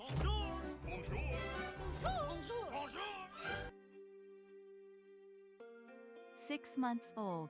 Bonjour. Bonjour. Bonjour. Bonjour. Bonjour. 6 months old.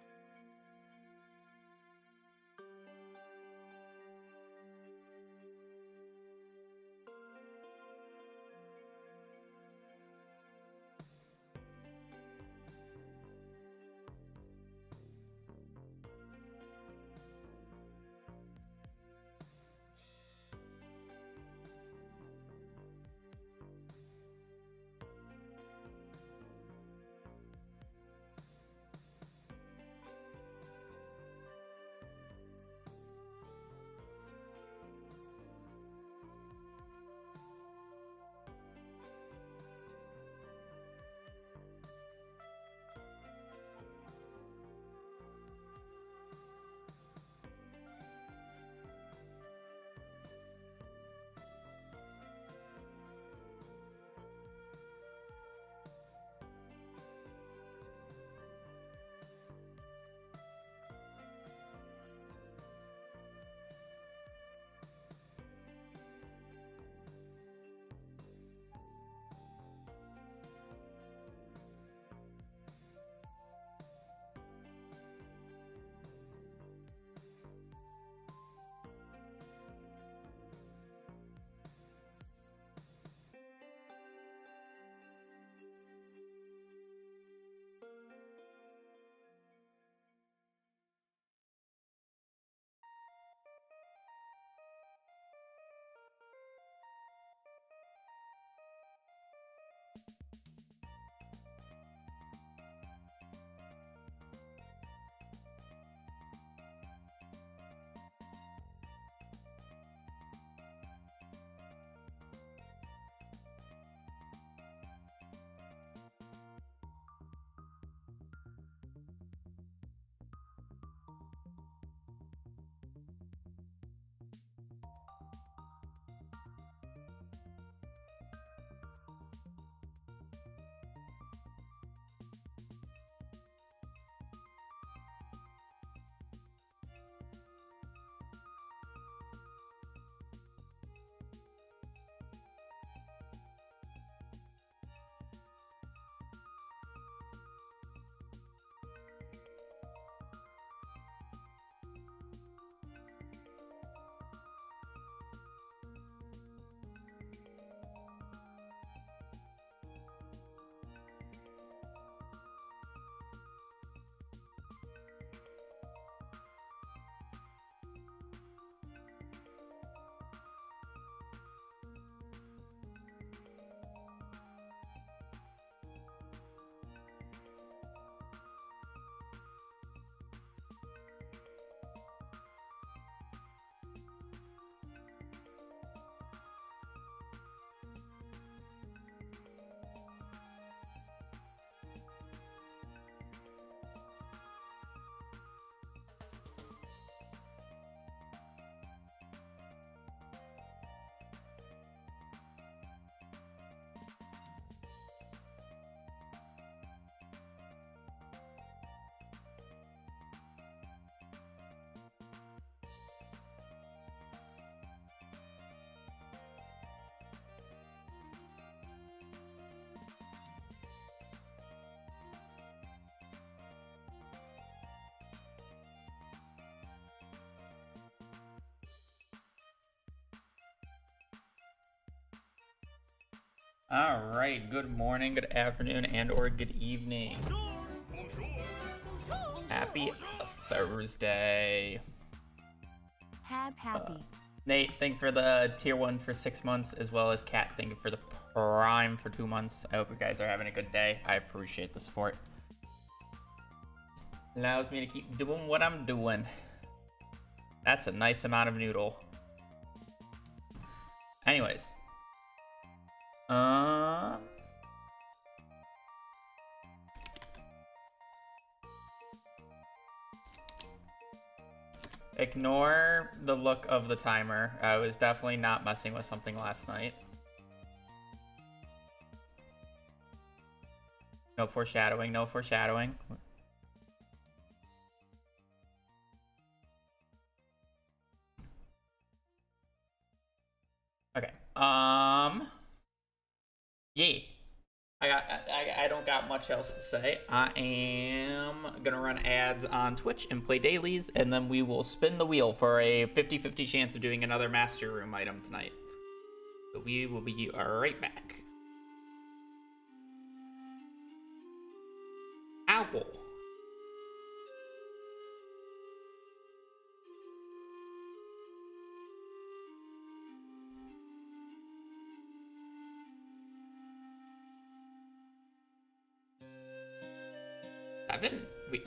All right, good morning, good afternoon, and or good evening. Bonjour. Bonjour. Bonjour. Happy Thursday. Happy. Nate, thank you for the tier 1 for 6 months, as well as Kat, thank you for the prime for 2 months. I hope you guys are having a good day. I appreciate the support. Allows me to keep doing what I'm doing. That's a nice amount of noodle. Anyways. Ignore the look of the timer. I was definitely not messing with something last night. No foreshadowing, no foreshadowing. Okay. Yeah. I don't got much else to say. I am gonna run ads on Twitch and play dailies, and then we will spin the wheel for a 50-50 chance of doing another Master Room item tonight. So we will be right back. Owl. Seven? Wait.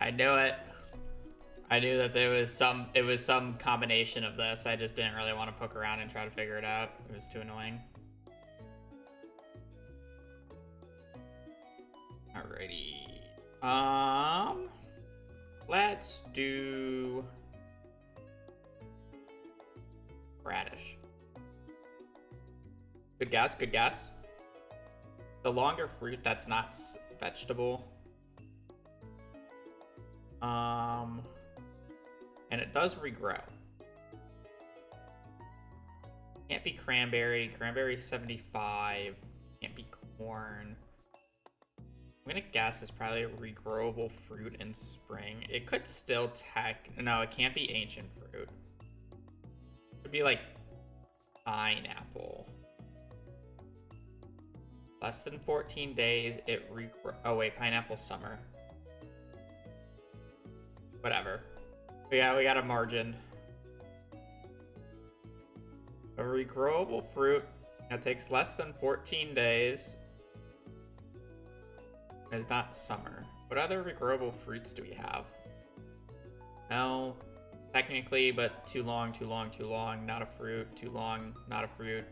I knew it. I knew that it was some combination of this. I just didn't really want to poke around and try to figure it out. It was too annoying. Alrighty. Let's do radish. Good guess, good guess. The longer fruit that's not vegetable. And it does regrow. Can't be cranberry. Cranberry's 75. Can't be corn. I'm gonna guess it's probably a regrowable fruit in spring. It could still no, it can't be ancient fruit. It would be like pineapple. Less than 14 days, it regrow. Oh wait, pineapple summer. Whatever. We got a margin. A regrowable fruit that takes less than 14 days. It's not summer. What other regrowable fruits do we have? No, technically, but too long, too long, too long. Not a fruit. Too long, not a fruit.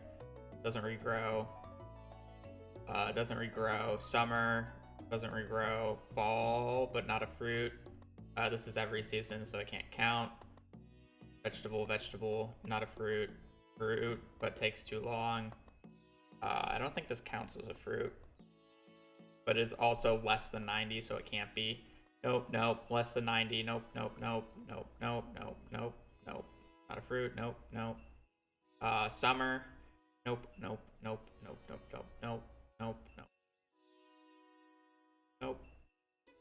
Doesn't regrow. Doesn't regrow. Summer doesn't regrow. Fall, but not a fruit. This is every season, so I can't count. Vegetable, vegetable, not a fruit. Fruit, but takes too long. I don't think this counts as a fruit. But it's also less than 90, so it can't be. Nope, nope, less than 90. Nope, nope, nope, nope, nope, nope, nope, nope. Not a fruit, nope, nope. Summer. Nope, nope, nope, nope, nope, nope, nope, nope, nope. Nope.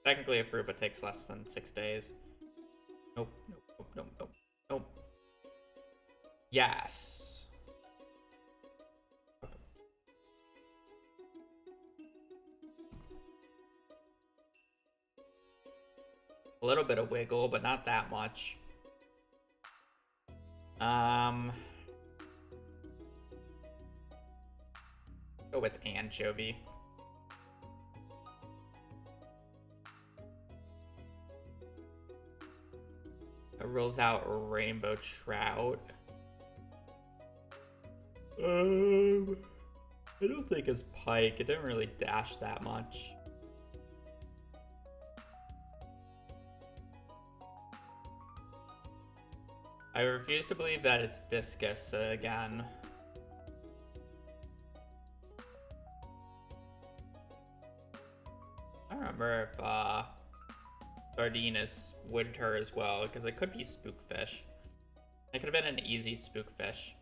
Technically a fruit, but takes less than 6 days. Nope, nope, nope, nope, nope, nope. Yes. A little bit of wiggle, but not that much. Go with anchovy. It rules out rainbow trout. I don't think it's pike. It didn't really dash that much. I refuse to believe that it's discus again. I don't remember if sardine is winter as well, because it could be spookfish. It could have been an easy spookfish.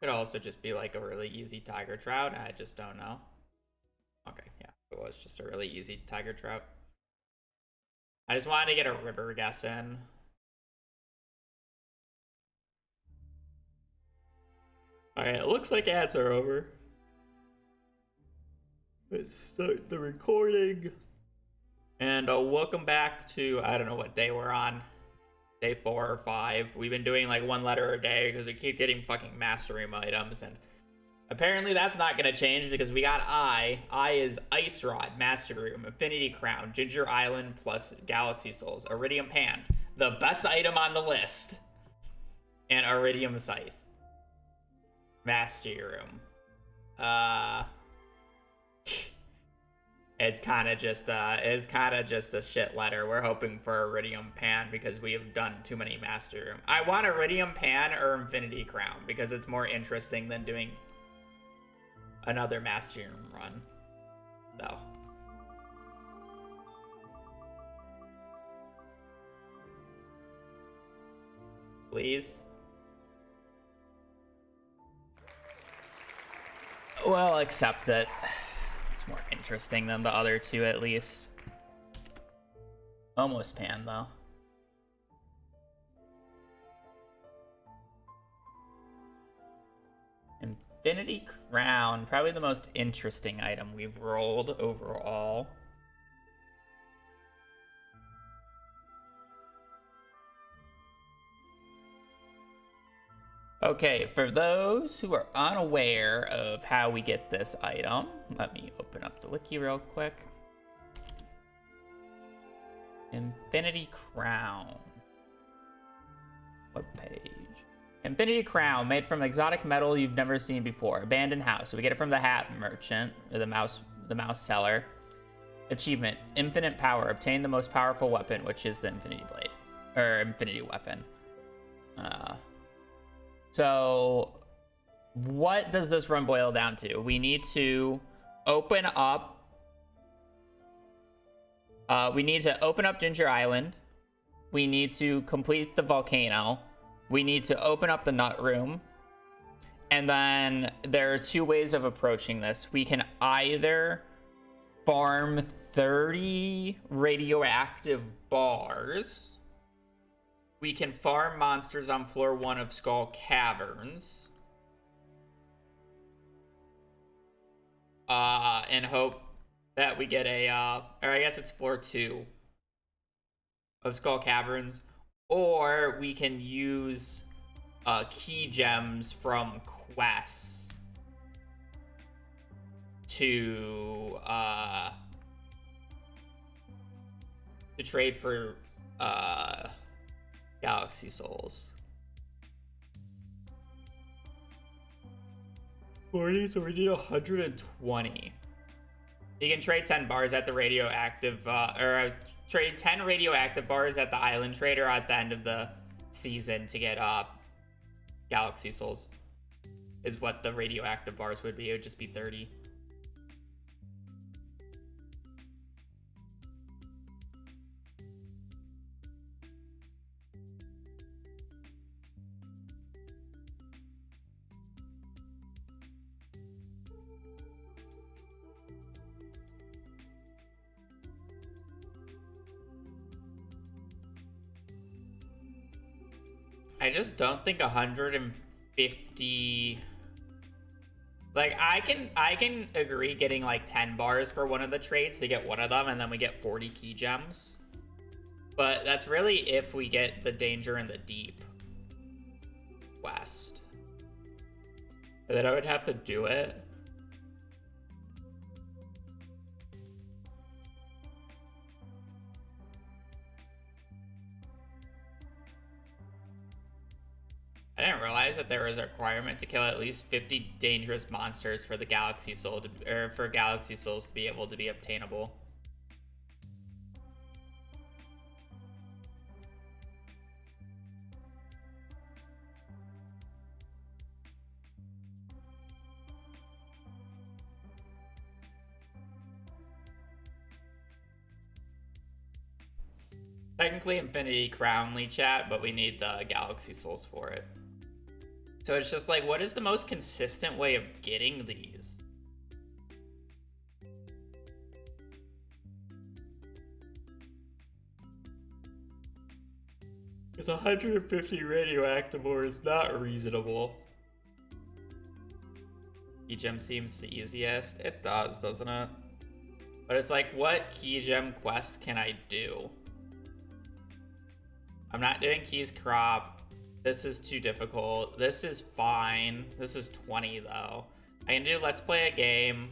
Could also just be like a really easy Tiger Trout. I just don't know. Okay, yeah, it was just a really easy Tiger Trout. I just wanted to get a river guess in. Alright, it looks like ads are over. Let's start the recording. And welcome back to, I don't know what day we're on. Day 4 or 5. We've been doing like one letter a day because we keep getting fucking Master Room items. And apparently that's not going to change because we got I. I is Ice Rod, Master Room, Infinity Crown, Ginger Island plus Galaxy Souls, Iridium Pan, the best item on the list, and Iridium Scythe. Master Room. It's kind of just a shit letter. We're hoping for Iridium Pan because we have done too many Master Room. I want Iridium Pan or Infinity Crown because it's more interesting than doing another Master Room run. So. Please. Well, accept it. It's more interesting than the other two, at least. Almost Pan, though. Infinity Crown, probably the most interesting item we've rolled overall. Okay, for those who are unaware of how we get this item, let me open up the wiki real quick. Infinity Crown. What page? Infinity Crown, made from exotic metal you've never seen before. Abandoned house. So we get it from the hat merchant, or the mouse seller. Achievement, infinite power. Obtain the most powerful weapon, which is the Infinity Blade. Or Infinity Weapon. So, what does this run boil down to? We need to open up... Ginger Island. We need to complete the volcano. We need to open up the nut room. And then there are two ways of approaching this. We can either farm 30 radioactive bars. We can farm monsters on floor 1 of Skull Caverns. And hope that we get a, or I guess it's floor 2 of Skull Caverns. Or we can use key gems from quests to trade for Galaxy Souls. 40, so we need 120. You can trade 10 bars at the radioactive, trade 10 radioactive bars at the Island Trader at the end of the season to get Galaxy Souls. Is what the radioactive bars would be. It would just be 30. I just don't think 150. Like I can agree getting like 10 bars for one of the trades to get one of them, and then we get 40 key gems. But that's really if we get the Danger in the Deep quest. And then I would have to do it. I didn't realize that there was a requirement to kill at least 50 dangerous monsters for the Galaxy Soul for Galaxy Souls to be able to be obtainable. Technically Infinity Crown, chat, but we need the Galaxy Souls for it. So it's just like, what is the most consistent way of getting these? Because 150 radioactive ore is not reasonable. Key gem seems the easiest. It does, doesn't it? But it's like, what key gem quest can I do? I'm not doing Keys Crop. This is too difficult. This is fine. This is 20 though. I can do Let's Play a Game.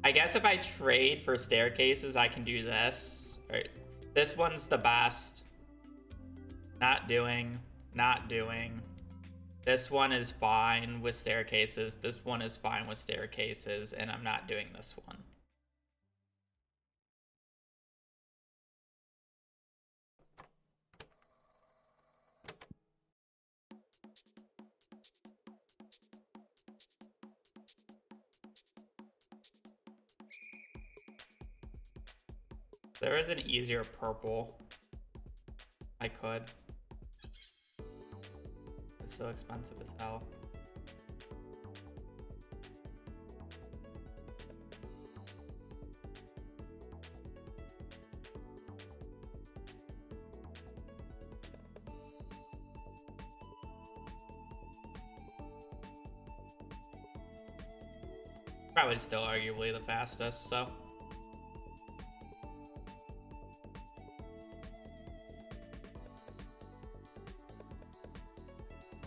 I guess if I trade for staircases, I can do this. All right. This one's the best. Not doing. This one is fine with staircases. This one is fine with staircases, and I'm not doing this one. There is an easier purple. I could. It's so expensive as hell. Probably still arguably the fastest, so.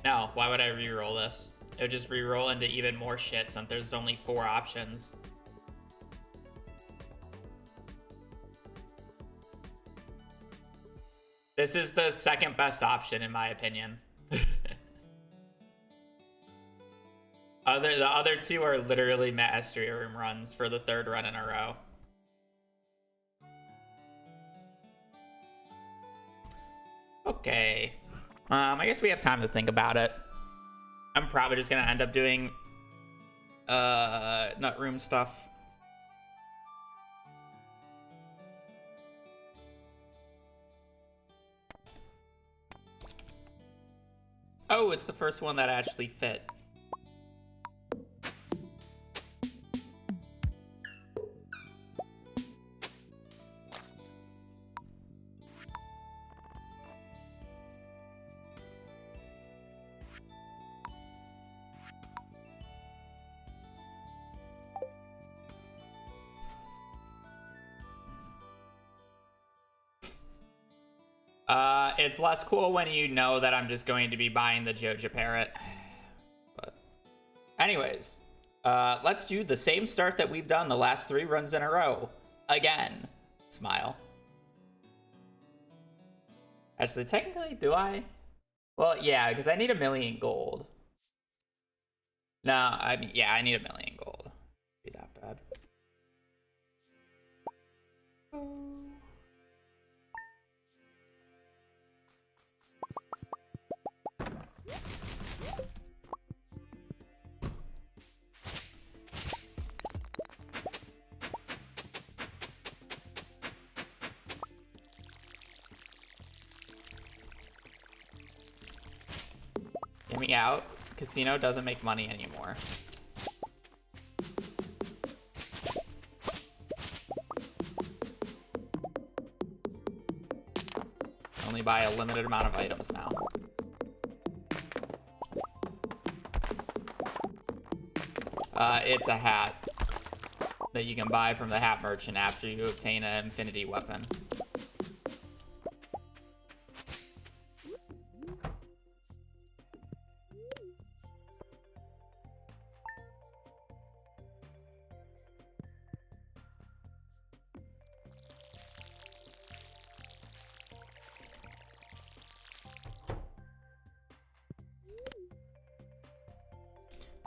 No, why would I re-roll this? It would just re-roll into even more shit since there's only 4 options. This is the second best option in my opinion. The other two are literally Mastery Room runs for the 3rd run in a row. Okay. I guess we have time to think about it. I'm probably just gonna end up doing nut room stuff. Oh, it's the first one that actually fit. It's less cool when you know that I'm just going to be buying the Joja Parrot. But anyways, let's do the same start that we've done the last 3 runs in a row. Again. Smile. Actually, technically, do I? Well, yeah, because I need 1,000,000 gold. No, I mean, yeah, I need 1,000,000 gold. Be that bad. Get me out. Casino doesn't make money anymore. Only buy a limited amount of items now. It's a hat that you can buy from the hat merchant after you obtain an infinity weapon.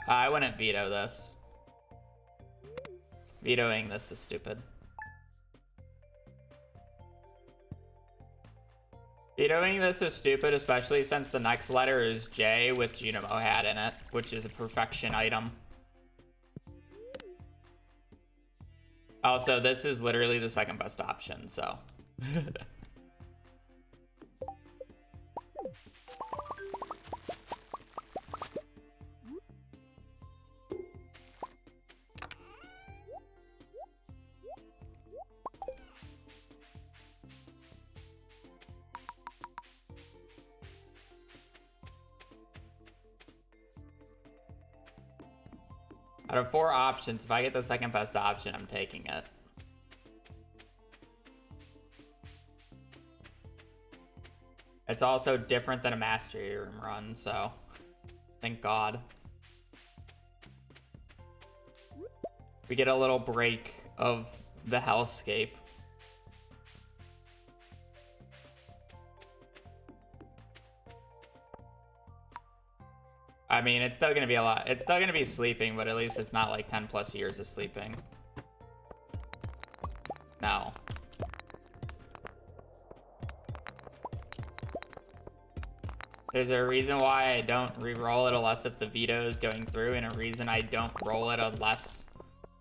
I wouldn't veto this. Vetoing this is stupid. Vetoing this is stupid, especially since the next letter is J with Junimo hat in it, which is a perfection item. Also, this is literally the second best option, so. Out of 4 options, if I get the second best option, I'm taking it. It's also different than a mastery room run, so thank God. We get a little break of the hellscape. I mean, it's still gonna be a lot. It's still gonna be sleeping, but at least it's not like 10 plus years of sleeping. No. There's a reason why I don't re-roll it unless if the veto is going through, and a reason I don't roll it unless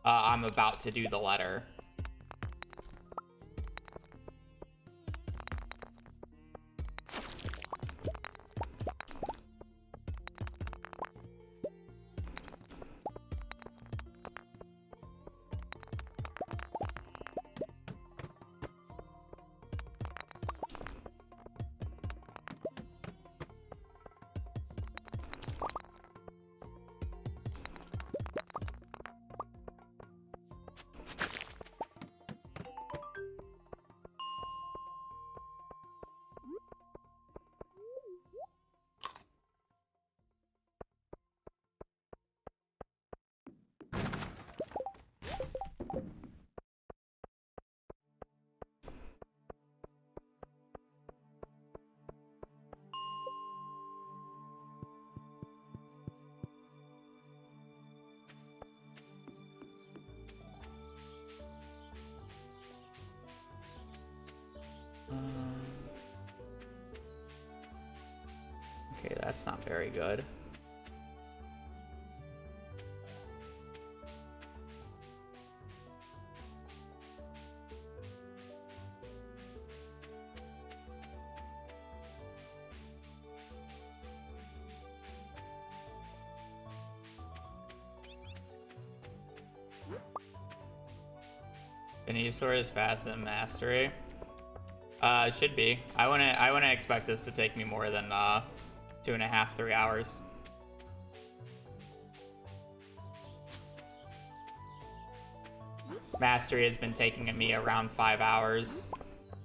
I'm about to do the letter. Okay, that's not very good. Venusaur is fast in mastery. Should be. I wouldn't expect this to take me more than 2.5, 3 hours. Mastery has been taking me around 5 hours.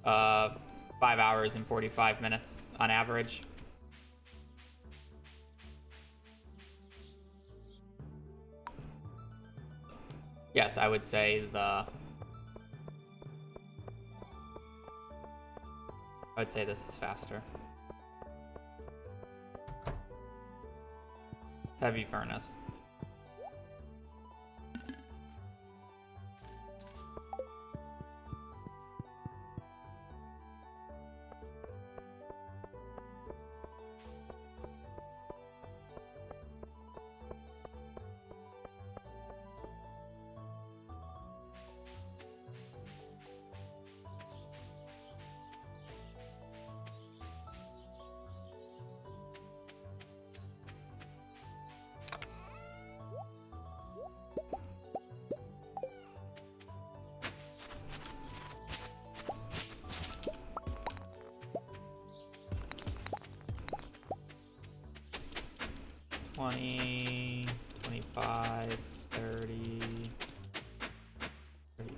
5 hours and 45 minutes on average. Yes, I would say this is faster. Heavy Furnace. $20, $25, $30, $34.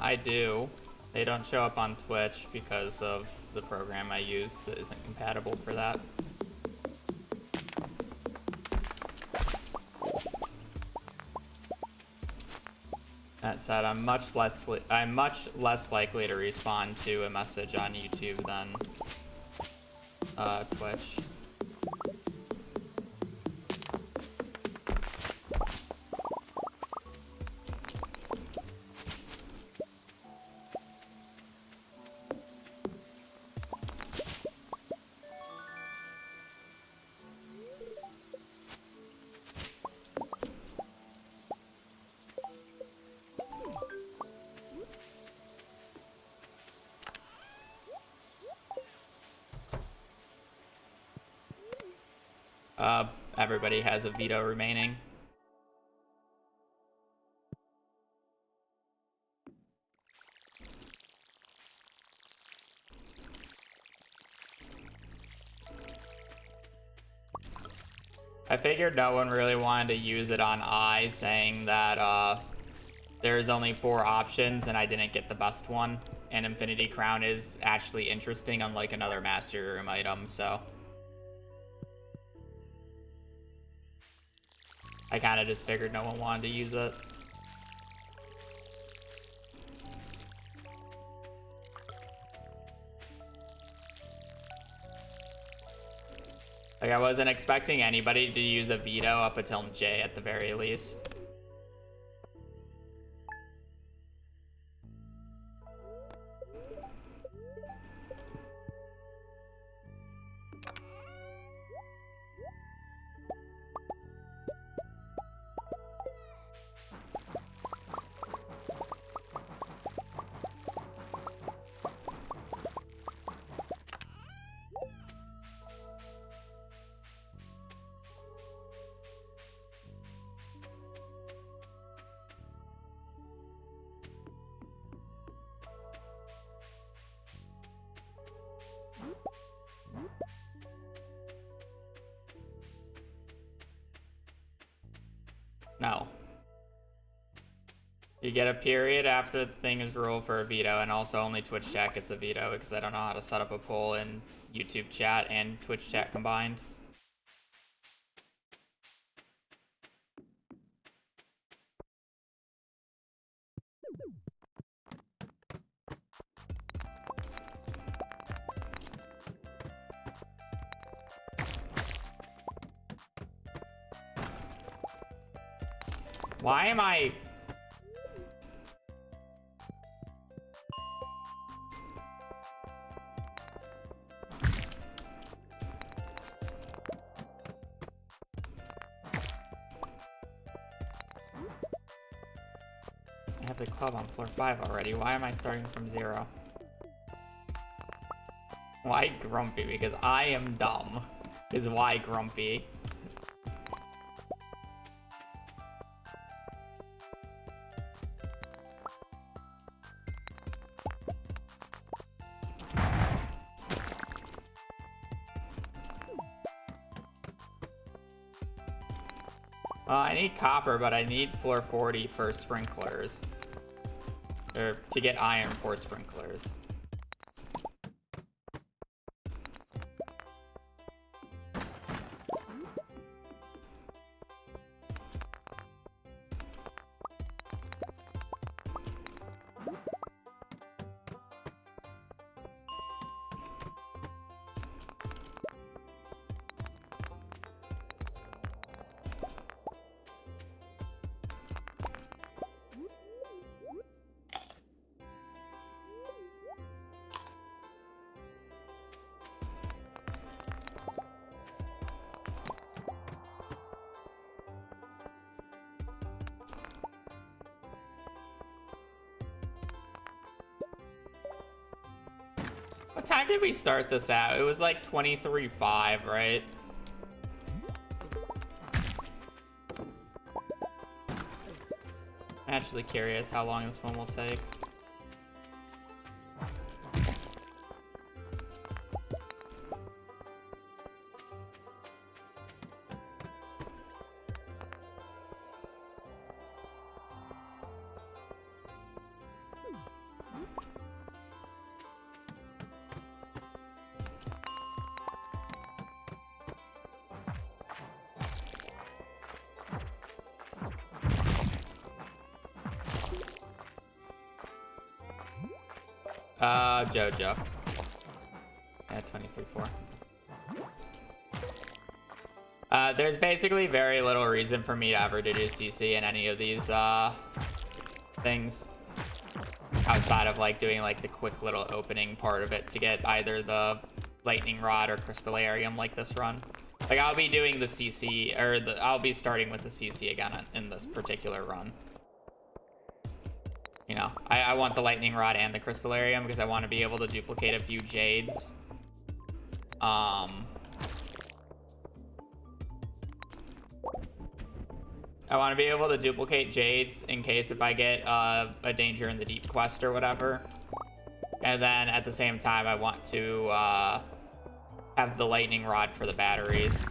I do. They don't show up on Twitch because of the program I use that isn't compatible for that. That said, I'm much less likely to respond to a message on YouTube than Twitch. Everybody has a veto remaining. I figured no one really wanted to use it on I, saying that there's only 4 options and I didn't get the best one. And Infinity Crown is actually interesting, unlike another Master Room item, so I kind of just figured no one wanted to use it. Like, I wasn't expecting anybody to use a veto up until J at the very least. No. You get a period after the thing is ruled for a veto, and also only Twitch chat gets a veto because I don't know how to set up a poll in YouTube chat and Twitch chat combined. Why am I... I have the club on floor 5 already. Why am I starting from 0? Why grumpy? Because I am dumb. Is why grumpy. I need copper, but I need floor 40 for sprinklers. Or to get iron for sprinklers. What time did we start this at? It was like 23:05, right? I'm actually curious how long this one will take. Jojo. Yeah, 23-4. There's basically very little reason for me to ever to do CC in any of these things. Outside of like doing like the quick little opening part of it to get either the lightning rod or crystallarium like this run. Like I'll be doing the CC, or I'll be starting with the CC again in this particular run. You know, I want the lightning rod and the crystallarium because I want to be able to duplicate a few jades. I want to be able to duplicate jades in case if I get a danger in the deep quest or whatever. And then at the same time, I want to have the lightning rod for the batteries.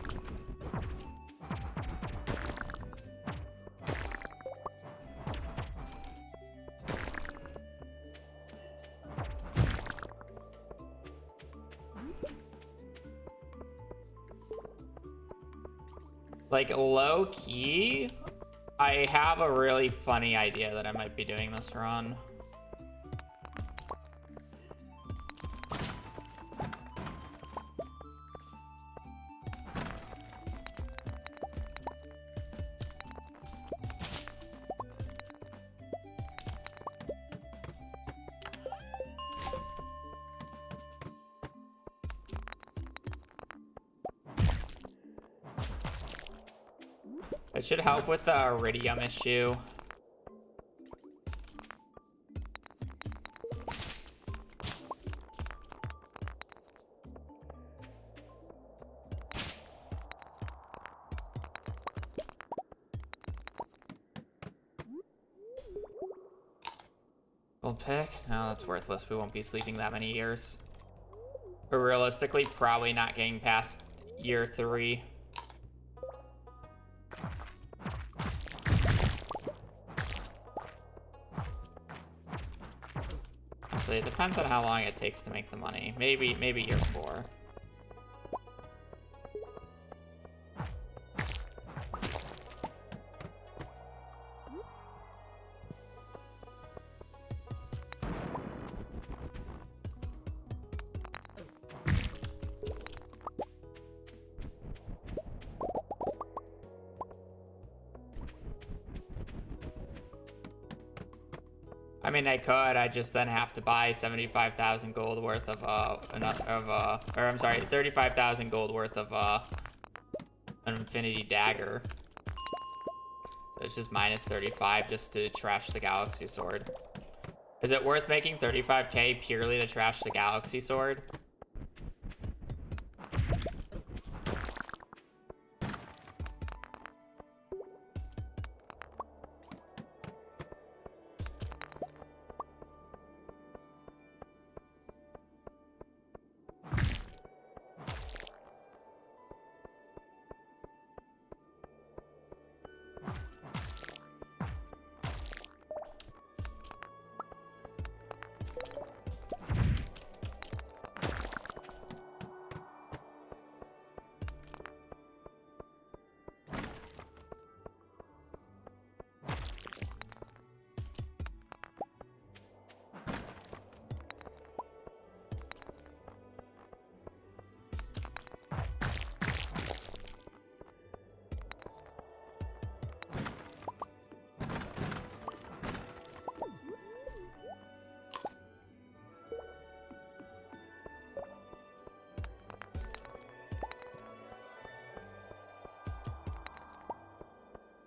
Like, low-key, I have a really funny idea that I might be doing this run. It should help with the iridium issue. Gold pick? No, that's worthless. We won't be sleeping that many years. But realistically, probably not getting past year 3. It depends on how long it takes to make the money. Maybe year 4. I mean, I could. I just then have to buy 75,000 gold worth of or I'm sorry, 35,000 gold worth of an infinity dagger. So it's just minus 35 just to trash the galaxy sword. Is it worth making 35k purely to trash the galaxy sword?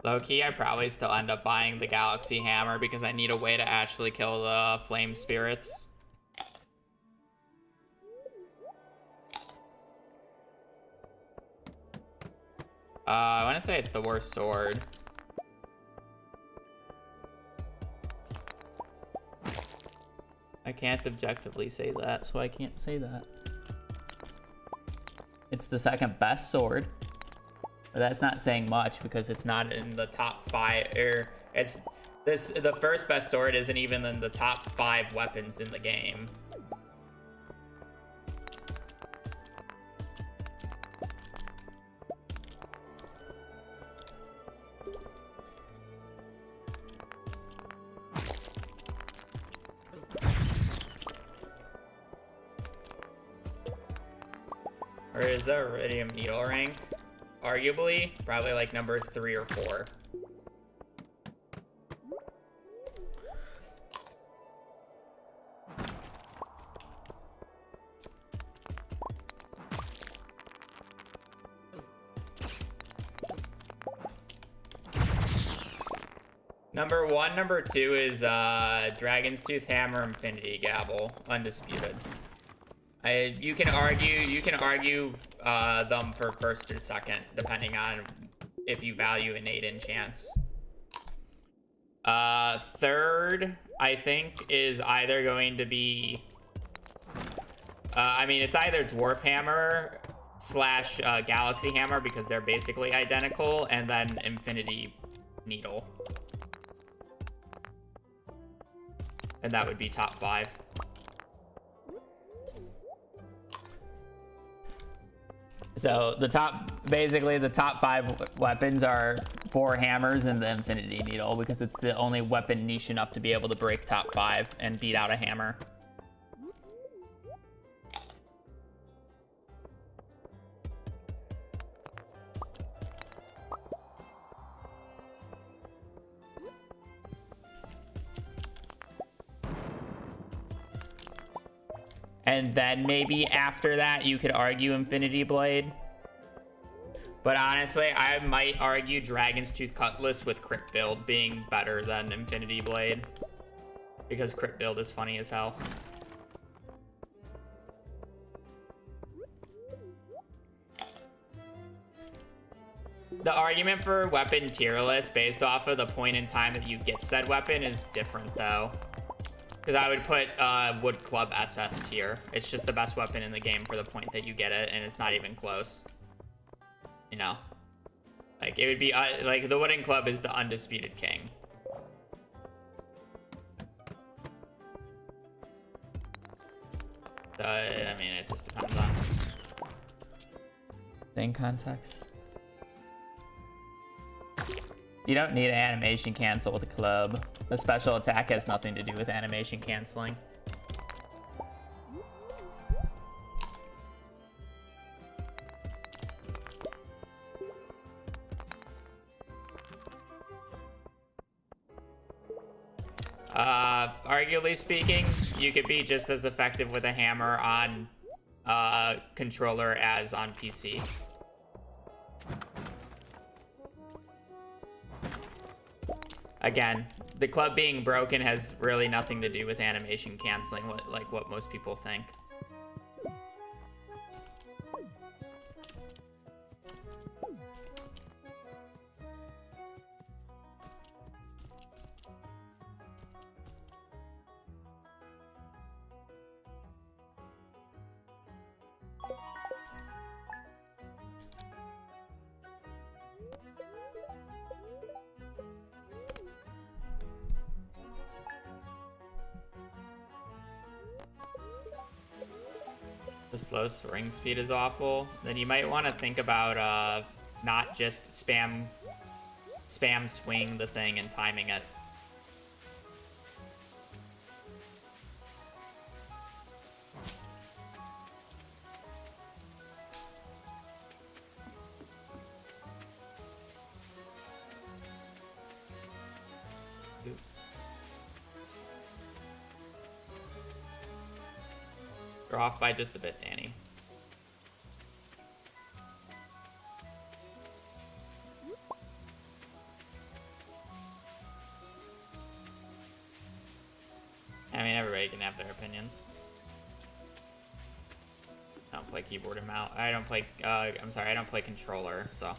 Low-key, I probably still end up buying the Galaxy Hammer because I need a way to actually kill the Flame Spirits. I want to say it's the worst sword. I can't objectively say that, so I can't say that. It's the second best sword. But that's not saying much because it's not in the top 5. The first best sword isn't even in the top 5 weapons in the game. Or is the Iridium Needle rank? Arguably, probably like number 3 or 4. Number 1, number 2 is Dragon's Tooth Hammer, Infinity Gavel, undisputed. You can argue them for first or second, depending on if you value innate enchants. Third, I think, is either going to be... I mean, it's either Dwarf Hammer slash Galaxy Hammer, because they're basically identical, and then Infinity Needle. And that would be top 5. So basically the top 5 weapons are 4 hammers and the Infinity Needle, because it's the only weapon niche enough to be able to break top 5 and beat out a hammer. And then maybe after that, you could argue Infinity Blade. But honestly, I might argue Dragon's Tooth Cutlass with crit build being better than Infinity Blade, because crit build is funny as hell. The argument for weapon tier list based off of the point in time that you get said weapon is different, though. Because I would put Wood Club SS tier. It's just the best weapon in the game for the point that you get it, and it's not even close. You know? Like, it would be, like, the Wooden Club is the undisputed king. I mean, it just depends on... thing context. You don't need an animation cancel with a club. The special attack has nothing to do with animation canceling. Arguably speaking, you could be just as effective with a hammer on controller as on PC. Again, the club being broken has really nothing to do with animation canceling, what most people think. The slow swing speed is awful. Then you might want to think about not just spam swing the thing and timing it. You're off by just a bit, Danny. I mean, everybody can have their opinions. I don't play keyboard and mouse. I don't play, I'm sorry, I don't play controller, so.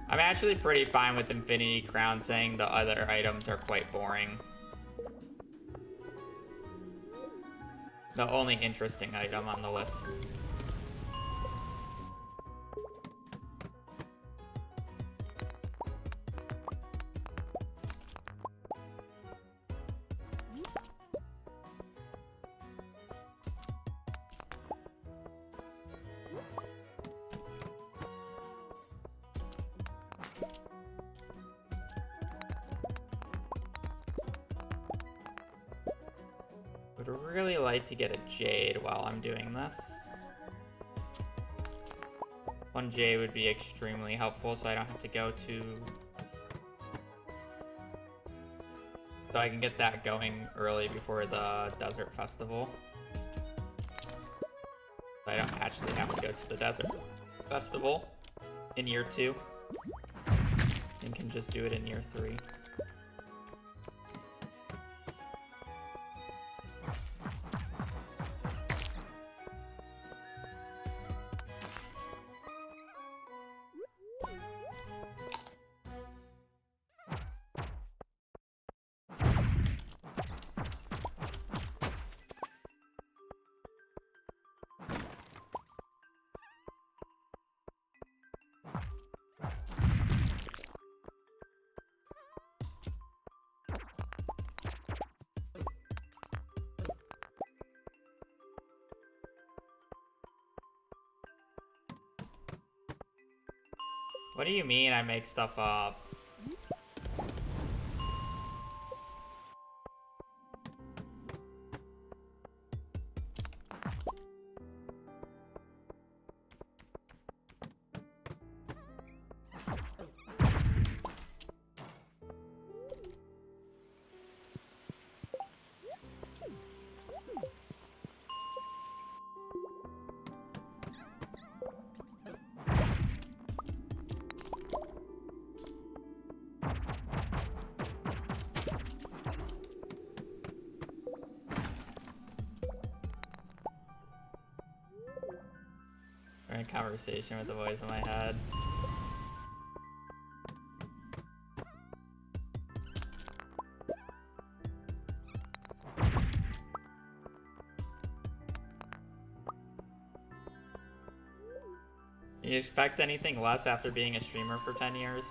I'm actually pretty fine with Infinity Crown saying the other items are quite boring. The only interesting item on the list. Would really like to get a Jade while I'm doing this. 1J would be extremely helpful, so I don't have to go to... So I can get that going early before the Desert Festival. So I don't actually have to go to the Desert Festival in year 2. And can just do it in year 3. What do you mean I make stuff up? We're in conversation with the voice in my head. You expect anything less after being a streamer for 10 years?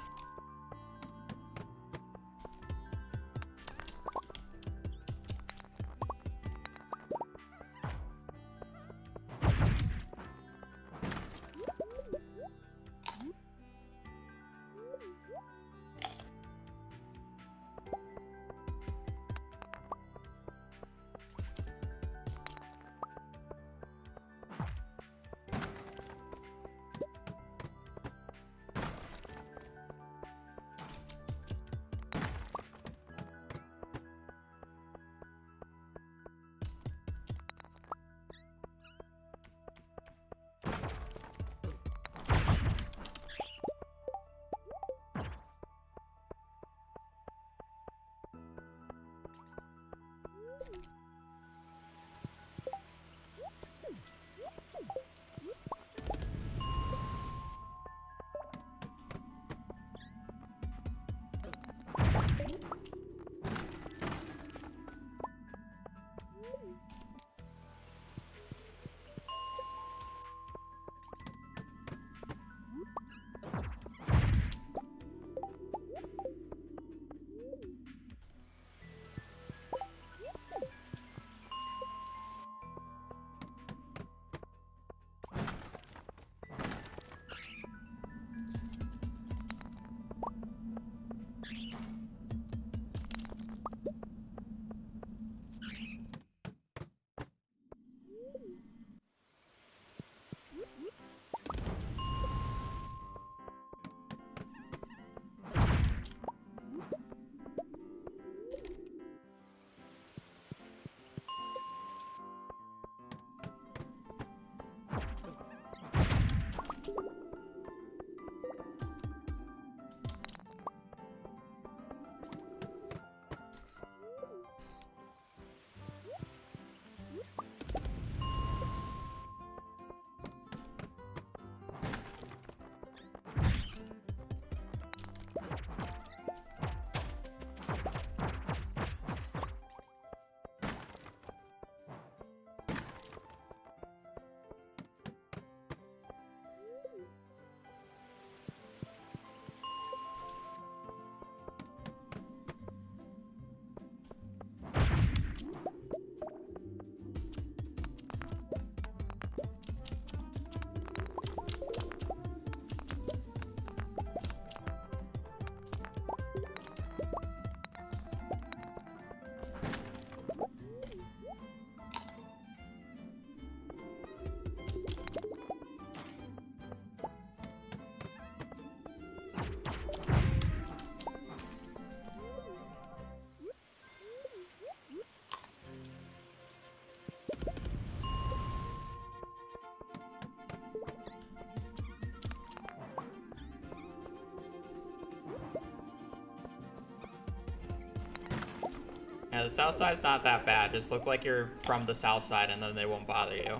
Yeah, the south side's not that bad. Just look like you're from the south side and then they won't bother you.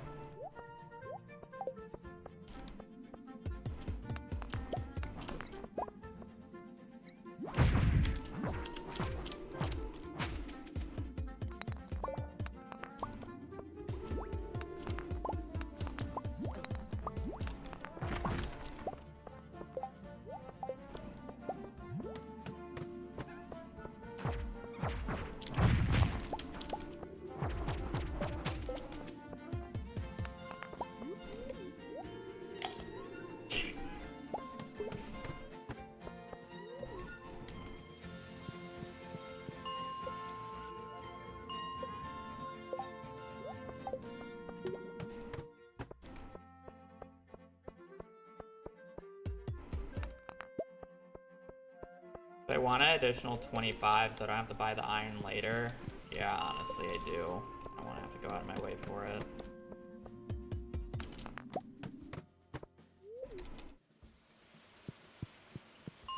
I want an additional 25 so I don't have to buy the iron later. Yeah, honestly, I do. I don't want to have to go out of my way for it.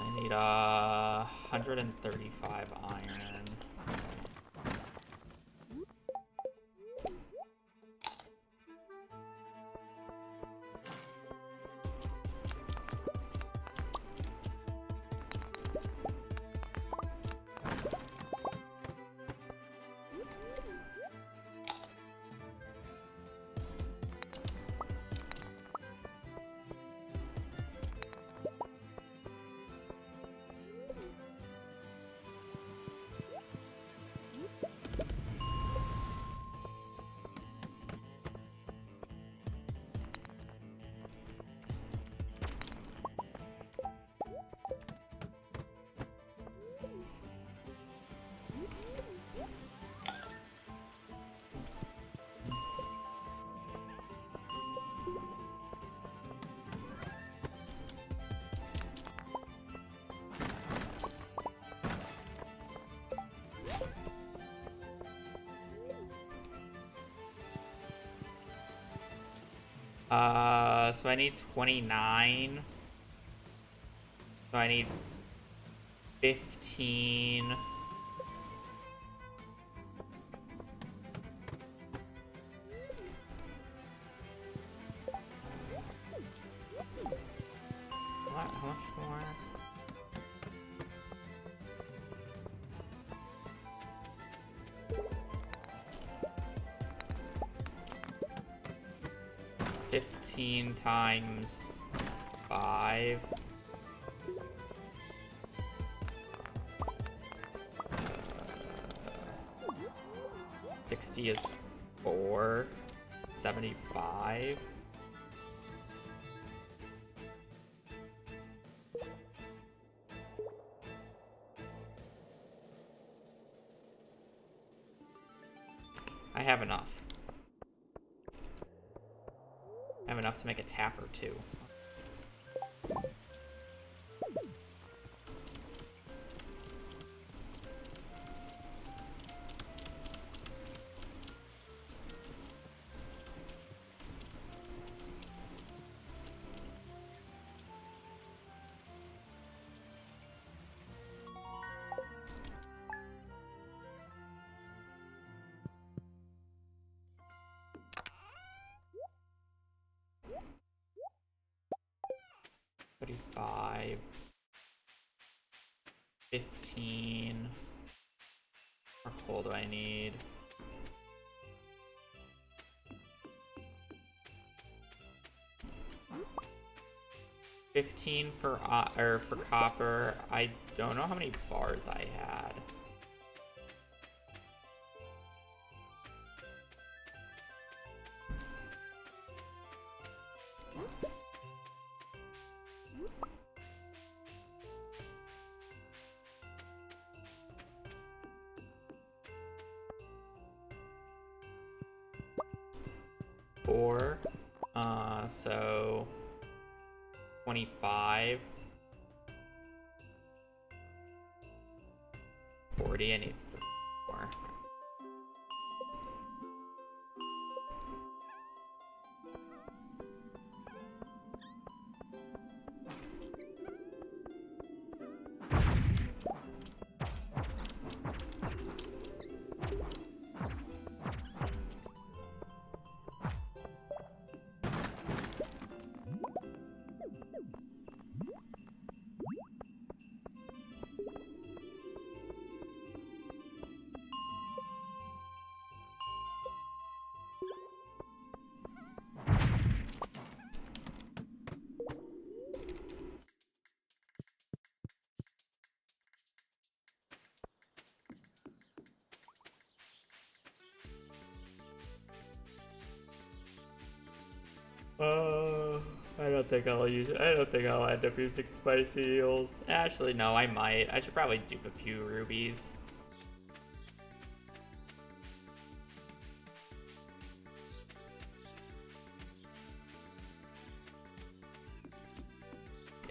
I need 135 iron. So I need 29. So I need 15. What? How much more? Times 5. 60 is 4. 75. I have enough. I have enough to make a tap or two. $35, 15. How much coal do I need? $15 for copper. I don't know how many bars I had. So 25, 40. I need 3 more. don't think I'll use it. I don't think I'll end up using spicy eels. Actually, no, I might. I should probably dupe a few rubies.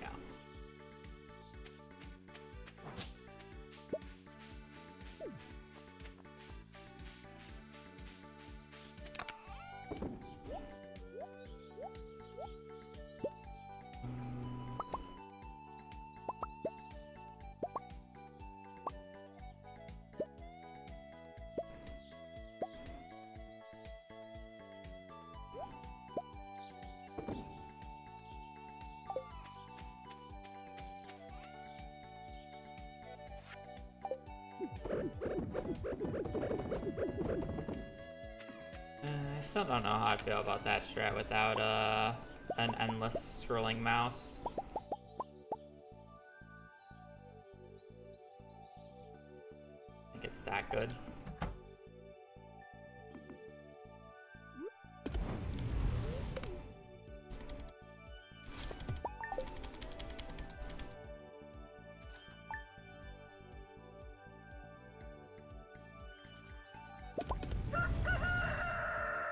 Yeah. I still don't know how I feel about that strat without an endless scrolling mouse. I think it's that good.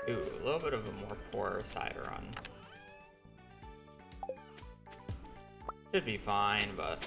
Ooh, a little bit of a more poorer side run. Should be fine, but...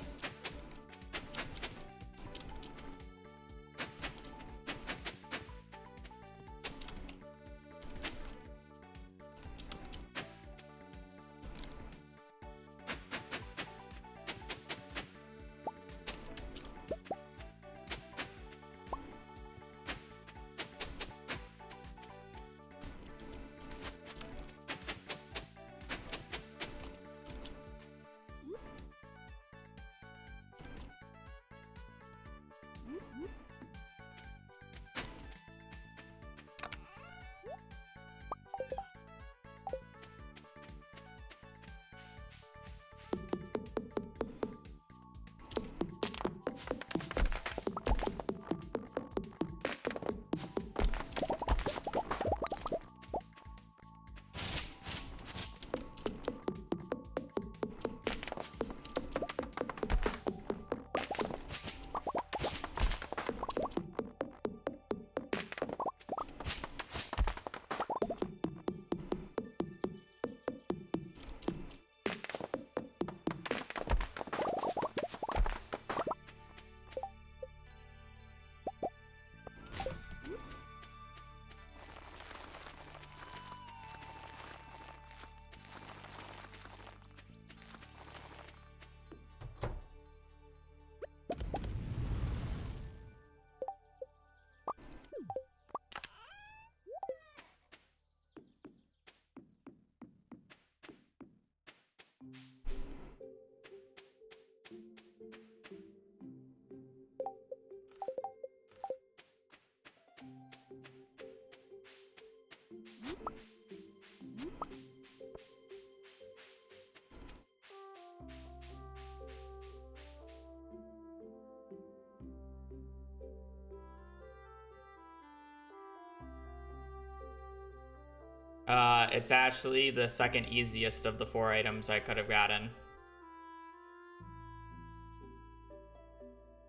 It's actually the second easiest of the 4 items I could have gotten.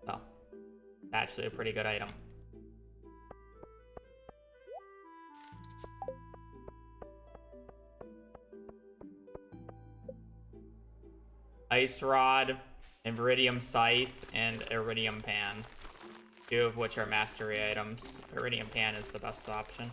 So, actually a pretty good item. Ice Rod, Iridium Scythe, and Iridium Pan. 2 of which are mastery items. Iridium Pan is the best option.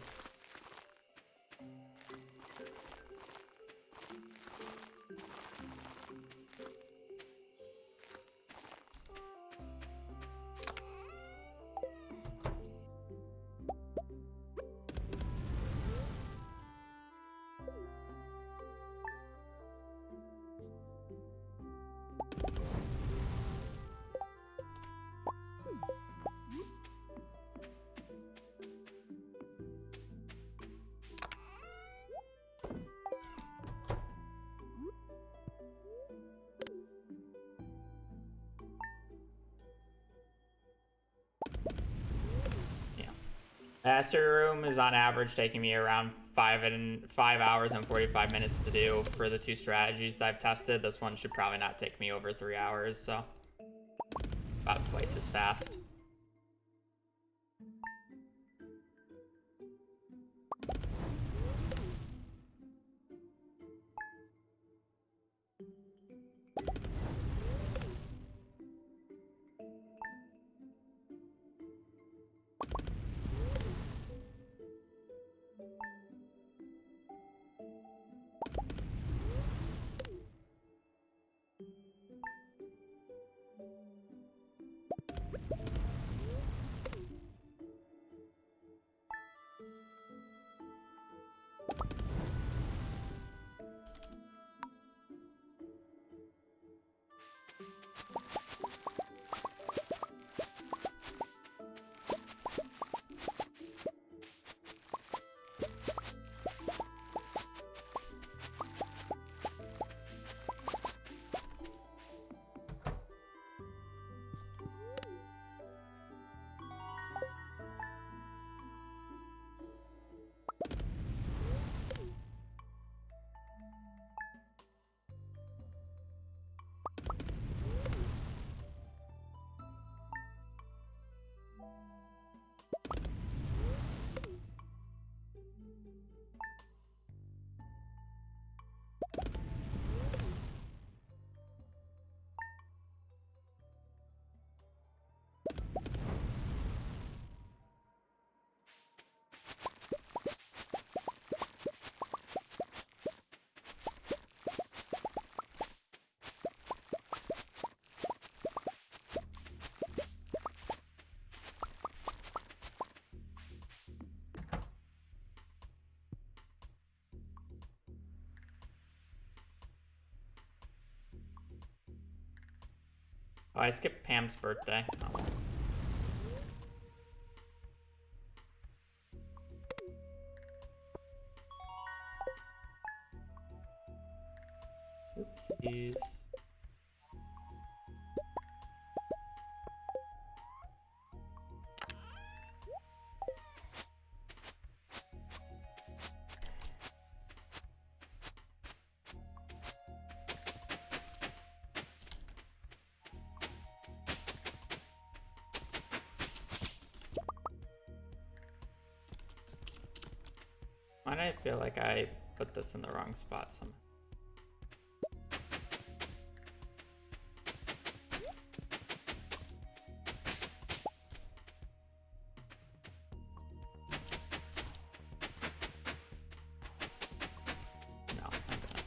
Master Room is on average taking me around 5 hours and 45 minutes to do for the 2 strategies I've tested. This one should probably not take me over 3 hours, so about twice as fast. Oh, I skipped Pam's birthday. Oh, well. Oopsies. Why did I feel like I put this in the wrong spot somehow? No, I'm gonna.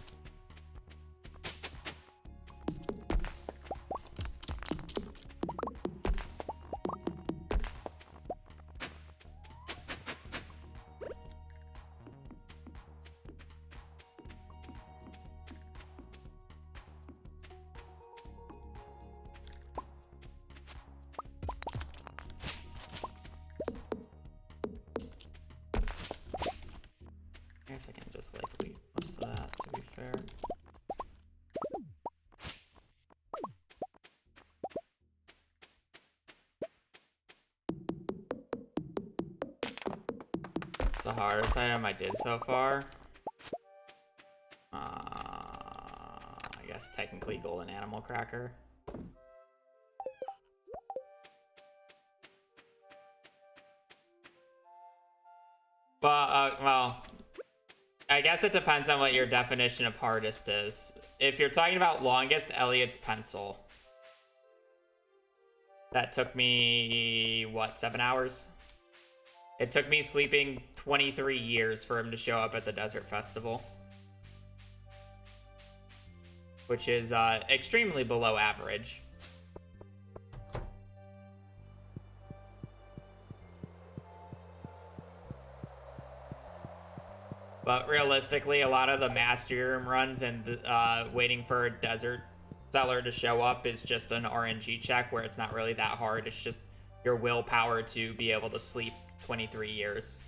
I guess I can just like leave most of that, to be fair. The hardest item I did so far. I guess technically golden animal cracker. But well, I guess it depends on what your definition of hardest is. If you're talking about longest, Elliot's pencil. That took me, what, 7 hours? It took me sleeping 23 years for him to show up at the Desert Festival. Which is extremely below average. But realistically, a lot of the Master Room runs and waiting for a Desert Seller to show up is just an RNG check where it's not really that hard. It's just your willpower to be able to sleep 23 years.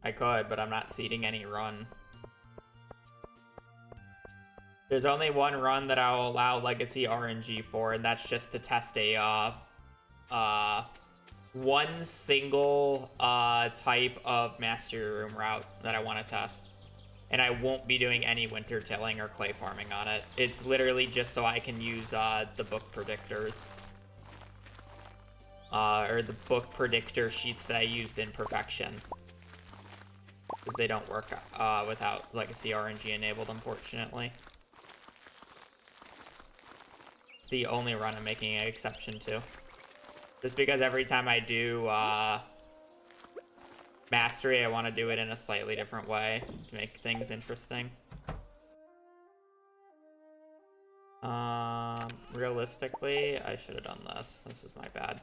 I could, but I'm not seeding any run. There's only one run that I'll allow Legacy RNG for, and that's just to test a, one single, type of Mastery Room route that I want to test. And I won't be doing any winter tilling or clay farming on it. It's literally just so I can use, the book predictors. Or the book predictor sheets that I used in Perfection. Because they don't work, without Legacy RNG enabled, unfortunately. The only run I'm making an exception to. Just because every time I do Mastery, I want to do it in a slightly different way to make things interesting. Realistically, I should have done this. This is my bad.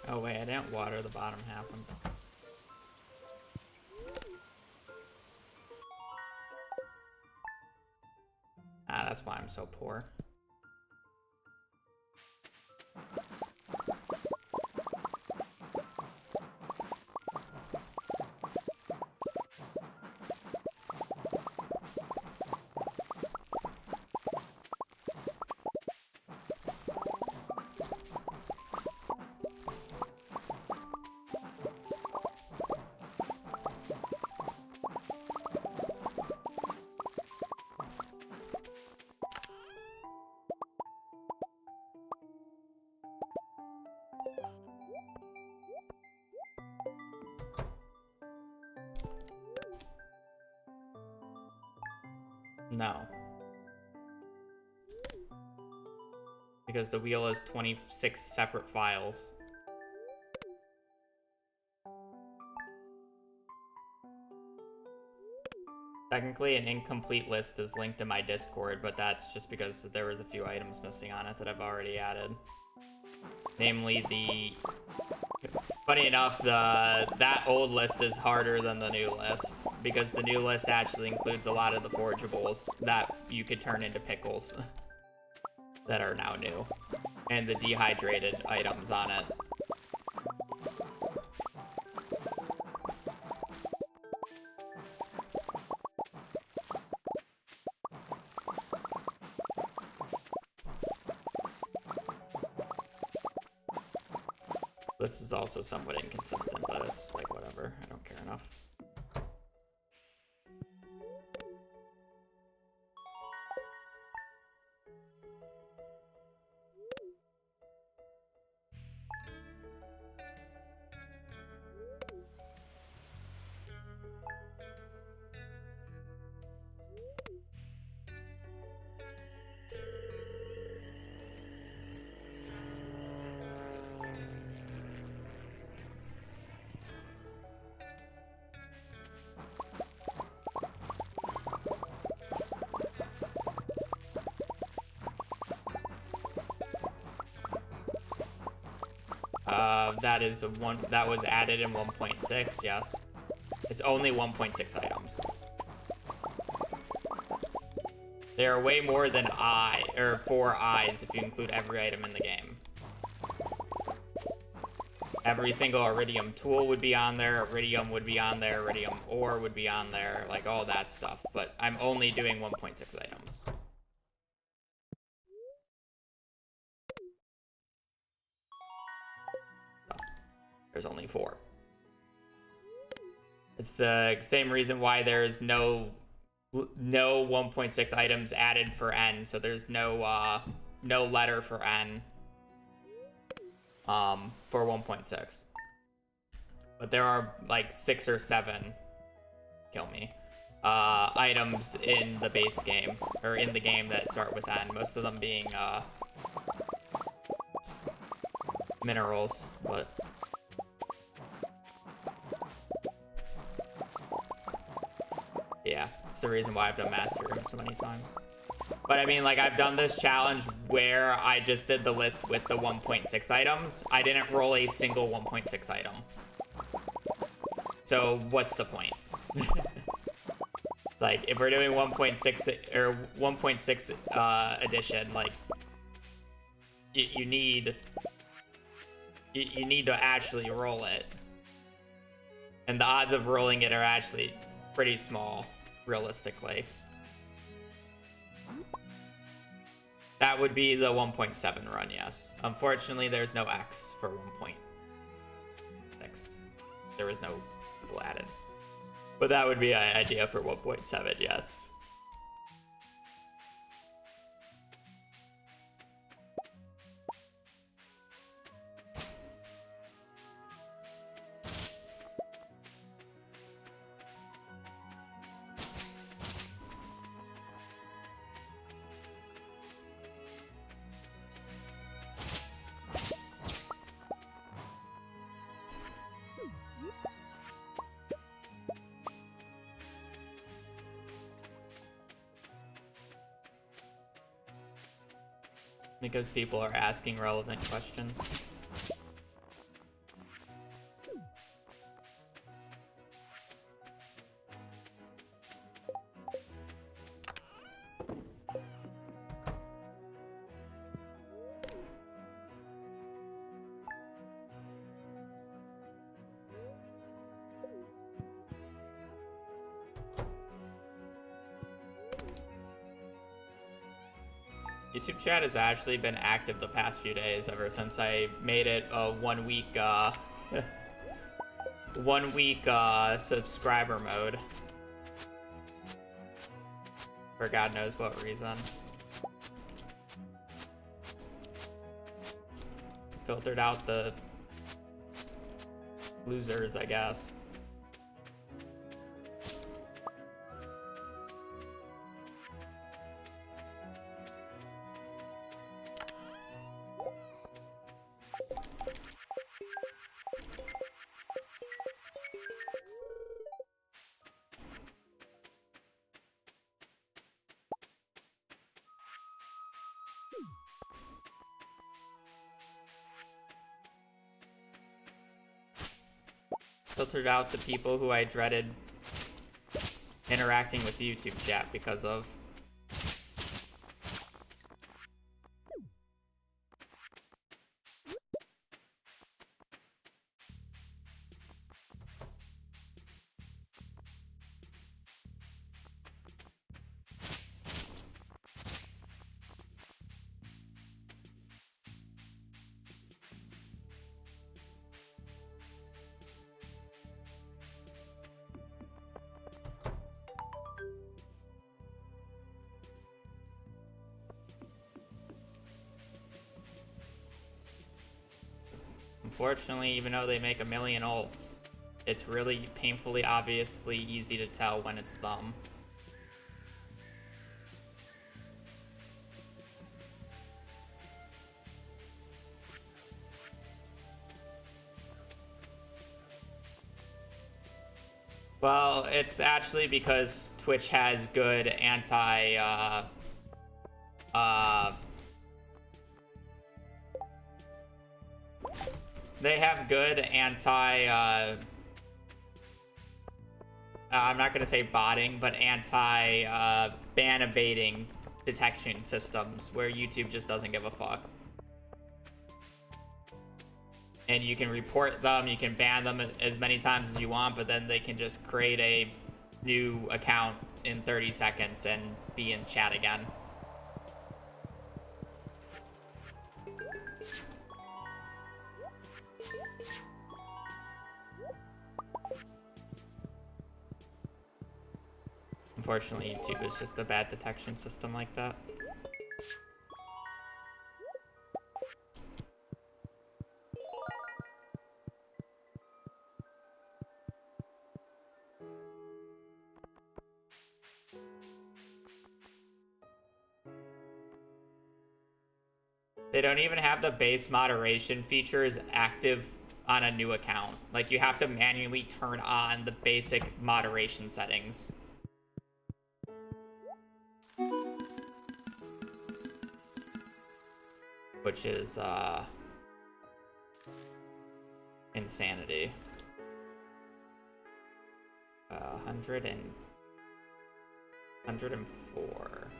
Oh wait, I didn't water the bottom half. Ah, that's why I'm so poor. No. Because the wheel has 26 separate files. Technically, an incomplete list is linked to my Discord, but that's just because there was a few items missing on it that I've already added. Namely the... Funny enough, that old list is harder than the new list, because the new list actually includes a lot of the forageables that you could turn into pickles that are now new, and the dehydrated items on it. This is also somewhat inconsistent, but it's like whatever. I don't care enough. That was added in 1.6, yes. It's only 1.6 items. There are way more than 4 eyes if you include every item in the game. Every single Iridium tool would be on there, Iridium would be on there, Iridium ore would be on there, like all that stuff. But I'm only doing 1.6 items. There's only 4. It's the same reason why there's no 1.6 items added for N, so there's no letter for N for 1.6. But there are like 6 or 7 kill me items in the base game, or in the game, that start with N, most of them being minerals, but yeah, it's the reason why I've done Master Room so many times. But I mean, like, I've done this challenge where I just did the list with the 1.6 items. I didn't roll a single 1.6 item. So what's the point? Like, if we're doing 1.6 or 1.6 edition, like, you need to actually roll it. And the odds of rolling it are actually pretty small, realistically. That would be the 1.7 run, yes. Unfortunately, there's no X for 1.6. There was no people added. But that would be an idea for 1.7, yes. Because people are asking relevant questions. YouTube chat has actually been active the past few days, ever since I made it a 1 week, 1 week, subscriber mode. For God knows what reason. Filtered out the losers, I guess. filtered out the people who I dreaded interacting with YouTube chat because of. Unfortunately, even though they make a million ults, it's really painfully obviously easy to tell when it's them. Well, it's actually because Twitch has good they have good I'm not gonna say botting, but ban evading detection systems where YouTube just doesn't give a fuck. And you can report them, you can ban them as many times as you want, but then they can just create a new account in 30 seconds and be in chat again. Unfortunately, YouTube is just a bad detection system like that. They don't even have the base moderation features active on a new account. Like, you have to manually turn on the basic moderation settings. Which is, insanity. 104.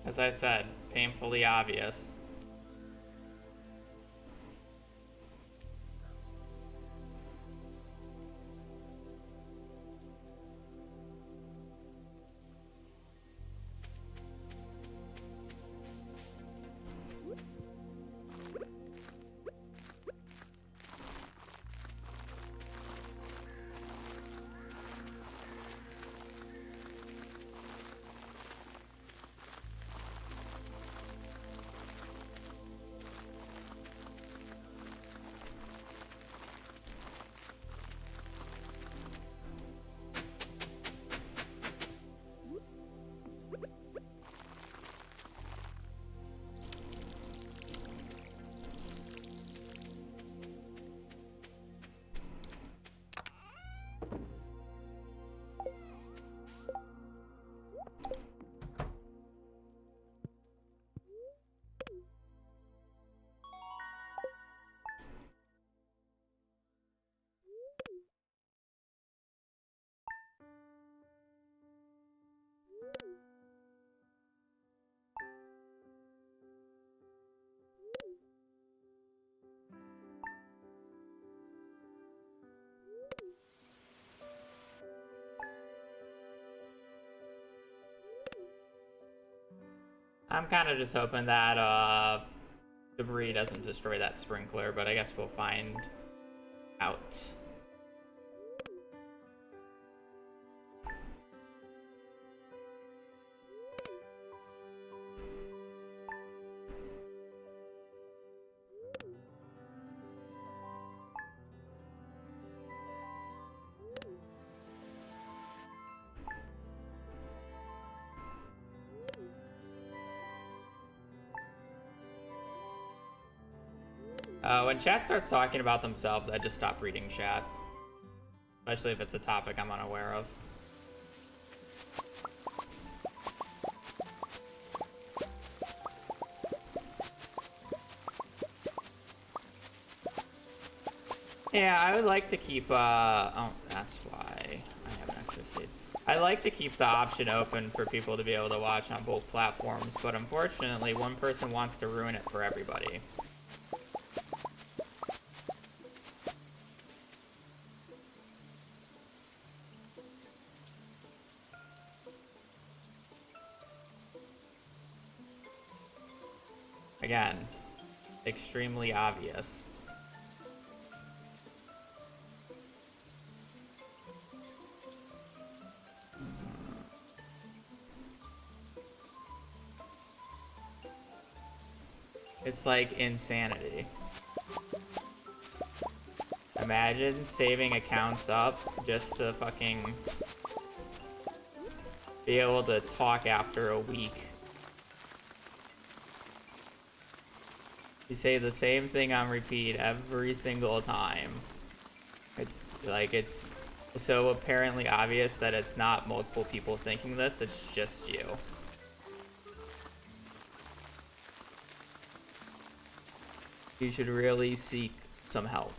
As I said, painfully obvious. I'm kind of just hoping that debris doesn't destroy that sprinkler, but I guess we'll find out. When chat starts talking about themselves, I just stop reading chat. Especially if it's a topic I'm unaware of. Yeah, I would like to keep, oh, that's why I have an extra seat. I like to keep the option open for people to be able to watch on both platforms, but unfortunately, one person wants to ruin it for everybody. Again, extremely obvious. It's like insanity. Imagine saving accounts up just to fucking be able to talk after a week. You say the same thing on repeat every single time. It's like, it's so apparently obvious that it's not multiple people thinking this, it's just you. You should really seek some help.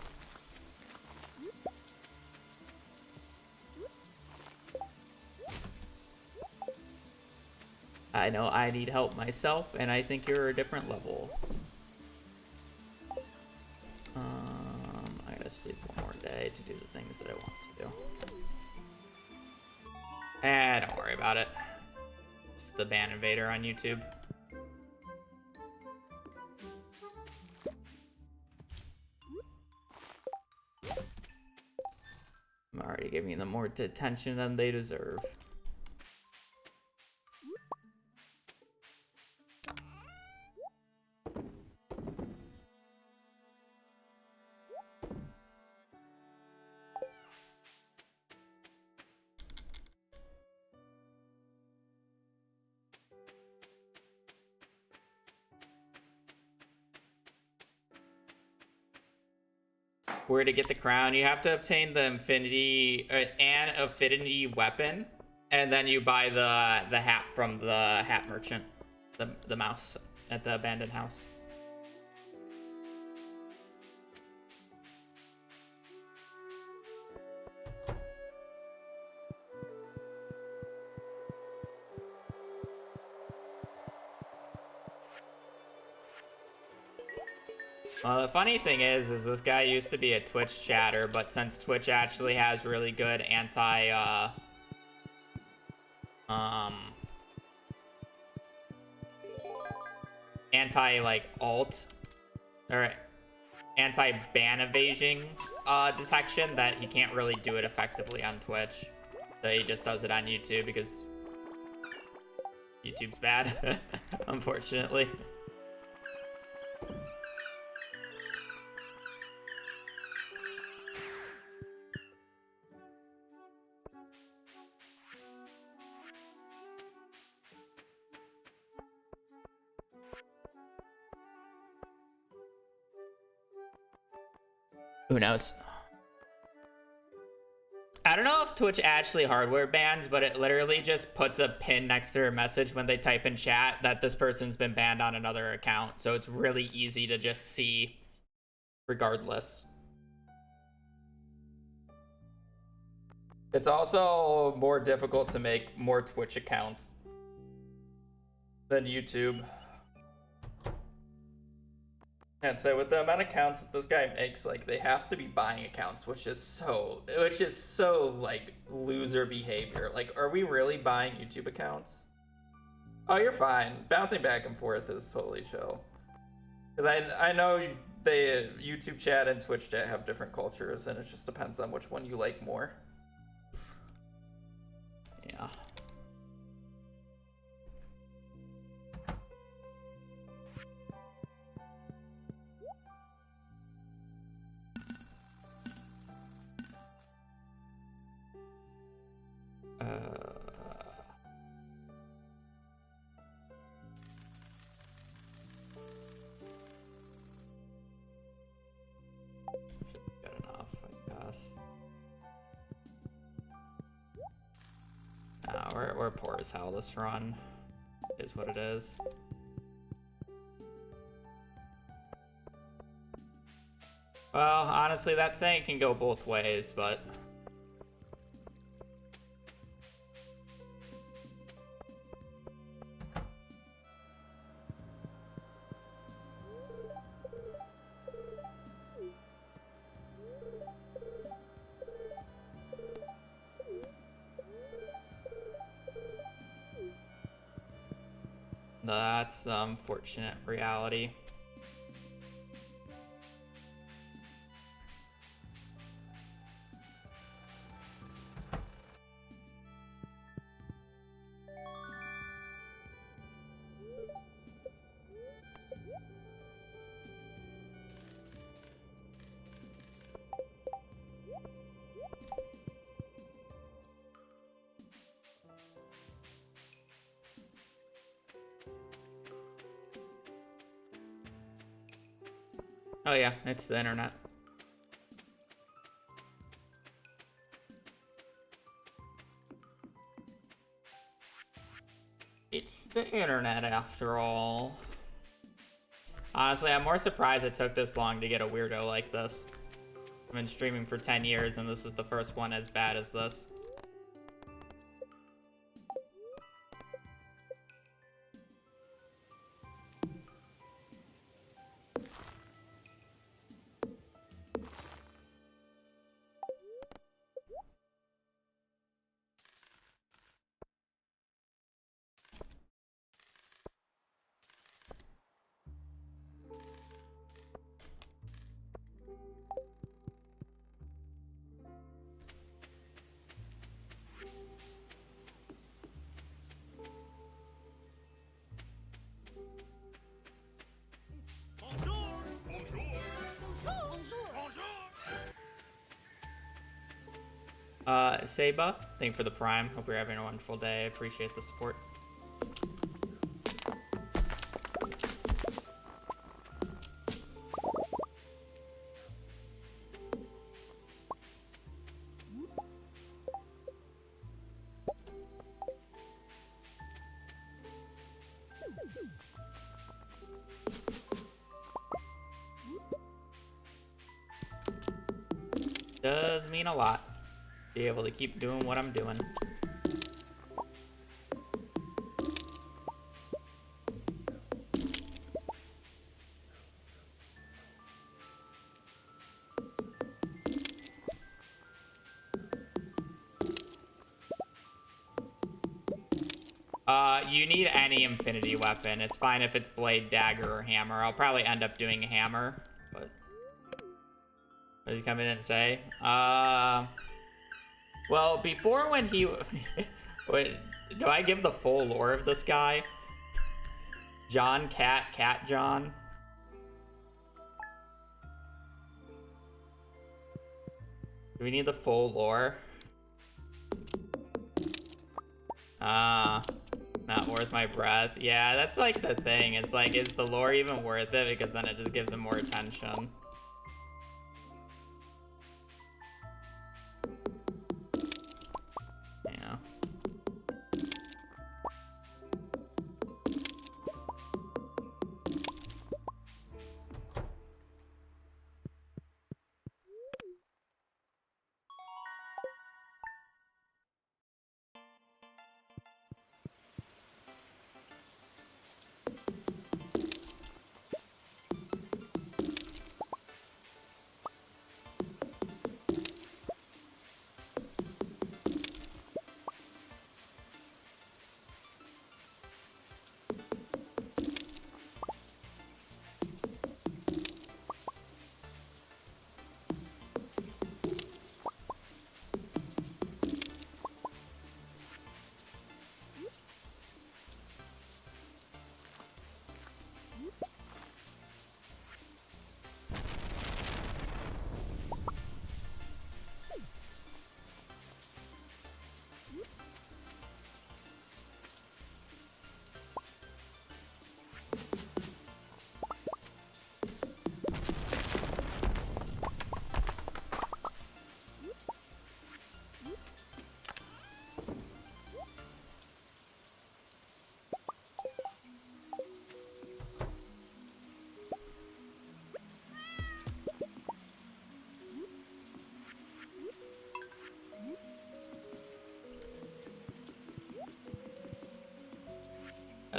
I know I need help myself, and I think you're a different level. I gotta sleep one more day to do the things that I want to do. Don't worry about it. It's the Ban Invader on YouTube. I'm already giving them more attention than they deserve. Where to get the crown? You have to obtain the an affinity weapon, and then you buy the hat from the hat merchant, the mouse at the abandoned house. Well, the funny thing is this guy used to be a Twitch chatter, but since Twitch actually has really good alt or anti-ban evasion detection, that he can't really do it effectively on Twitch. So he just does it on YouTube because YouTube's bad, unfortunately. Who knows? I don't know if Twitch actually hardware bans, but it literally just puts a pin next to their message when they type in chat that this person's been banned on another account. So it's really easy to just see regardless. It's also more difficult to make more Twitch accounts than YouTube. And so with the amount of accounts that this guy makes, like, they have to be buying accounts, which is so like loser behavior. Like, are we really buying YouTube accounts? Oh, you're fine. Bouncing back and forth is totally chill. Because I know they YouTube chat and Twitch chat have different cultures, and it just depends on which one you like more. Yeah. Good enough, I guess. We're poor as hell this run. Is what it is. Well, honestly, that saying can go both ways, but... that's the unfortunate reality. Oh yeah, it's the internet. It's the internet after all. Honestly, I'm more surprised it took this long to get a weirdo like this. I've been streaming for 10 years and this is the first one as bad as this. Bonjour. Bonjour. Bonjour. Bonjour. Seba, thank you for the prime. Hope you're having a wonderful day. I appreciate the support. Does mean a lot. Be able to keep doing what I'm doing. You need any infinity weapon. It's fine if it's blade, dagger, or hammer. I'll probably end up doing a hammer, but... What did he come in and say? Well, before when he... Wait, do I give the full lore of this guy? John Cat John? Do we need the full lore? Not worth my breath. Yeah, that's like the thing. It's like, is the lore even worth it? Because then it just gives him more attention. Yeah.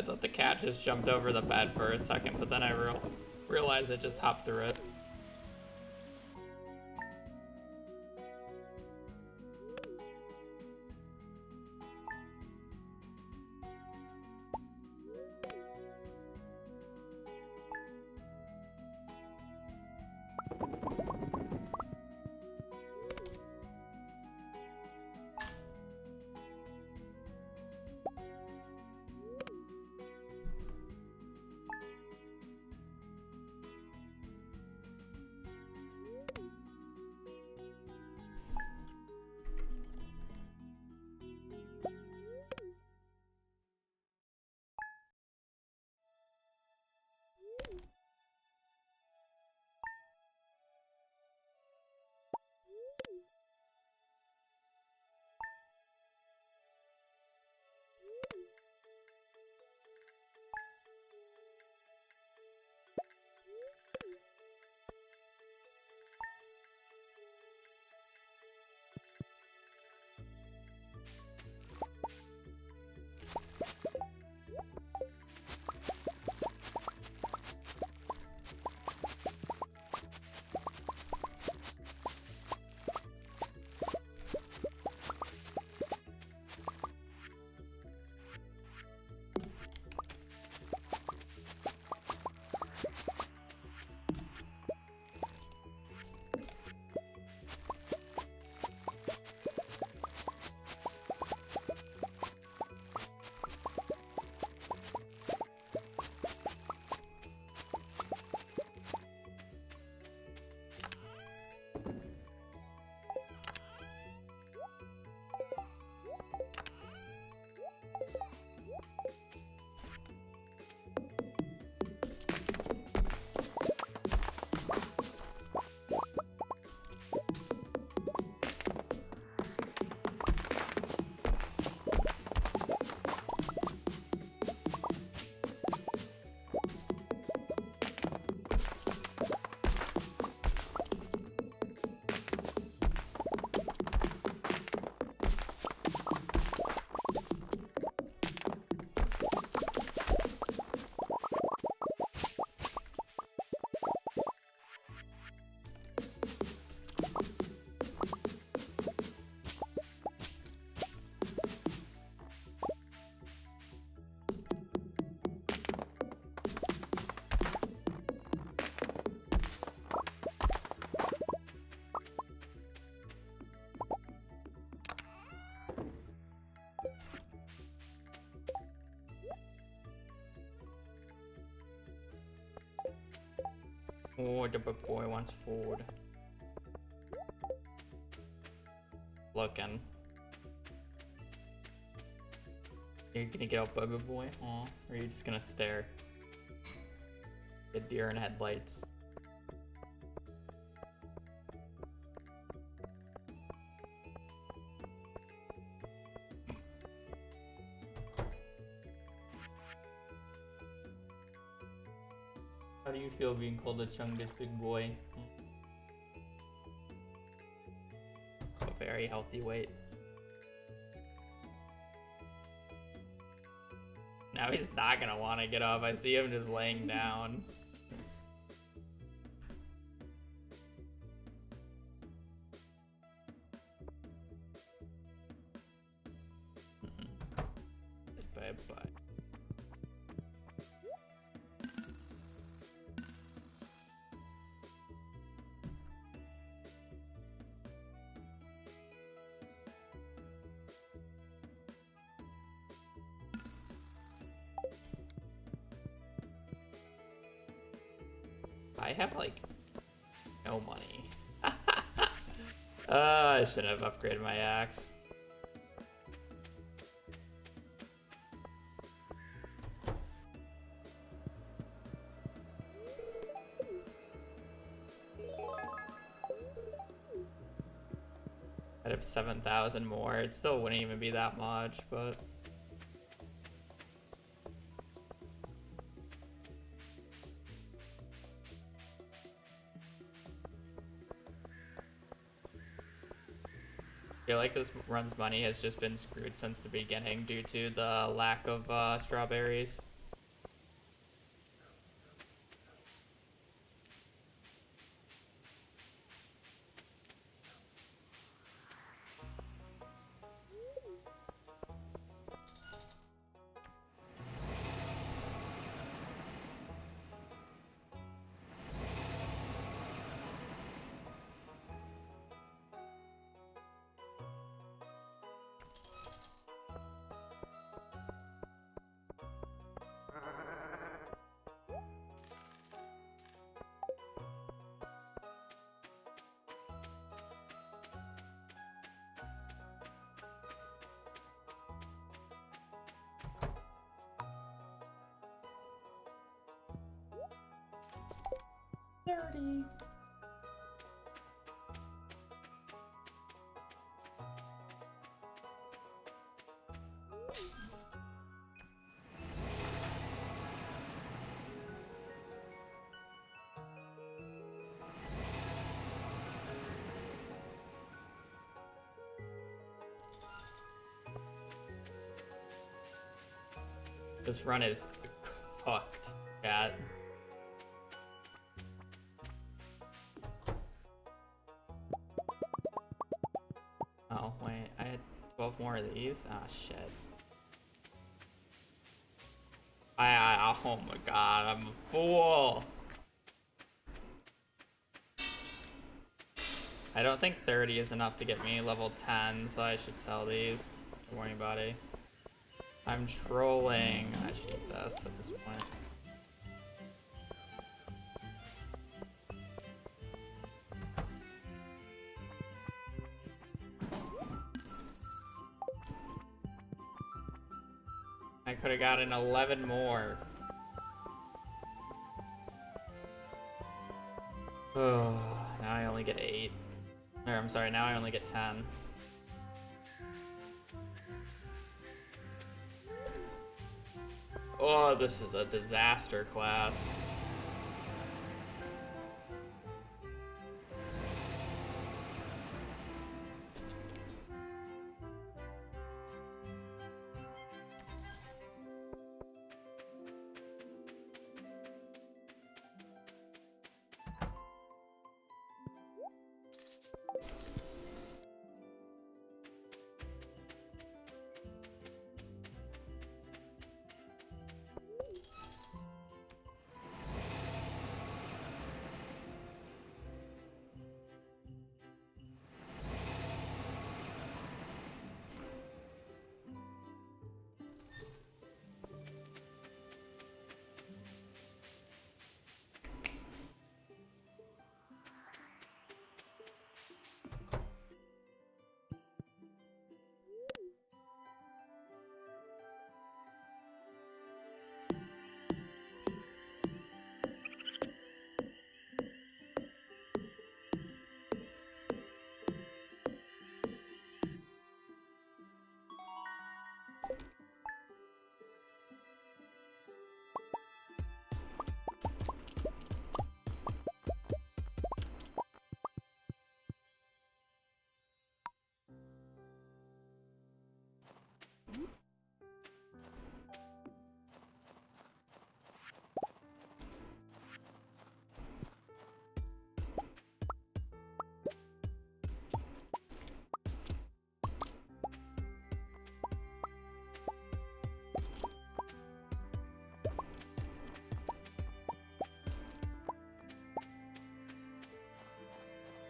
I thought the cat just jumped over the bed for a second, but then I realized it just hopped through it. Oh, the big boy wants food. Looking. You're gonna get out, bugger boy? Aw, or are you just gonna stare? The deer in headlights. How do you feel being called a Chungus big boy? A very healthy weight. Now he's not gonna want to get up. I see him just laying down. Bye-bye. I have like no money. I should have upgraded my axe. I'd have 7,000 more. It still wouldn't even be that much, but I feel like this run's money has just been screwed since the beginning due to the lack of strawberries. 30. This run is cooked, chat. Oh, wait, I had 12 more of these? Ah, shit. Oh my god, I'm a fool! I don't think 30 is enough to get me level 10, so I should sell these. Don't worry about it. I'm trolling. I should eat this at this point. I could have gotten 11 more. Oh, now I only get 8. Or I'm sorry, now I only get 10. Oh, this is a disaster class.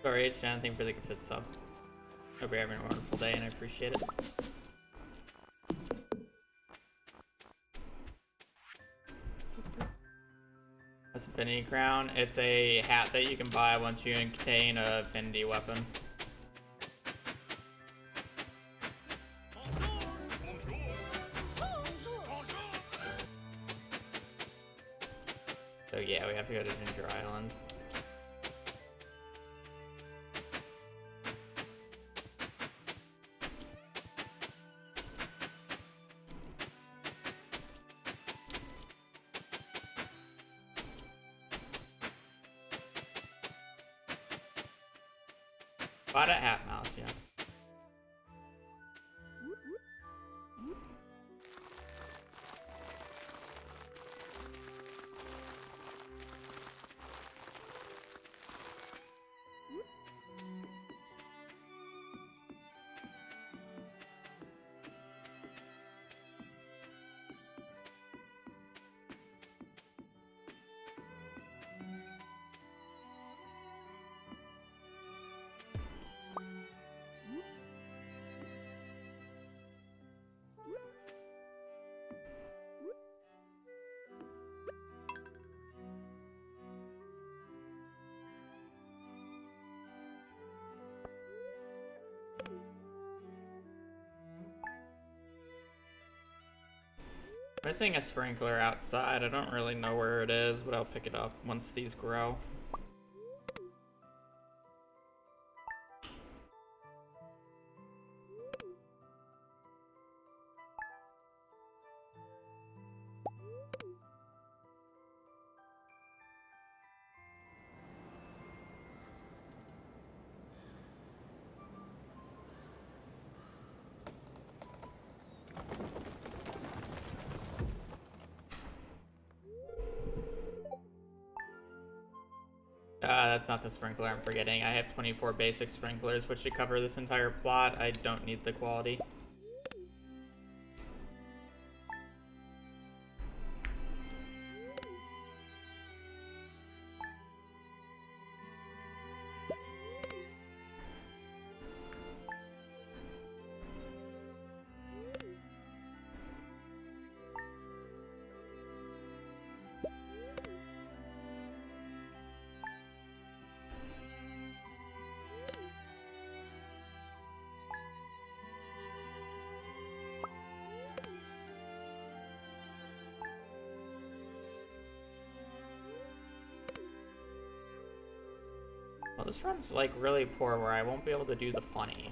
Sorry, H. John, thank you for the gifted sub. Hope you're having a wonderful day, and I appreciate it. That's Infinity Crown. It's a hat that you can buy once you obtain a Infinity weapon. So yeah, we have to go to Ginger Island. Bought a hat mouse, yeah. Missing a sprinkler outside. I don't really know where it is, but I'll pick it up once these grow. That's not the sprinkler I'm forgetting. I have 24 basic sprinklers, which should cover this entire plot. I don't need the quality. Well, this run's like really poor where I won't be able to do the funny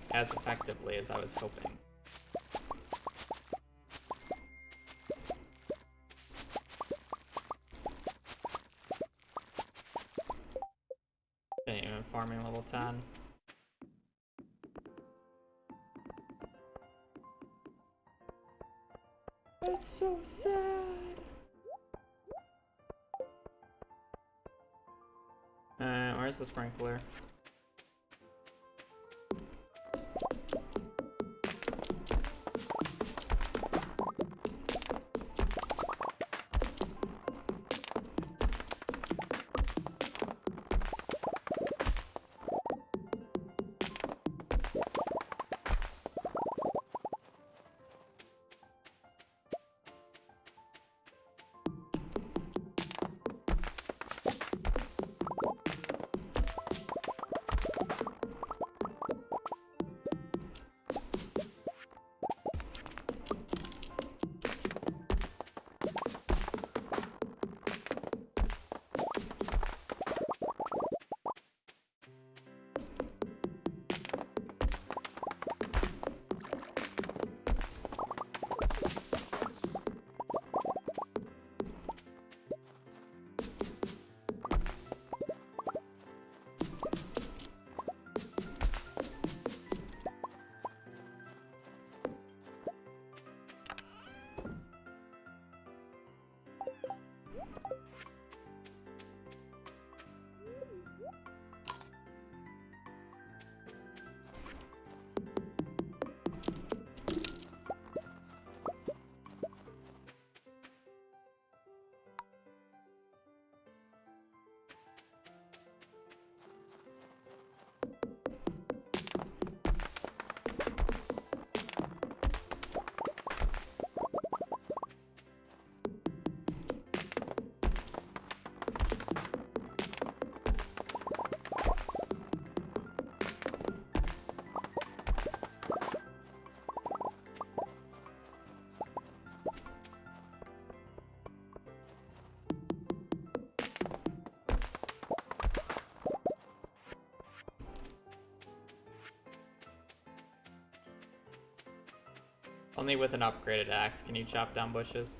as effectively as I was hoping. Didn't even farming level 10. That's so sad. Where's the sprinkler? Only with an upgraded axe can you chop down bushes.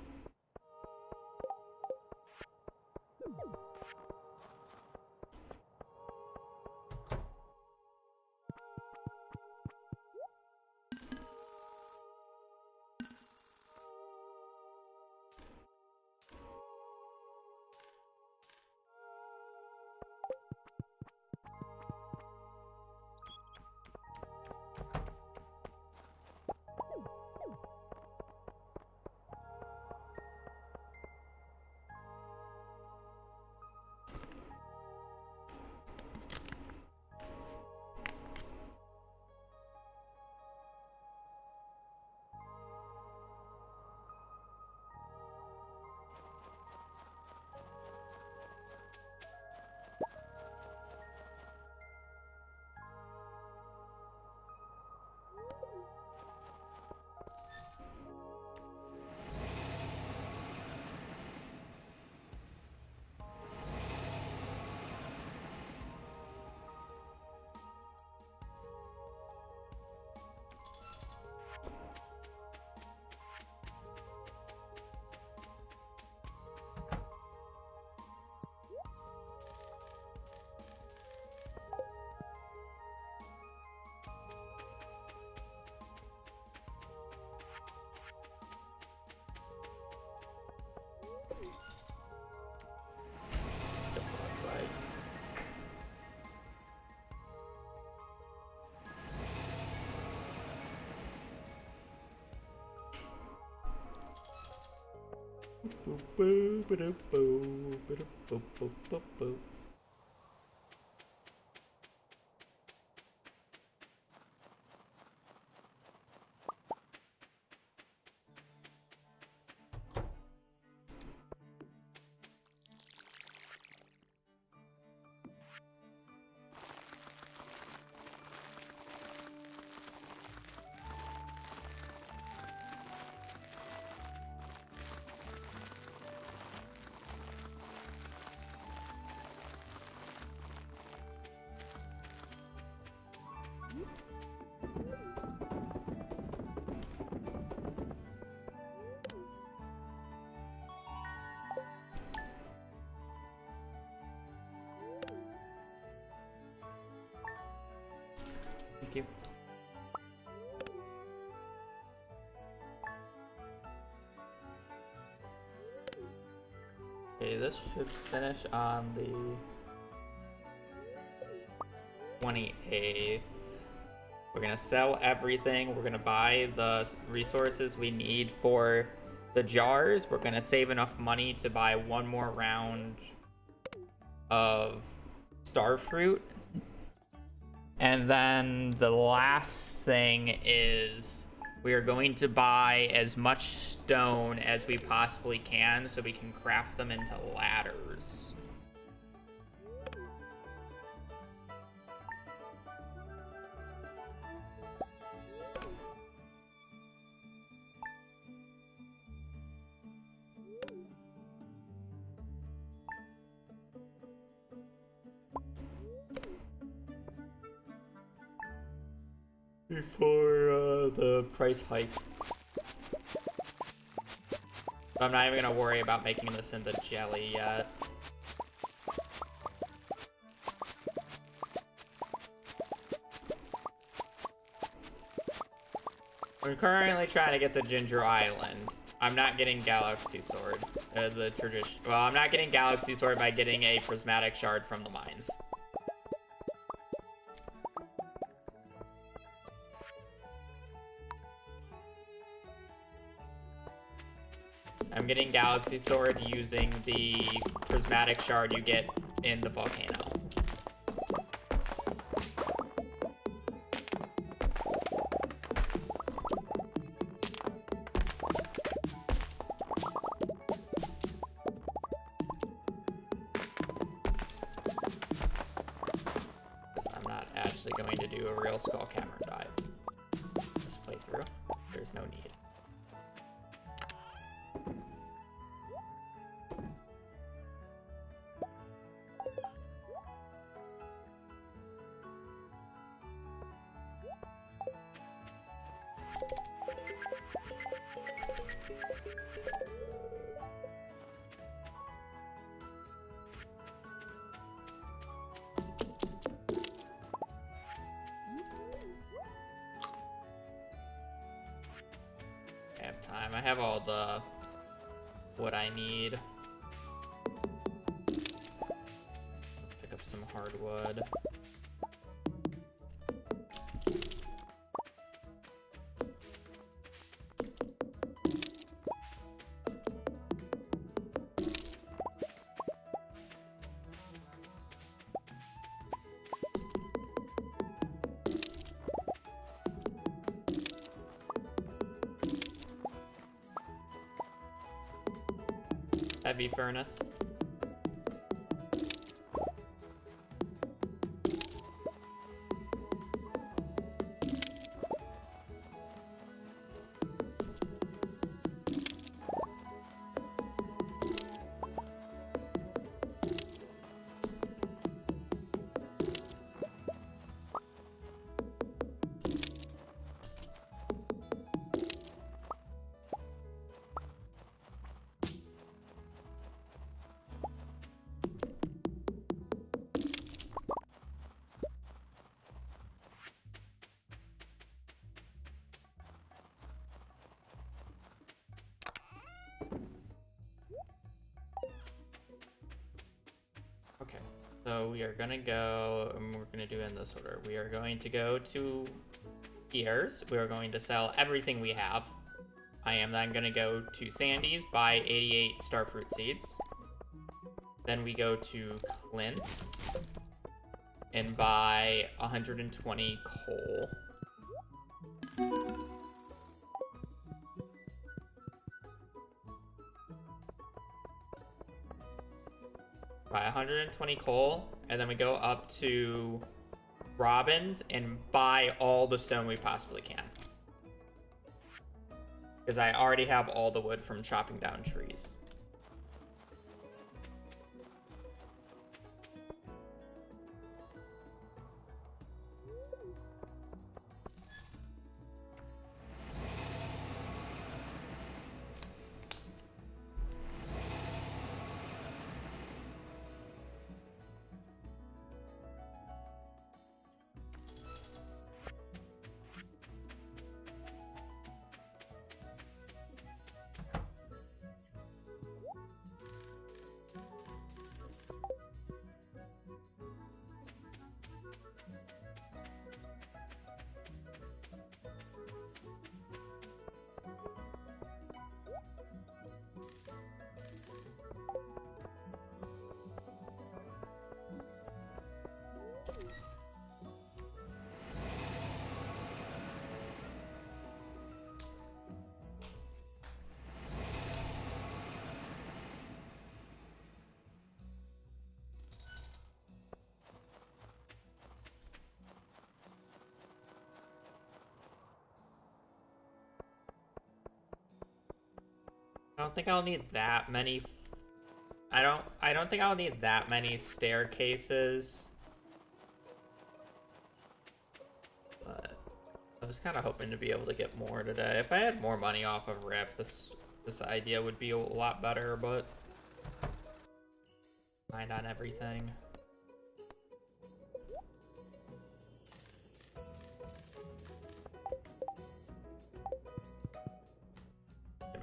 Thank you. Okay, this should finish on the 28th. We're gonna sell everything. We're gonna buy the resources we need for the jars. We're gonna save enough money to buy one more round of starfruit. And then the last thing is we are going to buy as much stone as we possibly can so we can craft them into ladders. Before the price hike. I'm not even gonna worry about making this into jelly yet. I'm currently trying to get to Ginger Island. I'm not getting Galaxy Sword. The tradition. Well, I'm not getting Galaxy Sword by getting a prismatic shard from the mines. I'm getting Galaxy Sword using the prismatic shard you get in the volcano. Because I'm not actually going to do a real skull camera dive this playthrough. There's no need. I have time. I have all the what I need. Pick up some hardwood. Heavy furnace. Okay, so we are gonna go, and we're gonna do it in this order. We are going to go to Pierre's. We are going to sell everything we have. I am then gonna go to Sandy's, buy 88 starfruit seeds. Then we go to Clint's and buy 120 coal. Buy 120 coal, and then we go up to Robin's and buy all the stone we possibly can. Because I already have all the wood from chopping down trees. I don't think I'll need that many. I don't think I'll need that many staircases. But I was kind of hoping to be able to get more today. If I had more money off of Rip, this idea would be a lot better, but mind on everything.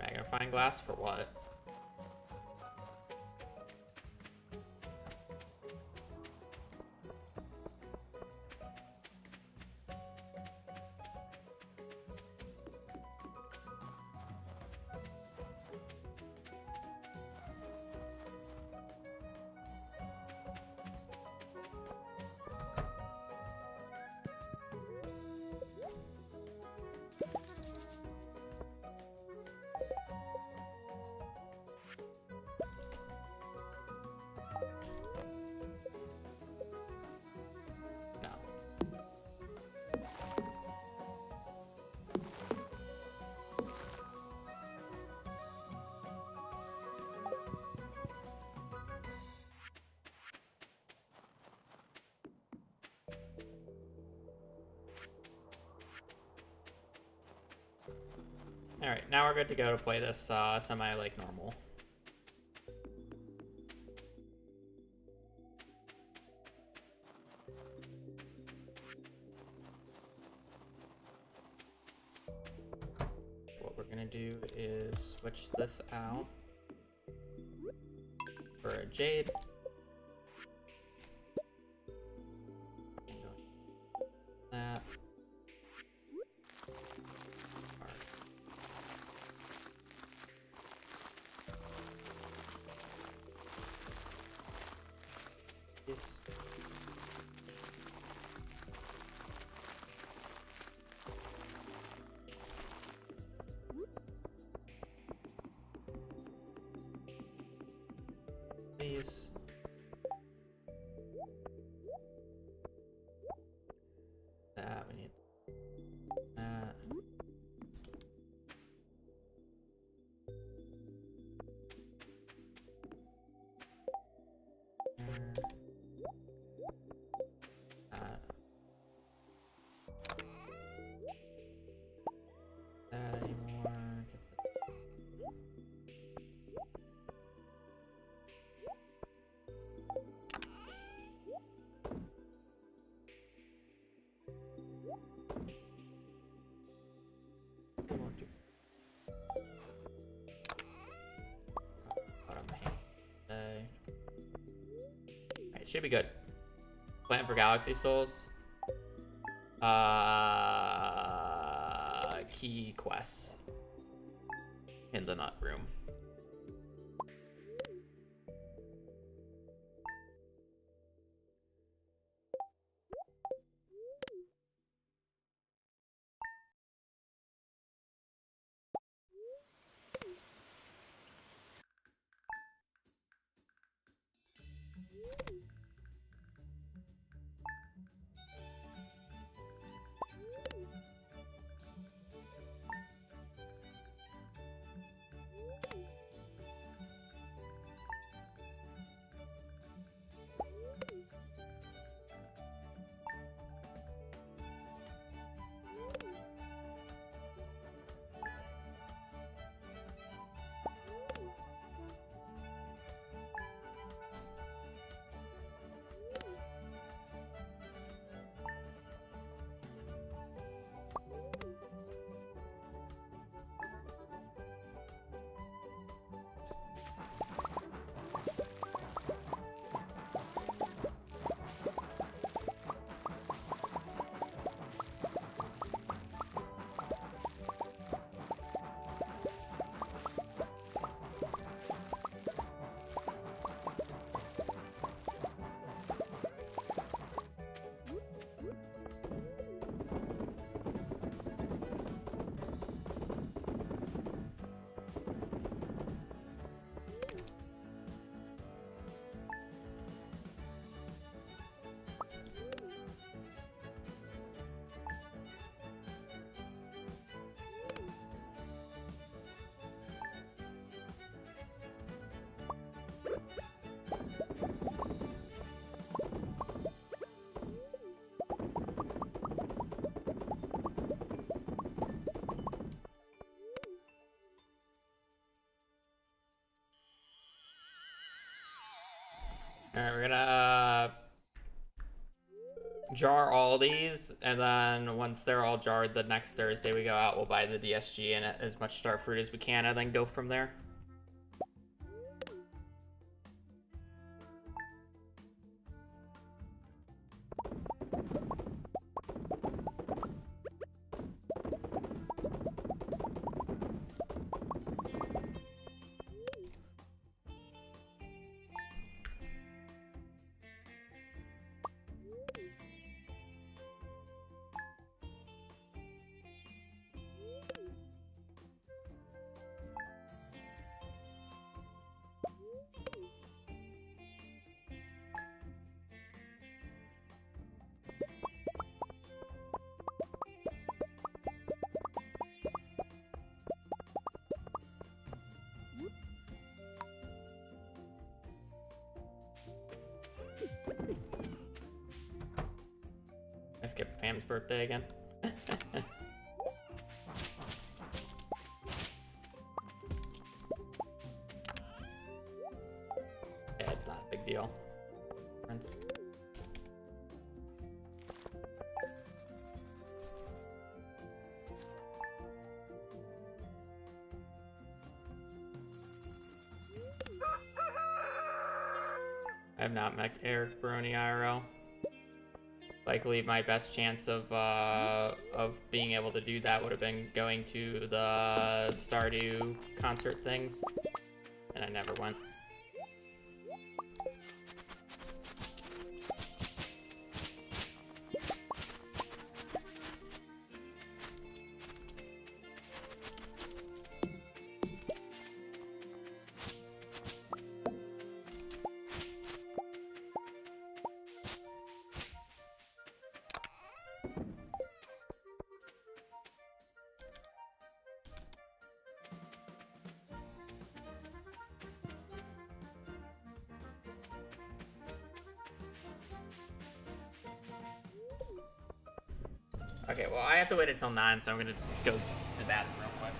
Magnifying glass for what? Alright, now we're good to go to play this semi-like normal. What we're gonna do is switch this out for a jade. That. These. That, we need that. That anymore. Alright, should be good. Plan for Galaxy Souls. Key quests. in the nut room. Alright, we're gonna jar all these, and then once they're all jarred, the next Thursday we go out, we'll buy the DSG and as much star fruit as we can, and then go from there. I skipped Pam's birthday again. Yeah, it's not a big deal. Prince. I have not met Eric Baroni IRL. Likely my best chance of being able to do that would have been going to the Stardew concert things, and I never went. Okay, well, I have to wait until 9, so I'm gonna go to the bathroom real quick.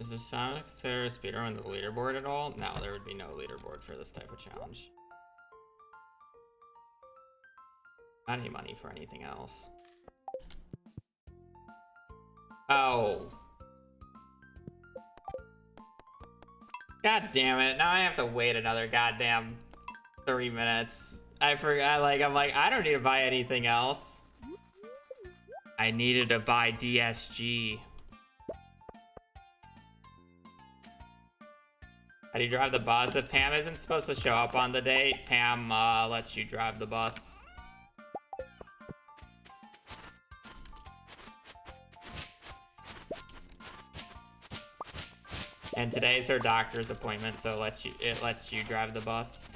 Is this sound considered a speedrun on the leaderboard at all? No, there would be no leaderboard for this type of challenge. Not any money for anything else. Oh. God damn it. Now I have to wait another goddamn 3 minutes. I forgot, like, I'm like, I don't need to buy anything else. I needed to buy DSG. How do you drive the bus? If Pam isn't supposed to show up on the date, Pam lets you drive the bus. And today's her doctor's appointment, so it lets you drive the bus.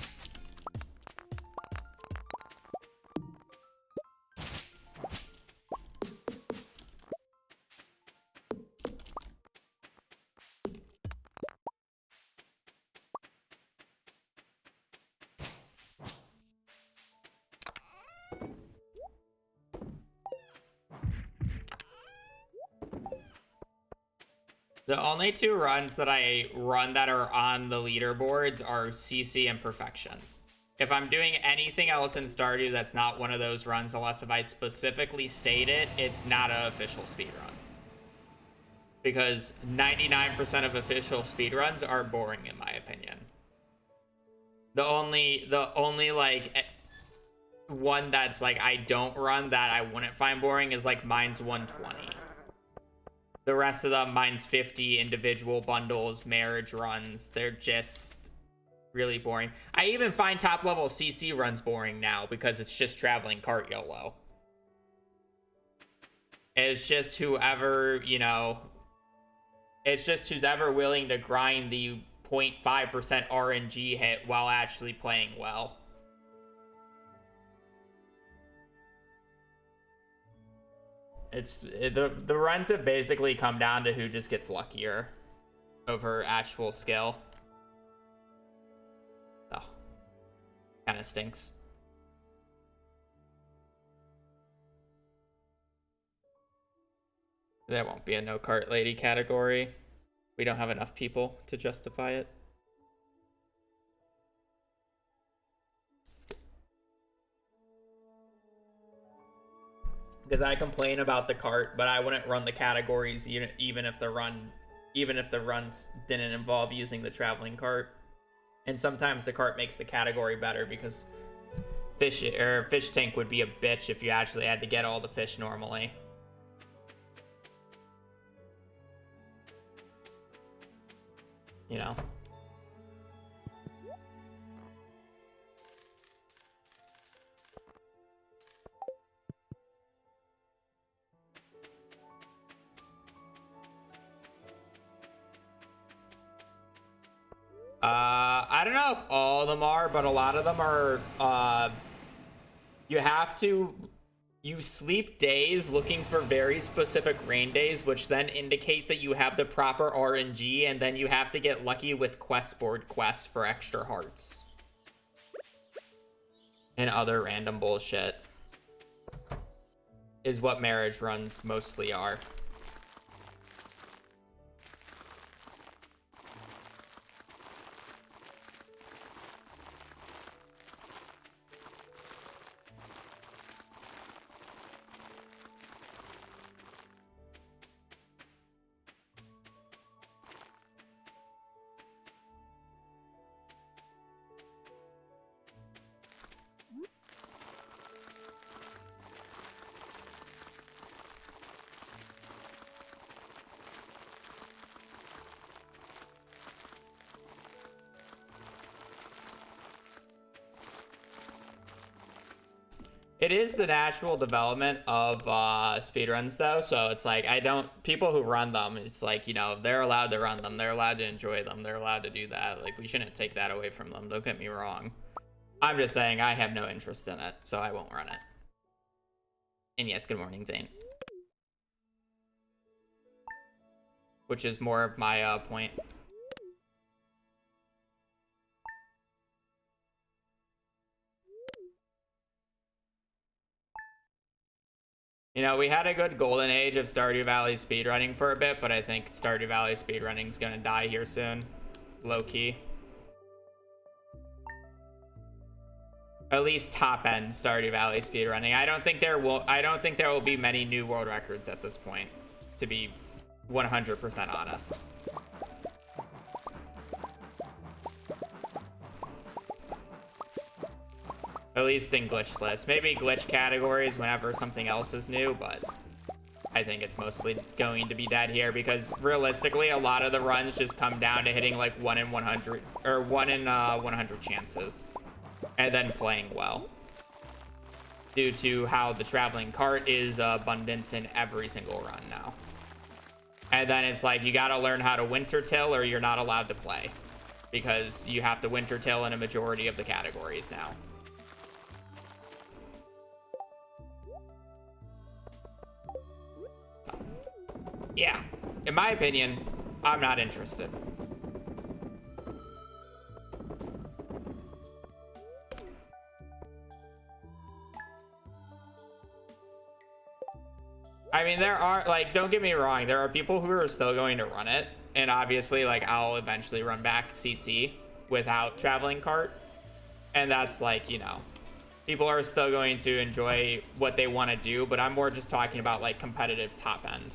The only 2 runs that I run that are on the leaderboards are CC and Perfection. If I'm doing anything else in Stardew that's not one of those runs, unless if I specifically state it, it's not an official speedrun. Because 99% of official speedruns are boring in my opinion. The only like one that's like I don't run that I wouldn't find boring is like mine's 120. The rest of them, mine's 50 individual bundles, marriage runs. They're just really boring. I even find top level CC runs boring now because it's just traveling cart YOLO. It's just whoever, you know, it's just who's ever willing to grind the 0.5% RNG hit while actually playing well. The runs have basically come down to who just gets luckier over actual skill. Oh, kind of stinks. There won't be a no cart lady category. We don't have enough people to justify it. Because I complain about the cart, but I wouldn't run the categories even if the runs didn't involve using the traveling cart. And sometimes the cart makes the category better because fish tank would be a bitch if you actually had to get all the fish normally. You know. I don't know if all of them are, but a lot of them are, you sleep days looking for very specific rain days, which then indicate that you have the proper RNG, and then you have to get lucky with quest board quests for extra hearts. And other random bullshit. Is what marriage runs mostly are. It is the natural development of speedruns, though, so it's like, people who run them, it's like, you know, they're allowed to run them, they're allowed to enjoy them, they're allowed to do that. Like, we shouldn't take that away from them, don't get me wrong. I'm just saying I have no interest in it, so I won't run it. And yes, good morning, Zane. Which is more of my point. You know, we had a good golden age of Stardew Valley speedrunning for a bit, but I think Stardew Valley speedrunning is gonna die here soon. Low key. At least top end Stardew Valley speedrunning. I don't think there will be many new world records at this point, to be 100% honest. At least in glitch lists. Maybe glitch categories whenever something else is new, but I think it's mostly going to be dead here because realistically, a lot of the runs just come down to hitting like 1 in 100 or 1 in 100 chances and then playing well due to how the traveling cart is abundance in every single run now. And then it's like you got to learn how to winter till or you're not allowed to play because you have to winter till in a majority of the categories now. Yeah, in my opinion, I'm not interested. I mean, there are, like, don't get me wrong, there are people who are still going to run it, and obviously, like, I'll eventually run back CC without traveling cart, and that's, like, you know, people are still going to enjoy what they want to do, but I'm more just talking about, like, competitive top end.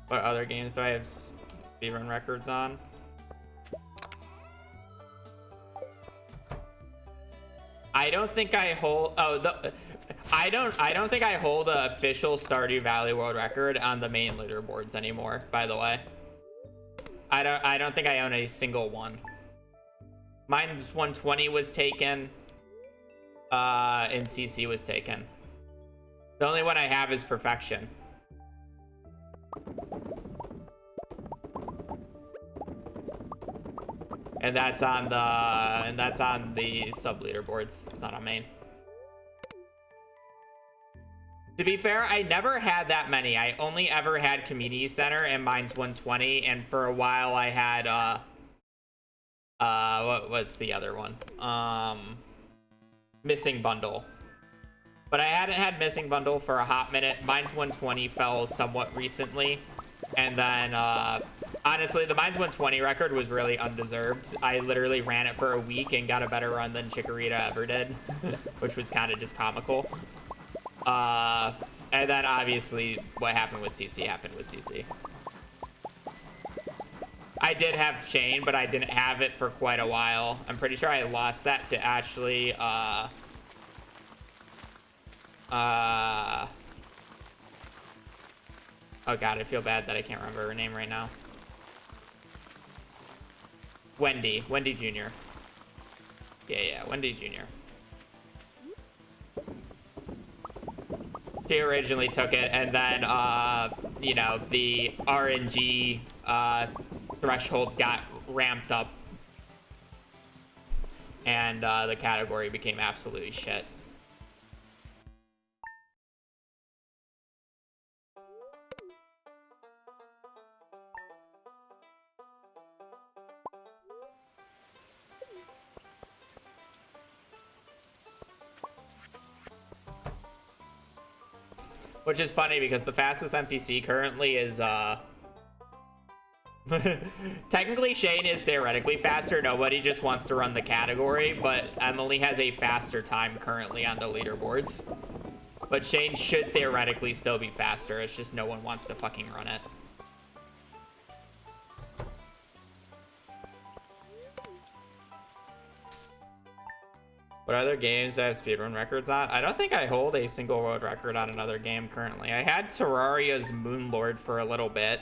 What other games do I have speedrun records on? I don't think I hold. I don't think I hold the official Stardew Valley world record on the main leaderboards anymore. By the way, I don't think I own a single one. Mine's 120 was taken. And CC was taken. The only one I have is Perfection. And that's on the sub leaderboards. It's not on main. To be fair, I never had that many. I only ever had Community Center, and mine's 120. And for a while, I had what's the other one? Missing Bundle. But I hadn't had Missing Bundle for a hot minute. Mine's 120 fell somewhat recently. And then, honestly, the Mine's 120 record was really undeserved. I literally ran it for a week and got a better run than Chikorita ever did, which was kind of just comical. And then, obviously, what happened with CC happened with CC. I did have Shane, but I didn't have it for quite a while. I'm pretty sure I lost that to actually, oh god, I feel bad that I can't remember her name right now. Wendy Jr. Yeah, Wendy Jr. She originally took it, and then, you know, the RNG threshold got ramped up, and the category became absolutely shit. Which is funny because the fastest NPC currently is, technically Shane is theoretically faster. Nobody just wants to run the category, but Emily has a faster time currently on the leaderboards. But Shane should theoretically still be faster. It's just no one wants to fucking run it. What other games I have speedrun records on? I don't think I hold a single world record on another game currently. I had Terraria's Moonlord for a little bit.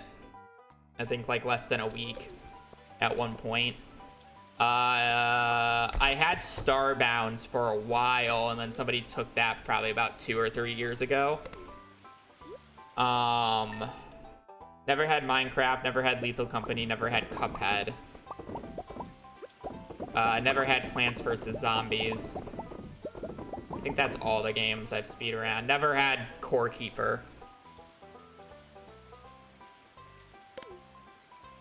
I think like less than a week at one point. I had Starbounds for a while, and then somebody took that probably about 2 or 3 years ago. Never had Minecraft, never had Lethal Company, never had Cuphead. Never had Plants vs. Zombies. think that's all the games I've speedrun. Never had Core Keeper.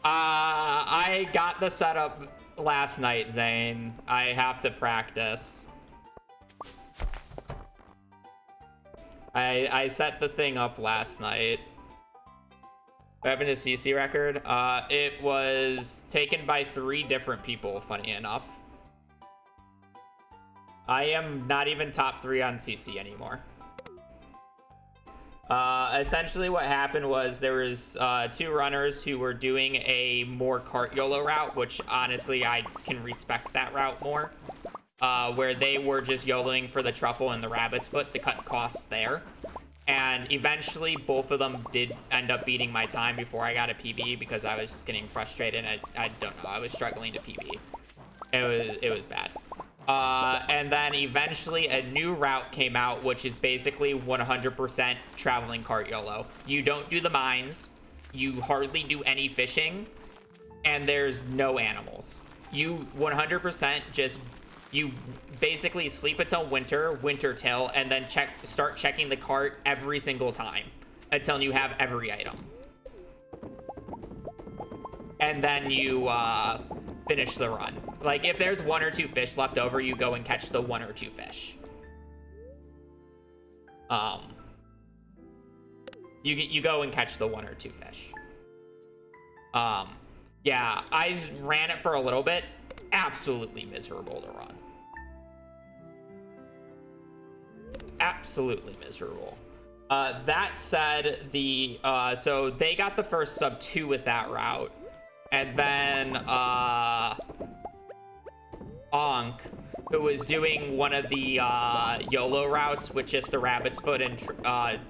I got the setup last night, Zane. I have to practice. I set the thing up last night. What happened to CC record? It was taken by 3 different people, funny enough. I am not even top 3 on CC anymore. Essentially what happened was there was 2 runners who were doing a more cart YOLO route, which honestly I can respect that route more. Where they were just YOLOing for the truffle and the rabbit's foot to cut costs there. And eventually both of them did end up beating my time before I got a PB because I was just getting frustrated and I don't know, I was struggling to PB. It was bad. And then eventually a new route came out, which is basically 100% traveling cart YOLO. You don't do the mines, you hardly do any fishing, and there's no animals. You 100% just, you basically sleep until winter till, and then start checking the cart every single time until you have every item. And then you finish the run. Like, if there's 1 or 2 fish left over, you go and catch the 1 or 2 fish. You go and catch the 1 or 2 fish. Yeah, I ran it for a little bit. Absolutely miserable to run. Absolutely miserable. That said, so they got the first sub 2 with that route. And then, Onk, who was doing one of the YOLO routes with just the rabbit's foot and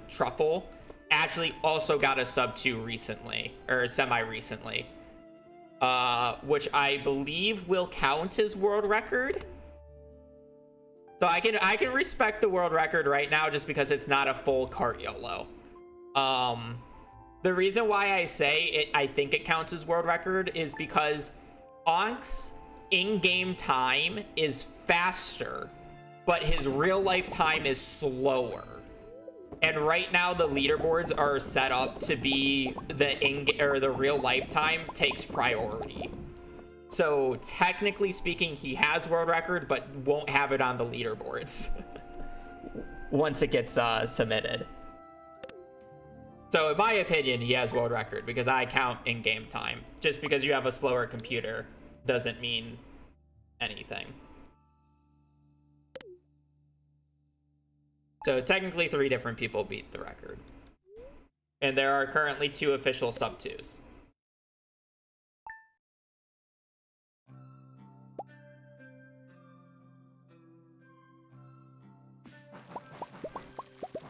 truffle, actually also got a sub 2 recently, or semi-recently. Which I believe will count as world record. So I can respect the world record right now just because it's not a full cart YOLO. The reason why I say I think it counts as world record is because Onk's in-game time is faster, but his real life time is slower. And right now the leaderboards are set up to be the real life time takes priority. So technically speaking, he has world record, but won't have it on the leaderboards once it gets submitted. So in my opinion, he has world record because I count in-game time. Just because you have a slower computer doesn't mean anything. So technically 3 different people beat the record. And there are currently 2 official sub 2s.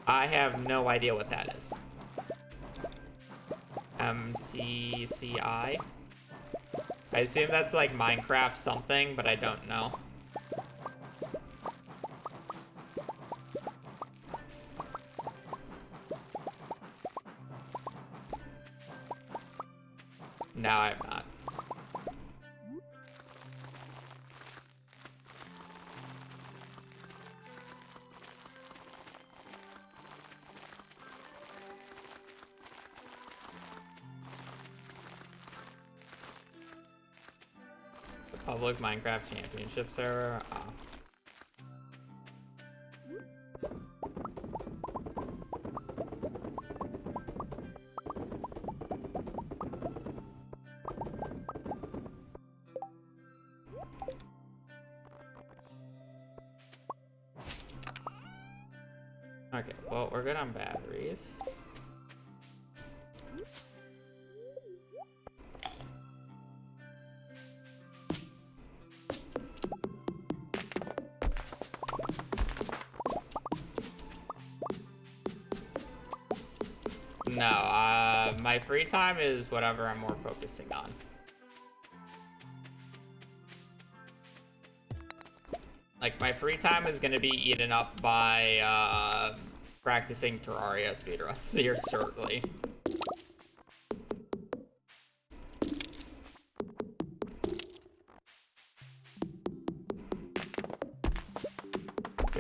I have no idea what that is. MCCI? I assume that's like Minecraft something, but I don't know. No, I have not. The public Minecraft Championship server? Oh. Okay, well, we're good on batteries. No, my free time is whatever I'm more focusing on. Like, my free time is gonna be eaten up by, practicing Terraria speedruns here shortly.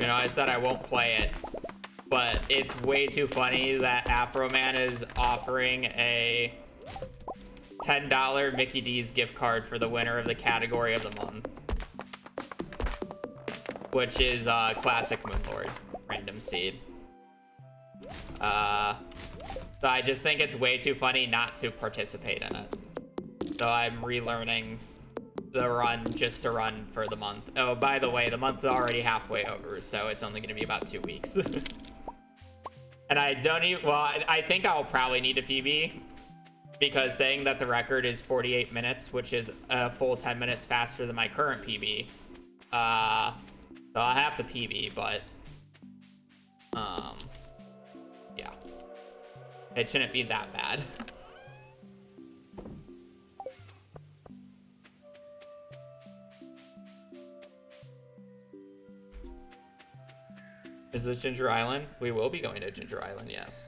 You know, I said I won't play it, but it's way too funny that Afroman is offering a $10 Mickey D's gift card for the winner of the category of the month, which is Classic Moonlord Random Seed. So I just think it's way too funny not to participate in it. So I'm relearning the run just to run for the month. Oh, by the way, the month's already halfway over, so it's only going to be about 2 weeks. And I don't even, well, I think I'll probably need a PB, because saying that the record is 48 minutes, which is a full 10 minutes faster than my current PB. So I'll have to PB, but yeah, it shouldn't be that bad. Is this Ginger Island? We will be going to Ginger Island, yes.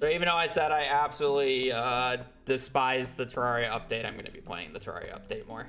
So even though I said I absolutely despise the Terraria update, I'm going to be playing the Terraria update more.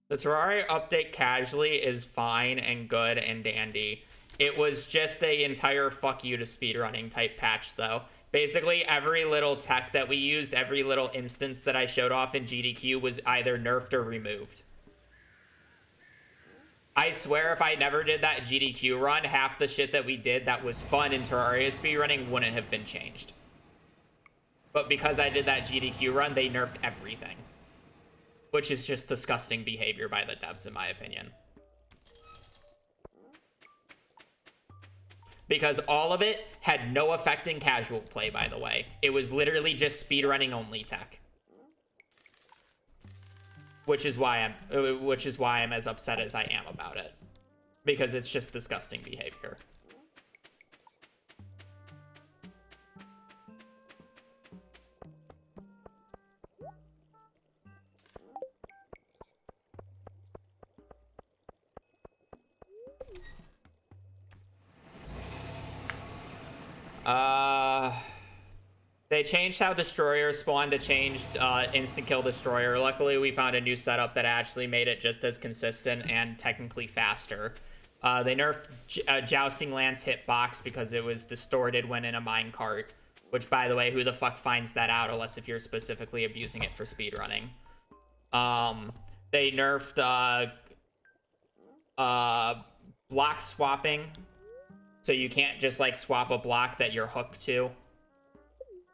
The Terraria update casually is fine and good and dandy. It was just a entire fuck you to speedrunning type patch though. Basically every little tech that we used, every little instance that I showed off in GDQ was either nerfed or removed. I swear if I never did that GDQ run, half the shit that we did that was fun in Terraria speedrunning wouldn't have been changed. But because I did that GDQ run, they nerfed everything. Which is just disgusting behavior by the devs, in my opinion. Because all of it had no effect in casual play, by the way. It was literally just speedrunning only tech. Which is why I'm as upset as I am about it. Because it's just disgusting behavior. They changed how Destroyer spawned. They changed instant kill Destroyer. Luckily, we found a new setup that actually made it just as consistent and technically faster. They nerfed Jousting Lance hitbox because it was distorted when in a minecart. Which, by the way, who the fuck finds that out unless if you're specifically abusing it for speedrunning? They nerfed block swapping. So you can't just like swap a block that you're hooked to.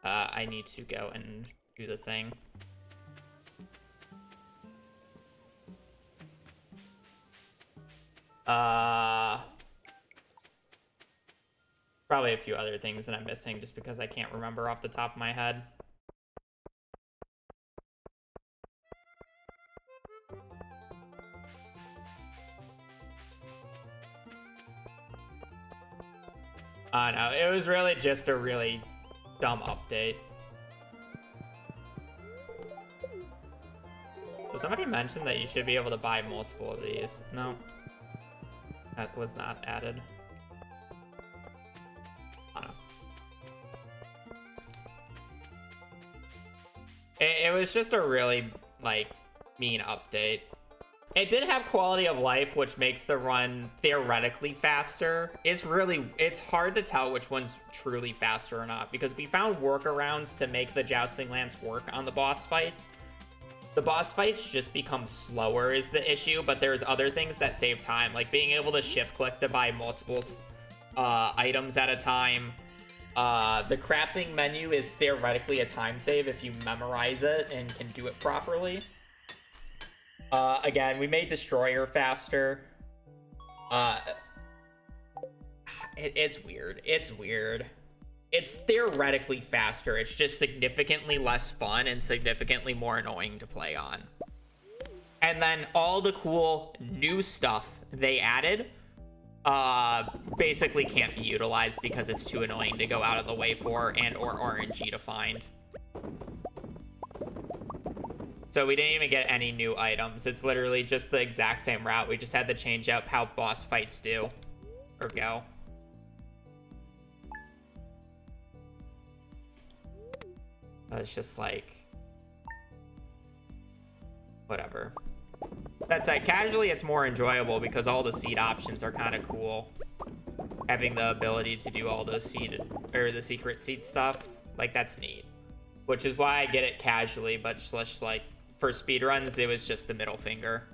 I need to go and do the thing. Probably a few other things that I'm missing just because I can't remember off the top of my head. No, it was really just a really dumb update. So somebody mentioned that you should be able to buy multiple of these. No, that was not added. Oh, no. It was just a really, like, mean update. It did have quality of life, which makes the run theoretically faster. It's hard to tell which one's truly faster or not, because we found workarounds to make the Jousting Lance work on the boss fights. The boss fights just become slower is the issue, but there's other things that save time, like being able to shift click to buy multiple items at a time. The crafting menu is theoretically a time save if you memorize it and can do it properly. Again, we made Destroyer faster. It's weird. It's weird. It's theoretically faster. It's just significantly less fun and significantly more annoying to play on. And then all the cool new stuff they added basically can't be utilized because it's too annoying to go out of the way for and or RNG to find. So So we didn't even get any new items. It's literally just the exact same route. We just had to change out how boss fights do or go. It's just like, whatever. That said, casually it's more enjoyable because all the seed options are kind of cool. Having the ability to do all the seed or the secret seed stuff, like that's neat. Which is why I get it casually, but just like for speedruns, it was just the middle finger.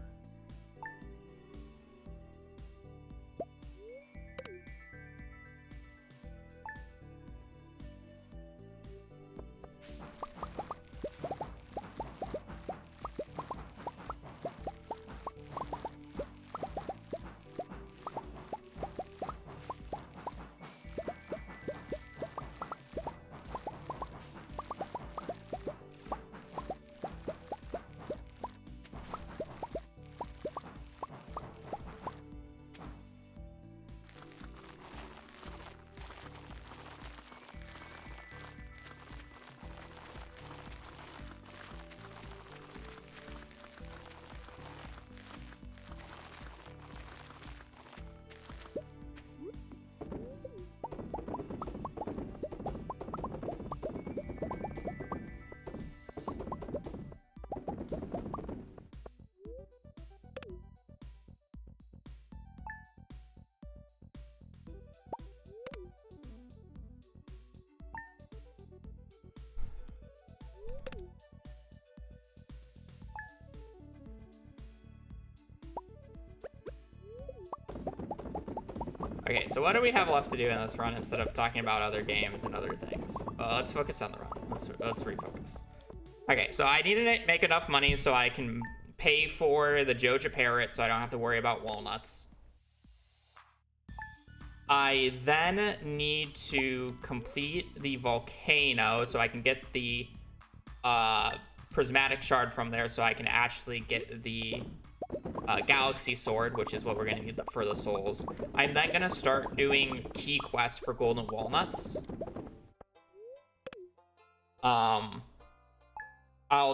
Okay, so what do we have left to do in this run instead of talking about other games and other things? Let's focus on the run. Let's refocus. Okay, so I need to make enough money so I can pay for the Joja Parrot so I don't have to worry about walnuts. I then need to complete the volcano so I can get the prismatic shard from there so I can actually get the galaxy sword, which is what we're going to need for the souls. I'm then going to start doing key quests for golden walnuts. I'll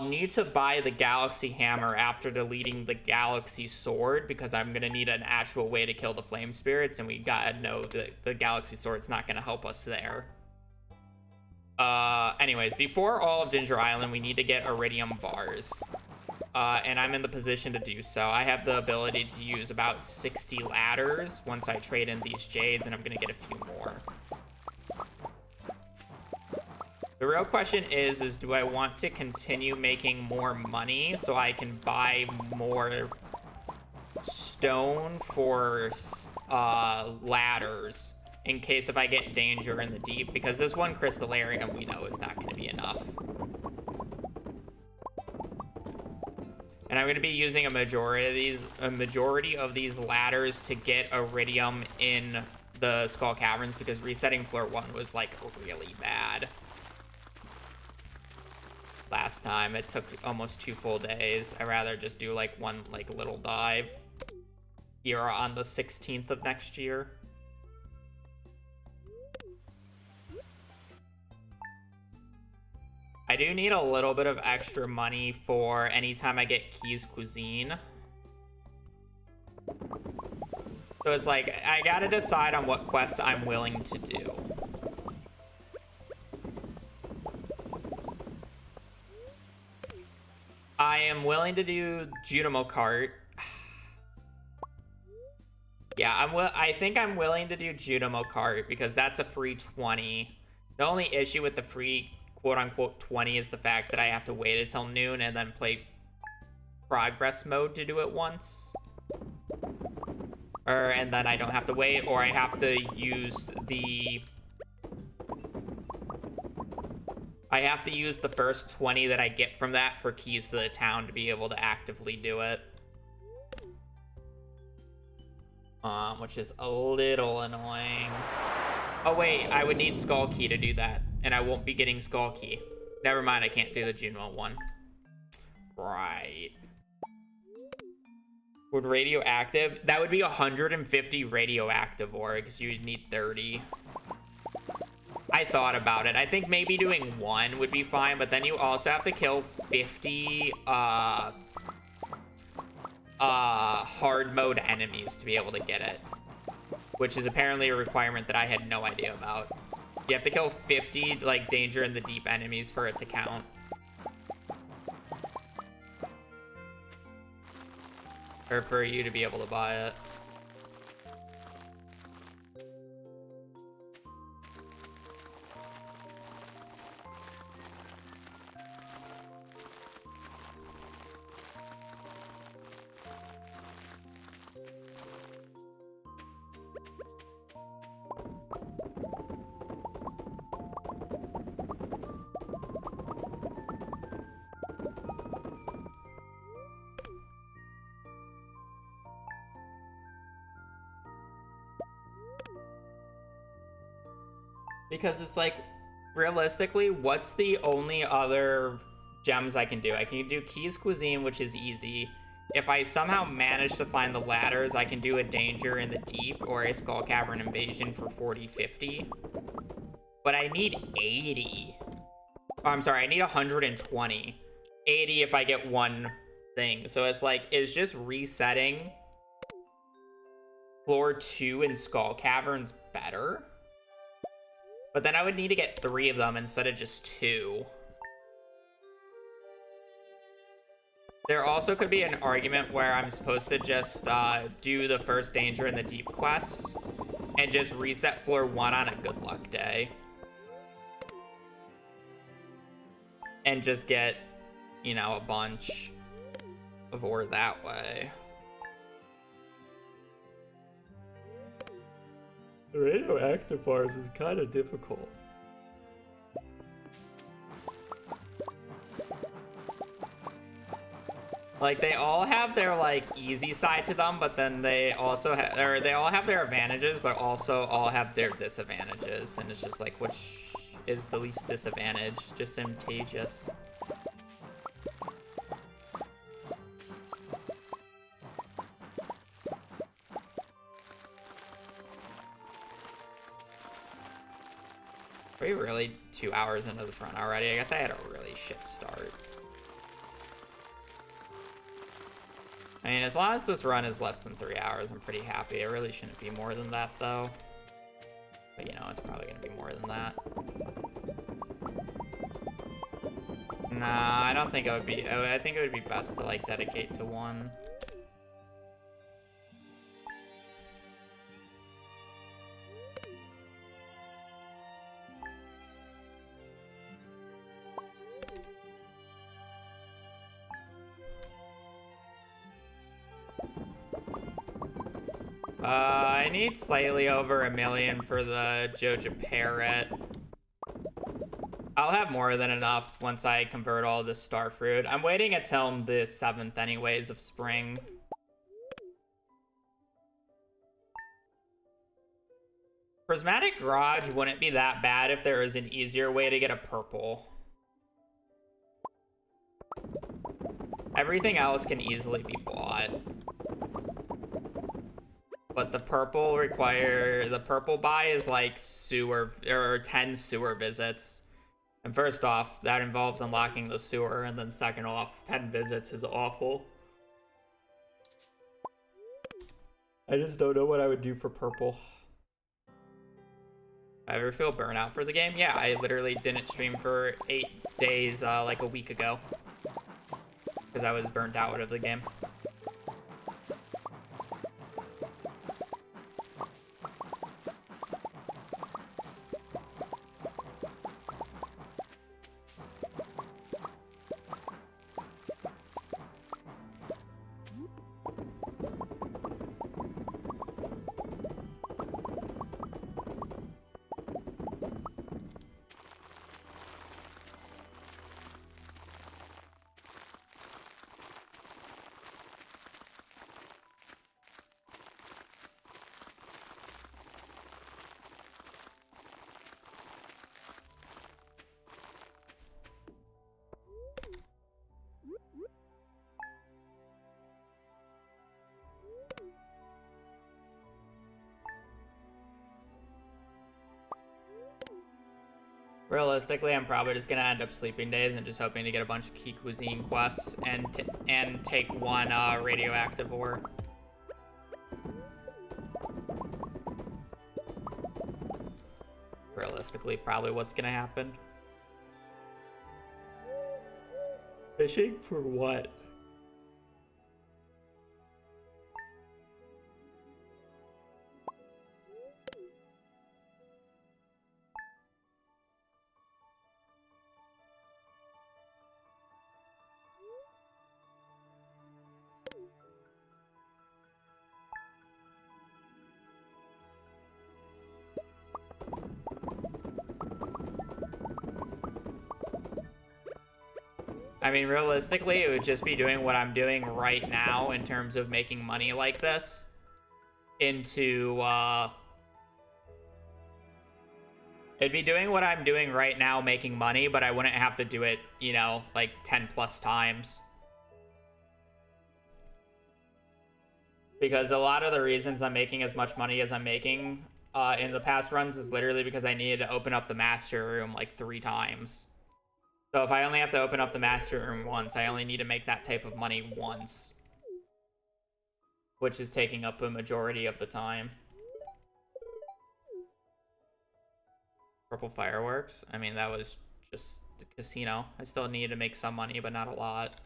need to buy the galaxy hammer after deleting the galaxy sword because I'm going to need an actual way to kill the flame spirits, and we gotta know that the galaxy sword's not going to help us there. Anyways, before all of Ginger Island, we need to get iridium bars. And I'm in the position to do so. I have the ability to use about 60 ladders once I trade in these jades, and I'm gonna get a few more. The real question is do I want to continue making more money so I can buy more stone for ladders in case if I get danger in the deep? Because this one crystallarium we know is not gonna be enough. And I'm going to be using a majority of these ladders to get iridium in the Skull Caverns because resetting floor 1 was like really bad. Last time it took almost 2 full days. I'd rather just do like one like little dive here on the 16th of next year. I do need a little bit of extra money for anytime I get Key's Cuisine. So it's like, I gotta decide on what quests I'm willing to do. I am willing to do Junimo Cart. Yeah, I think I'm willing to do Junimo Cart because that's a free 20. The only issue with the free quote-unquote 20 is the fact that I have to wait until noon and then play progress mode to do it once. And then I don't have to wait, or I have to use the... I have to use the first 20 that I get from that for keys to the town to be able to actively do it. Which is a little annoying. Oh wait, I would need Skull Key to do that. And I won't be getting Skull Key. Never mind, I can't do the Junimo one. Right. Would radioactive? That would be 150 radioactive ore, because you'd need 30. I thought about it. I think maybe doing 1 would be fine, but then you also have to kill 50 hard mode enemies to be able to get it, which is apparently a requirement that I had no idea about. You have to kill 50 like danger in the deep enemies for it to count. Or for you to be able to buy it. Because it's like, realistically, what's the only other gems I can do? I can do Keys Cuisine, which is easy. If I somehow manage to find the ladders, I can do a Danger in the Deep or a Skull Cavern Invasion for 40-50. But I need 80. Oh, I'm sorry, I need 120. 80 if I get one thing. So it's like, is just resetting floor 2 in Skull Caverns better? But then I would need to get 3 of them instead of just 2. There also could be an argument where I'm supposed to just do the first Danger in the Deep quest and just reset floor 1 on a good luck day. And just get, you know, a bunch of ore that way. The radioactive bars is kind of difficult. Like, they all have their, like, easy side to them, but then they also have, or they all have their advantages, but also all have their disadvantages. And it's just like, which is the least disadvantage? Disadvantageous. Are we really 2 hours into this run already? I guess I had a really shit start. I mean, as long as this run is less than 3 hours, I'm pretty happy. It really shouldn't be more than that, though. But, you know, it's probably going to be more than that. Nah, I don't think it would be... I think it would be best to, like, dedicate to 1. I need slightly over 1 million for the Joja Parrot. I'll have more than enough once I convert all this Starfruit. I'm waiting until the 7th anyways of spring. Prismatic Garage wouldn't be that bad if there was an easier way to get a purple. Everything else can easily be bought. But the purple buy is like sewer, or 10 sewer visits. And first off, that involves unlocking the sewer, and then second off, 10 visits is awful. I just don't know what I would do for purple. I ever feel burnout for the game? Yeah, I literally didn't stream for 8 days like a week ago. Because I was burnt out of the game. Realistically, I'm probably just gonna end up sleeping days and just hoping to get a bunch of key cuisine quests and take one radioactive ore. Realistically, probably what's gonna happen. Fishing for what? I mean, realistically, it would just be doing what I'm doing right now in terms of making money like this into, it'd be doing what I'm doing right now, making money, but I wouldn't have to do it, you know, like 10 plus times. Because a lot of the reasons I'm making as much money as I'm making in the past runs is literally because I needed to open up the master room like 3 times. So if I only have to open up the master room once, I only need to make that type of money once. Which is taking up a majority of the time. Purple fireworks? I mean, that was just the casino. I still needed to make some money, but not a lot.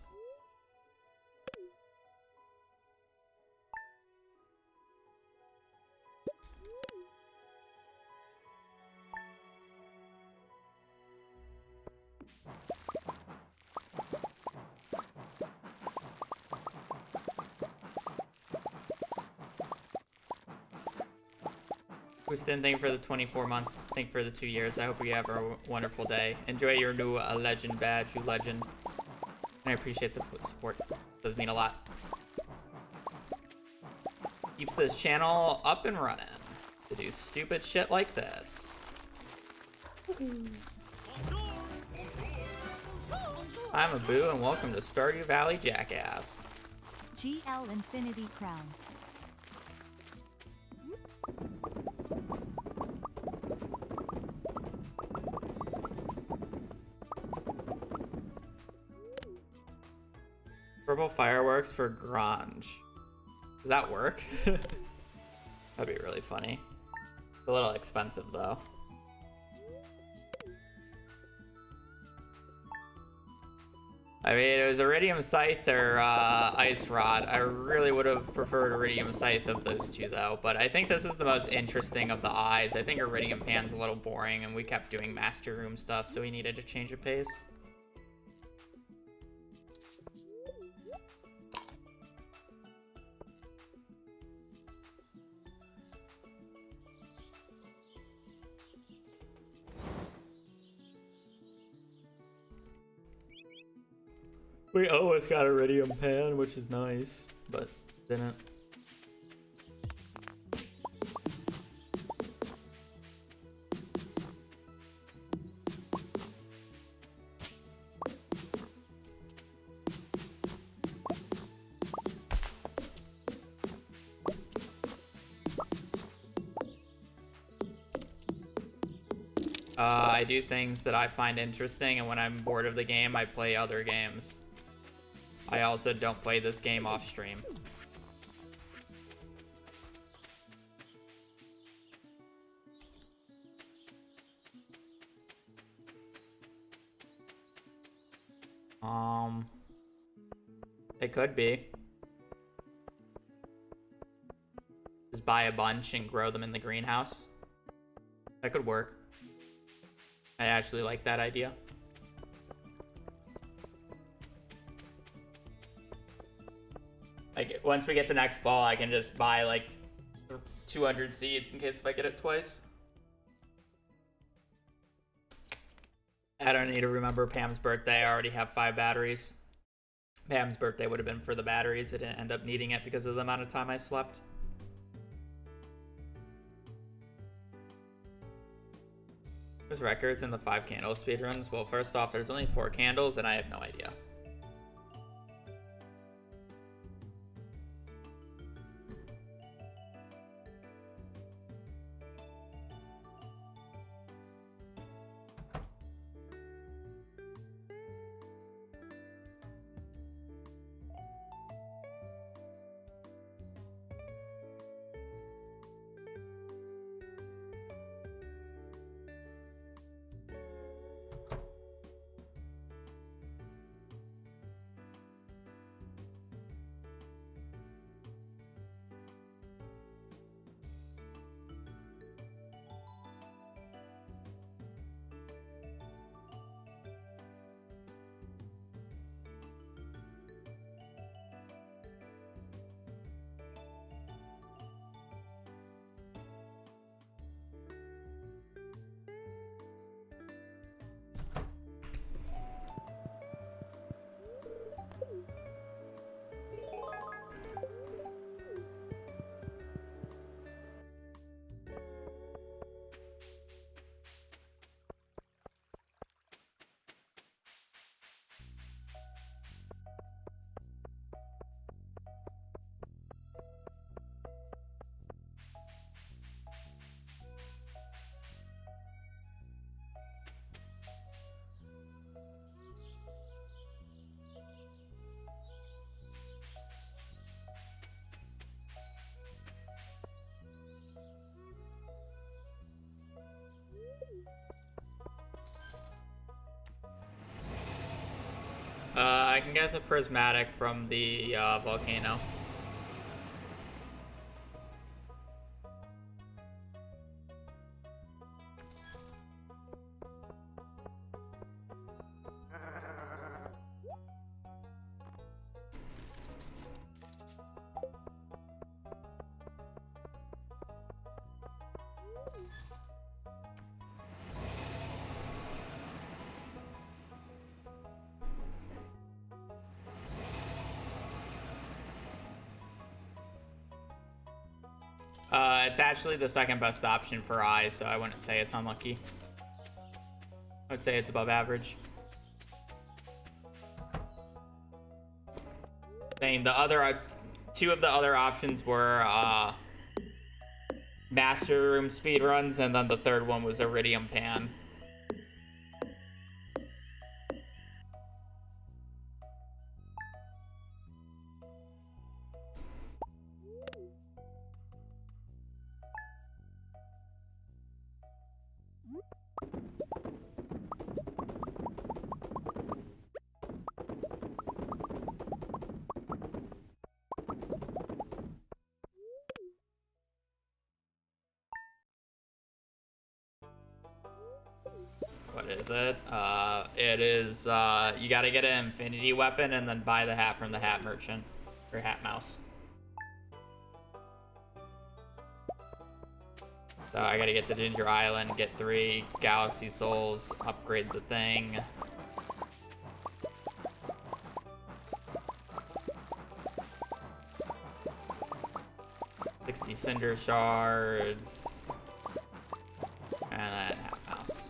Houston, thank you for the 24 months. Thank you for the 2 years. I hope you have a wonderful day. Enjoy your new legend badge, you legend. And I appreciate the support. Does mean a lot. Keeps this channel up and running to do stupid shit like this. I'm Abu, and welcome to Stardew Valley Jackass. GL Infinity Crown. Purple fireworks for Grange. Does that work? That'd be really funny. It's a little expensive though. I mean, it was Iridium Scythe or Ice Rod. I really would have preferred Iridium Scythe of those two though, but I think this is the most interesting of the eyes. I think Iridium Pan's a little boring and we kept doing Master Room stuff, so we needed to change a pace. We always got Iridium Pan, which is nice, but didn't. I do things that I find interesting, and when I'm bored of the game, I play other games. I also don't play this game off stream. It could be. Just buy a bunch and grow them in the greenhouse. That could work. I actually like that idea. Like, once we get to next fall, I can just buy, like, 200 seeds in case if I get it twice. I don't need to remember Pam's birthday. I already have 5 batteries. Pam's birthday would have been for the batteries. I didn't end up needing it because of the amount of time I slept. There's records in the 5 candle speedruns. Well, first off, there's only 4 candles, and I have no idea. I can get the prismatic from the volcano. It's actually the second best option for eyes, so I wouldn't say it's unlucky. I would say it's above average. Saying the other two of the other options were Master Room speedruns, and then the third one was Iridium Pan. What is it? It is, you gotta get an infinity weapon and then buy the hat from the hat merchant. Or hat mouse. So I gotta get to Ginger Island, get 3 Galaxy Souls, upgrade the thing. 60 Cinder Shards. And then hat mouse.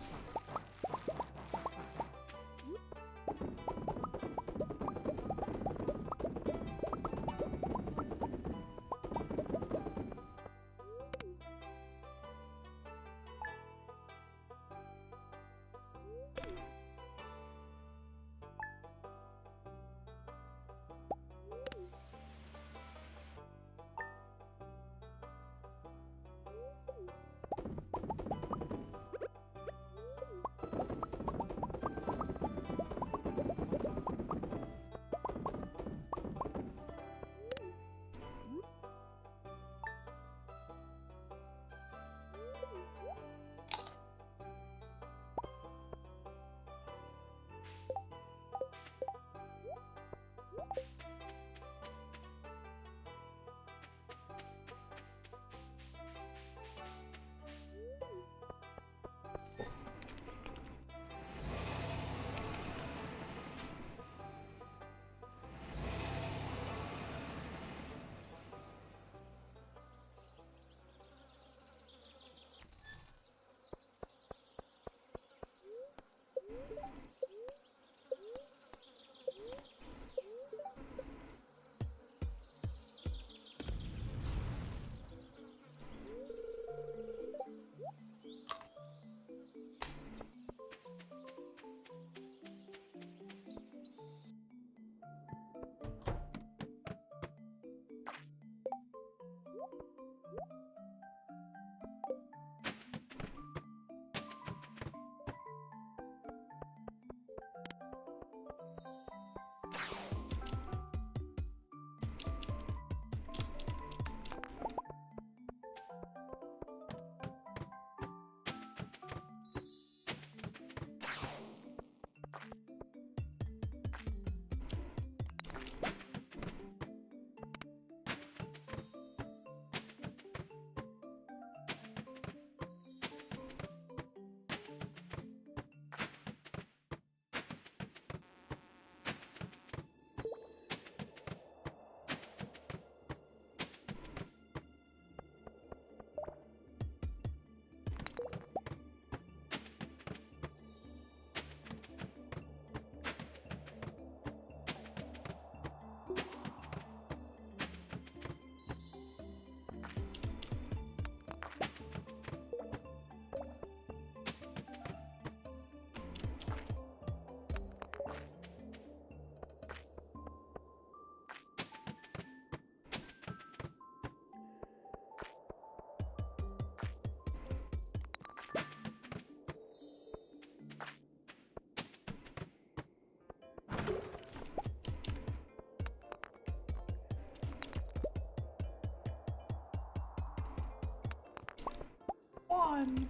fun.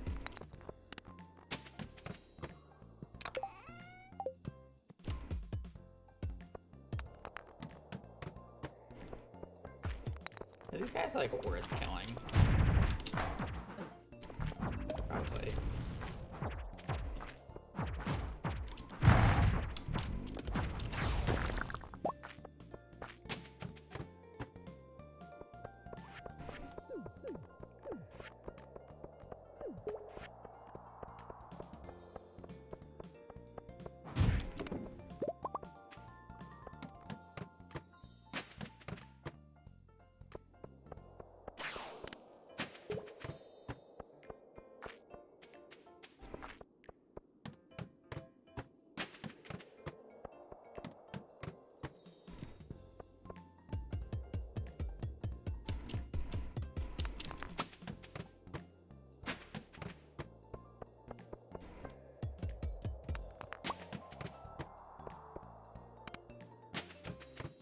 Are these guys like worth killing? Probably.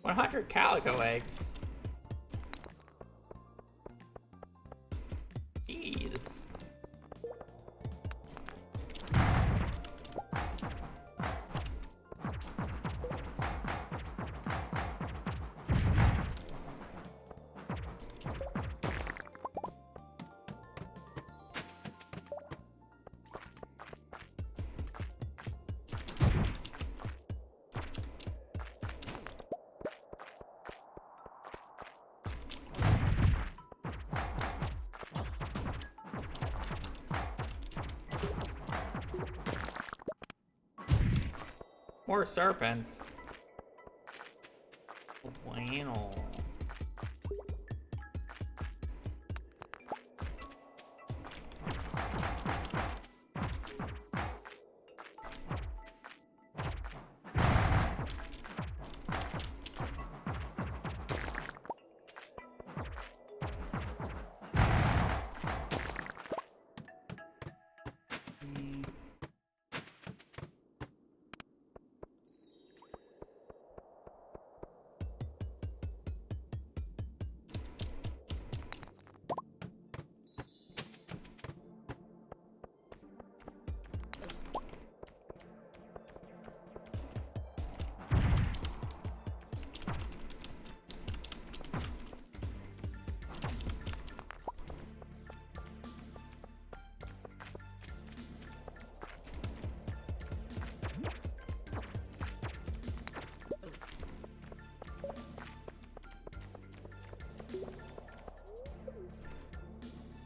$100 calico eggs. Jeez. More serpents. Bueno.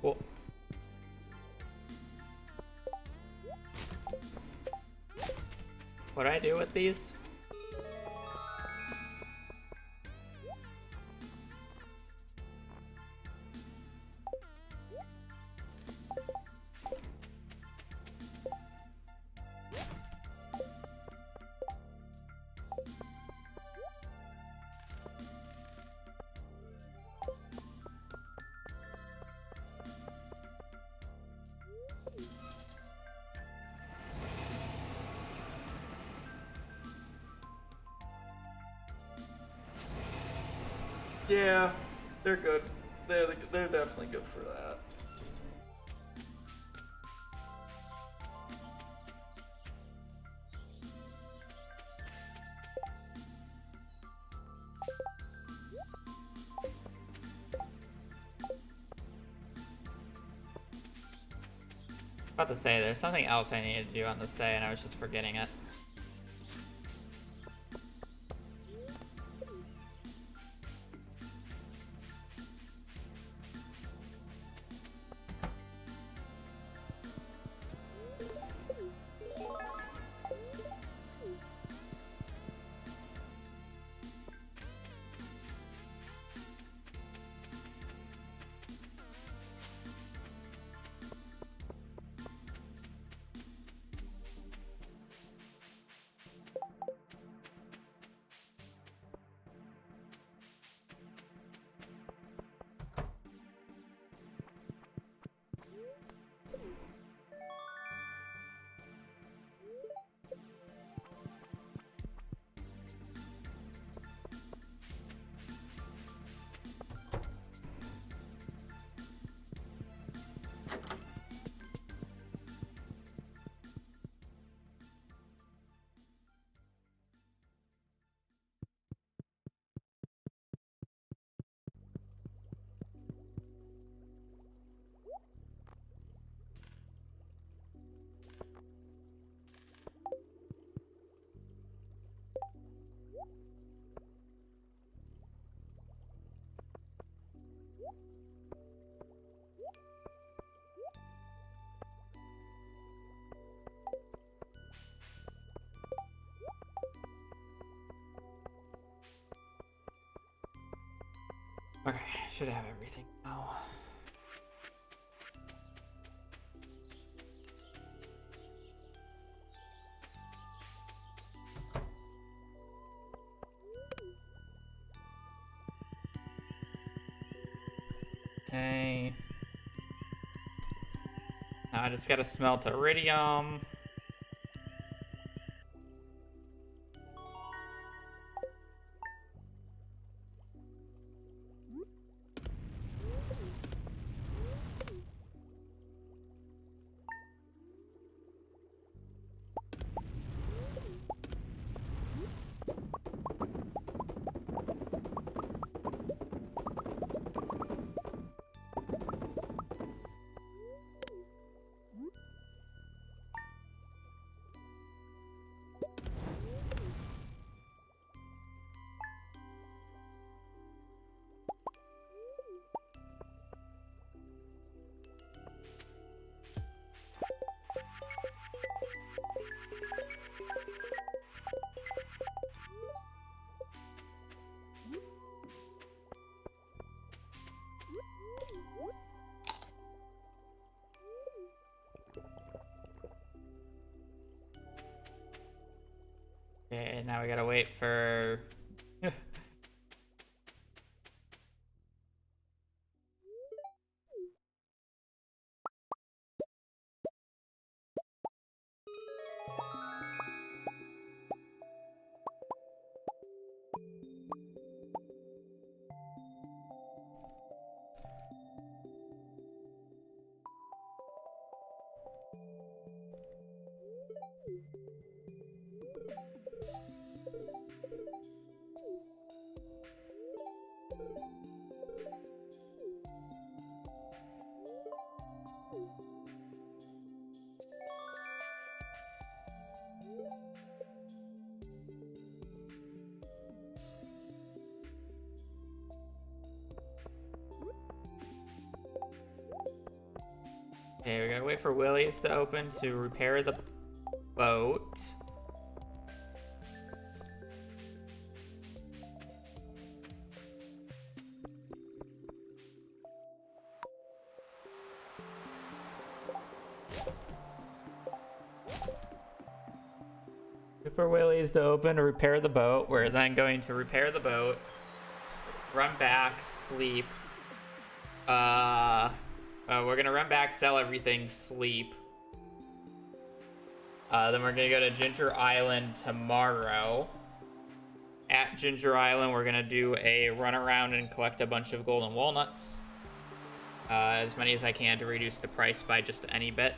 Cool. What do I do with these? Yeah, they're good. They're definitely good for that. About to say, there's something else I needed to do on this day, and I was just forgetting it. Okay, I should have everything now. Okay. Now I just gotta smelt iridium. Okay, now we gotta wait for... Okay, we gotta wait for Willie's to open to repair the boat. Wait for Willie's to open to repair the boat. We're then going to repair the boat, run back, sleep. We're gonna run back, sell everything, sleep. Then we're gonna go to Ginger Island tomorrow. At Ginger Island, we're gonna do a run around and collect a bunch of golden walnuts. As many as I can to reduce the price by just any bit.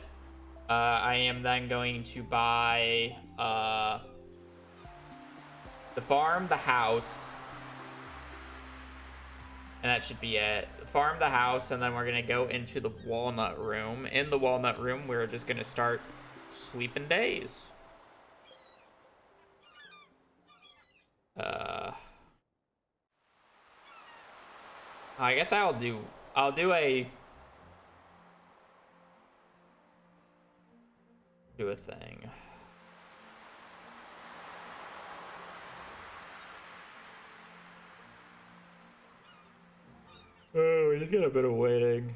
I am then going to buy the farm, the house, and that should be it. Farm the house, and then we're gonna go into the walnut room. In the walnut room, we're just gonna start sleeping days. I guess I'll do a thing. Oh, we just got a bit of waiting.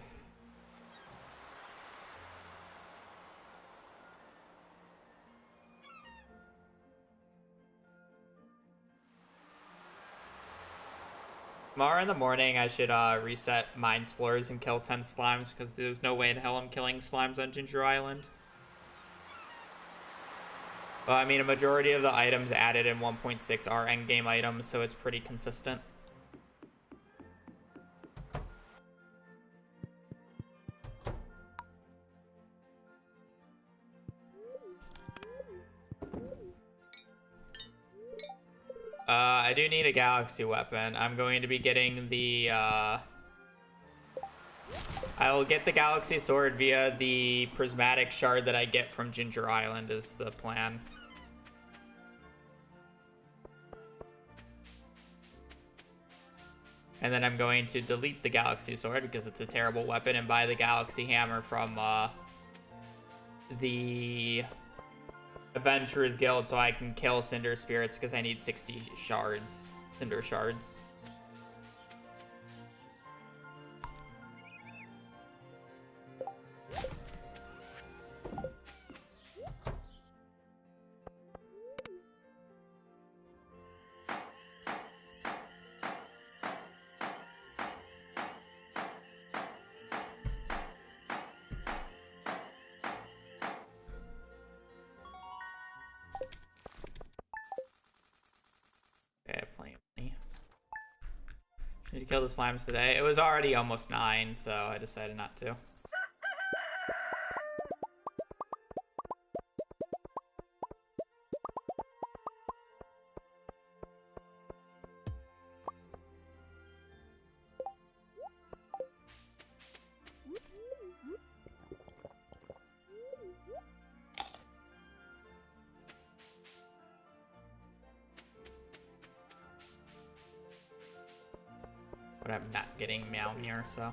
Tomorrow in the morning, I should reset mines floors and kill 10 slimes, because there's no way in hell I'm killing slimes on Ginger Island. Well, I mean, a majority of the items added in 1.6 are endgame items, so it's pretty consistent. I do need a galaxy weapon. I'm going to be getting the, I will get the galaxy sword via the prismatic shard that I get from Ginger Island is the plan. And then I'm going to delete the galaxy sword because it's a terrible weapon and buy the galaxy hammer from, the Adventurers Guild so I can kill Cinder Spirits because I need 60 shards, Cinder Shards. to kill the slimes today. It was already almost 9, so I decided not to. But I'm not getting Meowmere, so.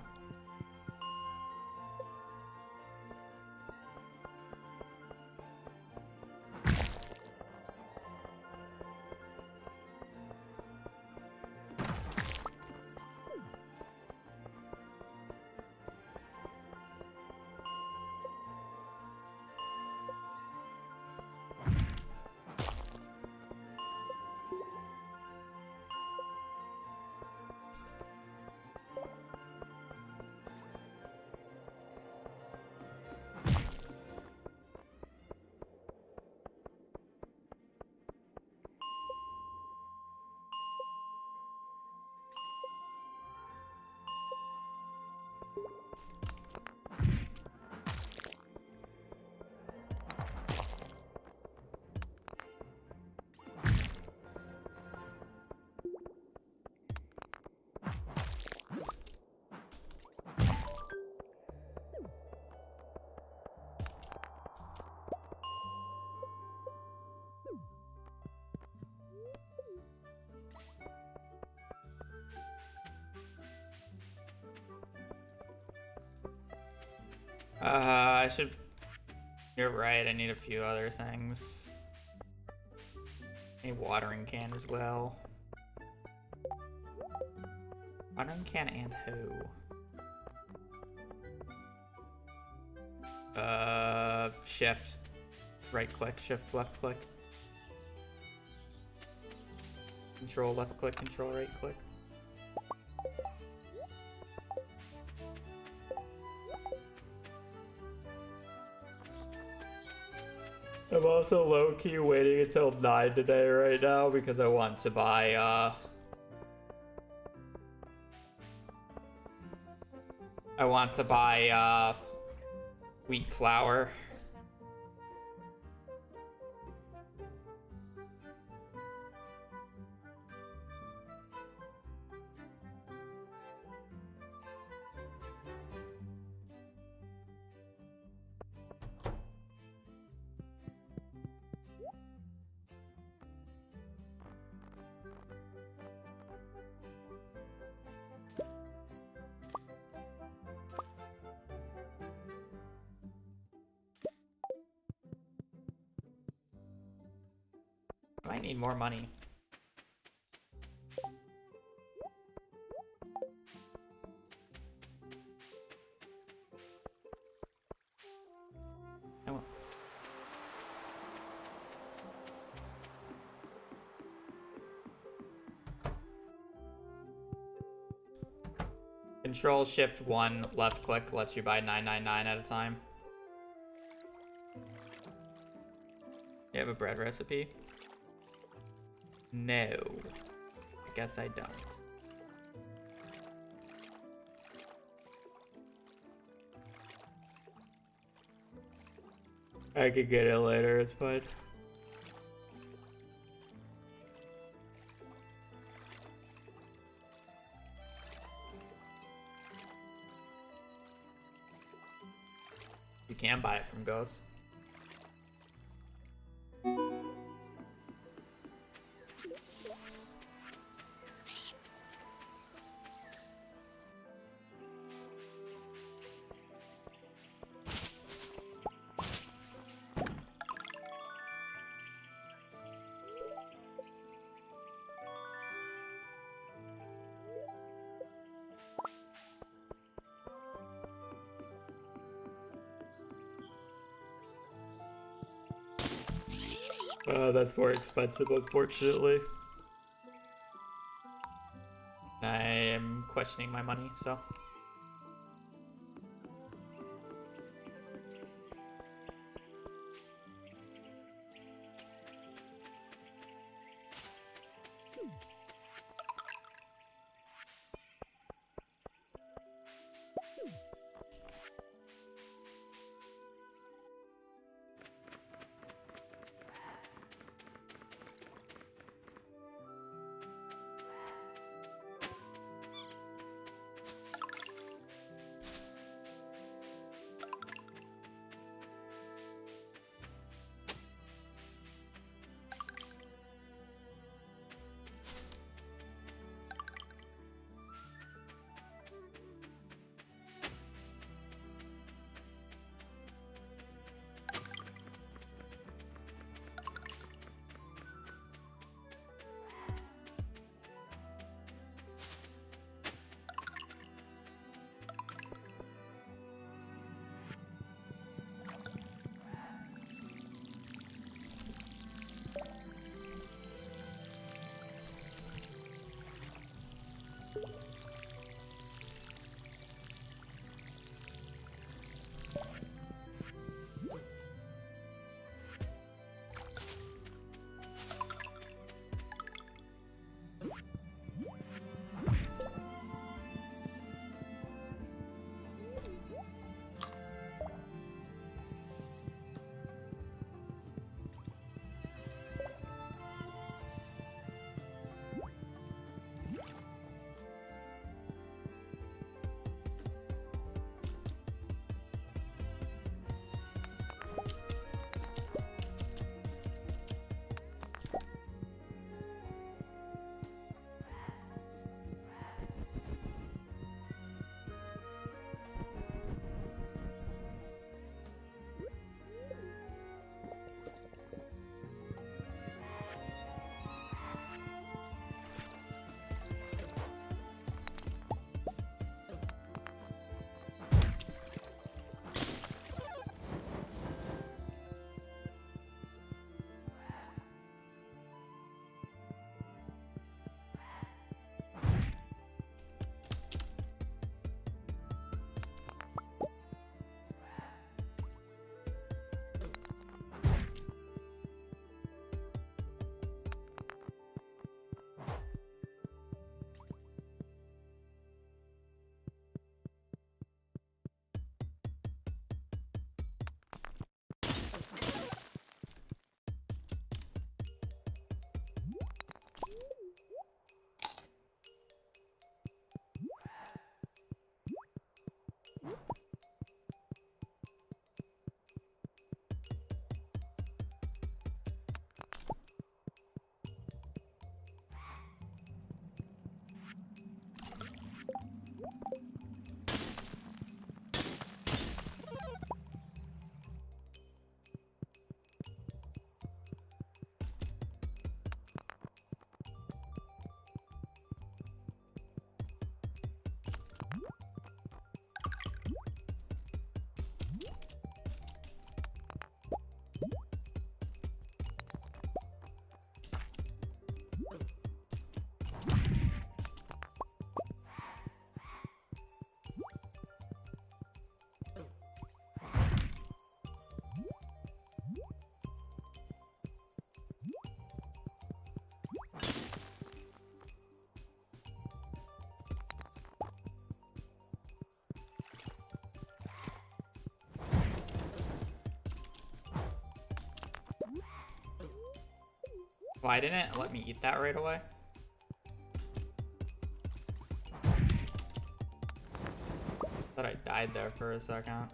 I should... You're right, I need a few other things. A watering can as well. Watering can and hoe. Shift. Right click, shift, left click. Control, left click, control, right click. I'm also low-key waiting until 9 today right now because I want to buy, wheat flour. I need more money. I won't. Control Shift 1 left click lets you buy 999 at a time. You have a bread recipe? No. I guess I don't. I could get it later, it's fine. You can buy it from Ghost. That's more expensive, unfortunately. I am questioning my money, so. Why didn't it let me eat that right away? Thought I died there for a second.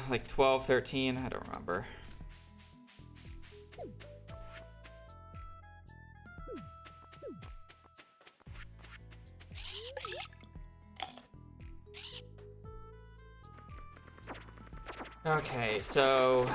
Like 12, 13, I don't remember. Okay, so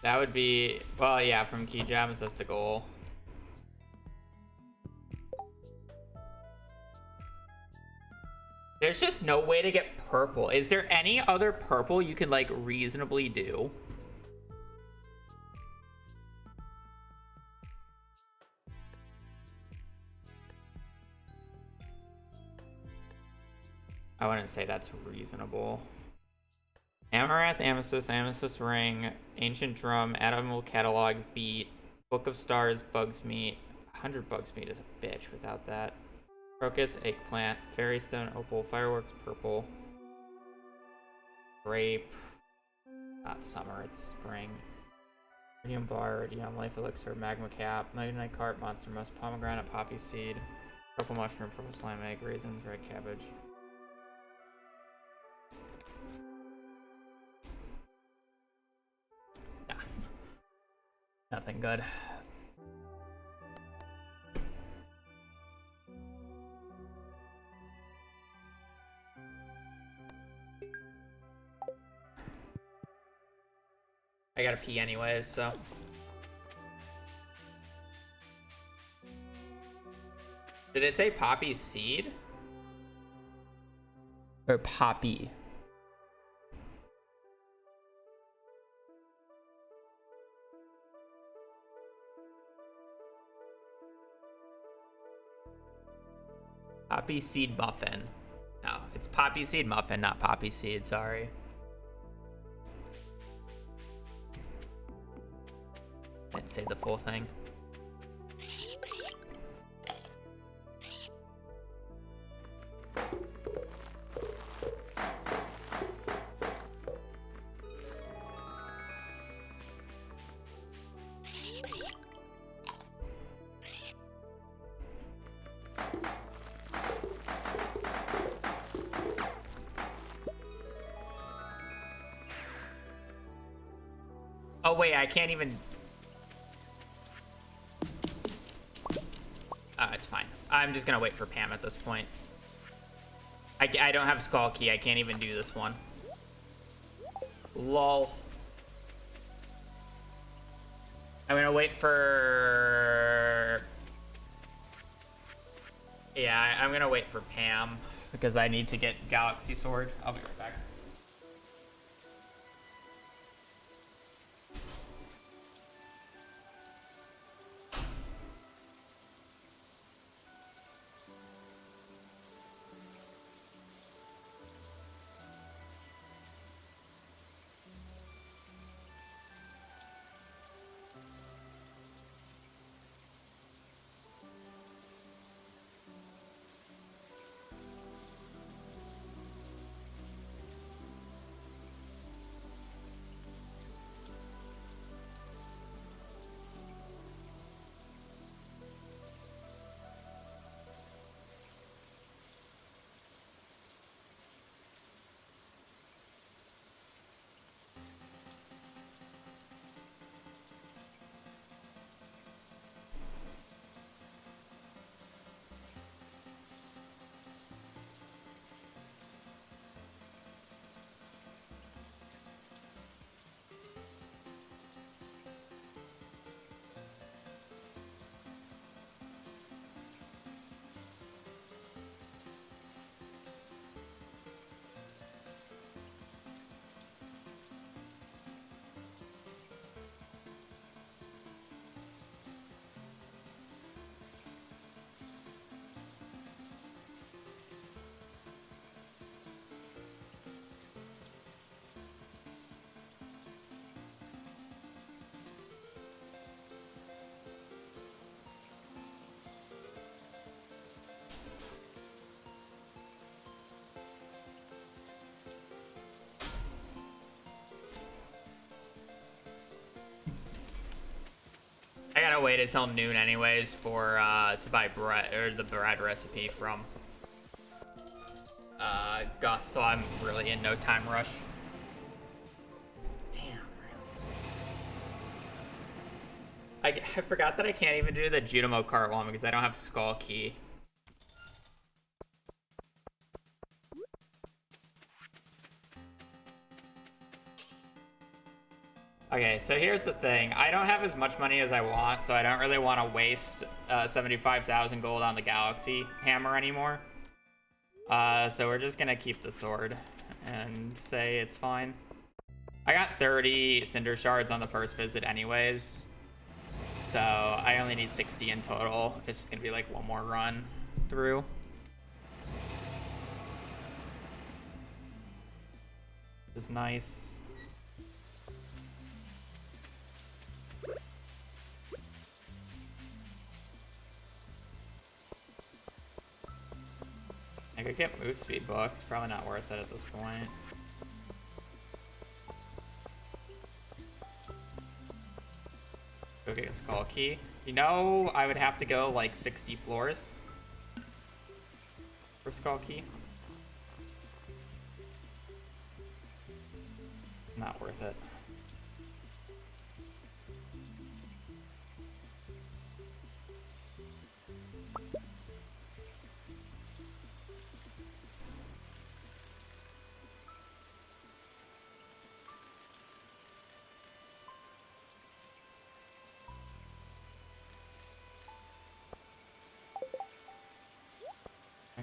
that would be, well, yeah, from key gems, that's the goal. There's just no way to get purple. Is there any other purple you can, like, reasonably do? I wouldn't say that's reasonable. Amaranth, Amethyst, Amethyst Ring, Ancient Drum, Animal Catalog, Beat, Book of Stars, Bug's Meat. 100 Bug's Meat is a bitch without that. Crocus, Eggplant, Fairy Stone, Opal, Fireworks, Purple. Grape. Not summer, it's spring. Iridium Bar, Iridium, Life Elixir, Magma Cap, Magnite Carp, Monster Musk, Pomegranate, Poppy Seed, Purple Mushroom, Purple Slime Egg, Raisins, Red Cabbage. Nothing good. I gotta pee anyways, so. Did it say Poppy Seed? Or Poppy? Poppy seed muffin. No, it's poppy seed muffin, not poppy seed. Sorry. Didn't say the full thing. Oh wait, I can't even... it's fine. I'm just gonna wait for Pam at this point. I don't have Skull Key. I can't even do this one. Lol. I'm gonna wait for... Yeah, I'm gonna wait for Pam because I need to get Galaxy Sword. I'll be right back. I gotta wait until noon anyways for to buy bread or the bread recipe from Gus, so I'm really in no time rush. Damn. I forgot that I can't even do the Junimo cart one because I don't have Skull Key. Okay, so here's the thing. I don't have as much money as I want, so I don't really want to waste 75,000 gold on the Galaxy Hammer anymore. So we're just gonna keep the sword and say it's fine. I got 30 Cinder Shards on the first visit anyways, so I only need 60 in total. It's just gonna be like one more run through. Which is nice. I could get move speed books, probably not worth it at this point. Go get a Skull Key. You know, I would have to go like 60 floors for Skull Key. Not worth it.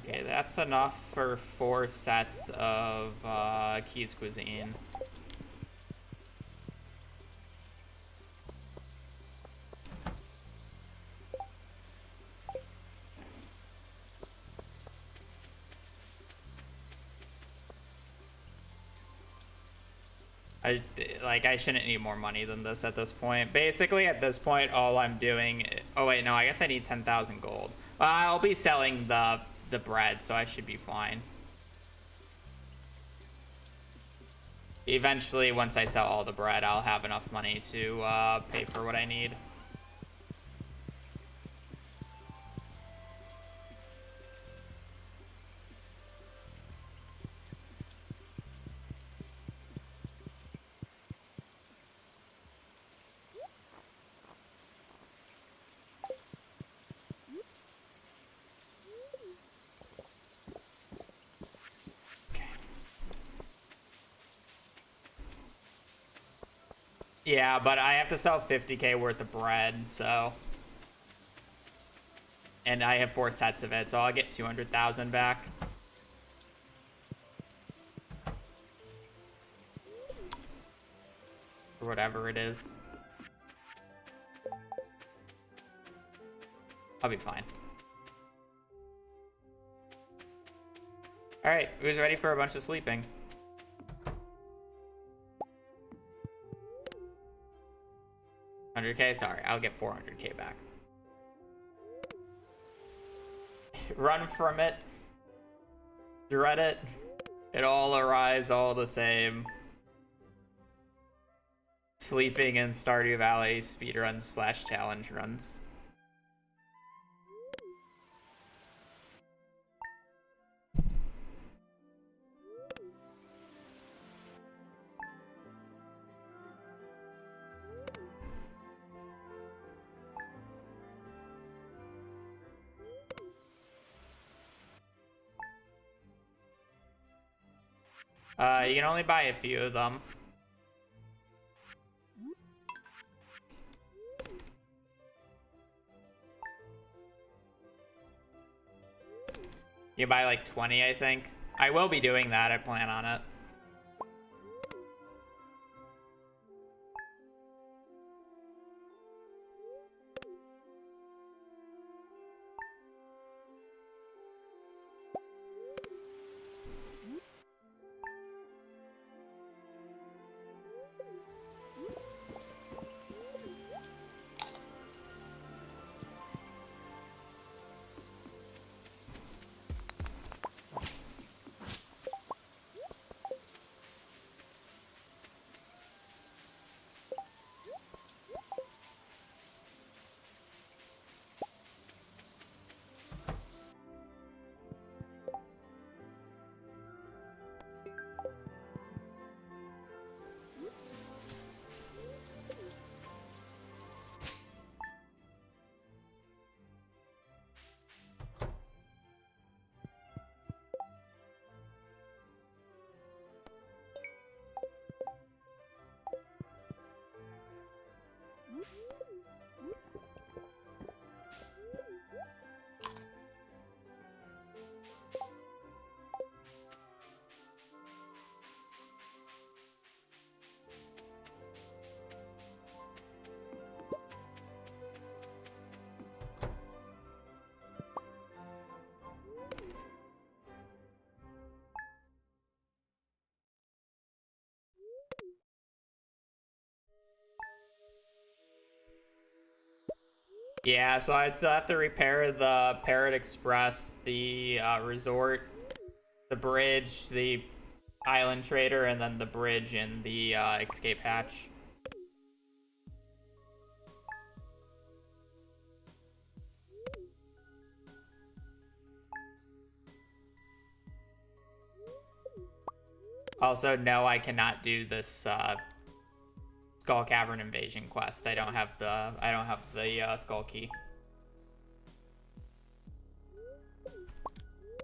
Okay, that's enough for 4 sets of Keys Cuisine. I shouldn't need more money than this at this point. Basically, at this point, all I'm doing... Oh, wait, no, I guess I need 10,000 gold. I'll be selling the bread, so I should be fine. Eventually, once I sell all the bread, I'll have enough money to pay for what I need. Yeah, but I have to sell 50k worth of bread, so... And I have 4 sets of it, so I'll get 200,000 back. Or whatever it is. I'll be fine. Alright, who's ready for a bunch of sleeping? $100k? Sorry, I'll get 400k back. Run from it. Dread it. It all arrives all the same. Sleeping in Stardew Valley speedruns / challenge runs. You can only buy a few of them. You buy like 20, I think. I will be doing that, I plan on it. Yeah, so I'd still have to repair the Parrot Express, the resort, the bridge, the island trader, and then the bridge in the escape hatch. Also, no, I cannot do this Skull Cavern invasion quest. I don't have the Skull Key.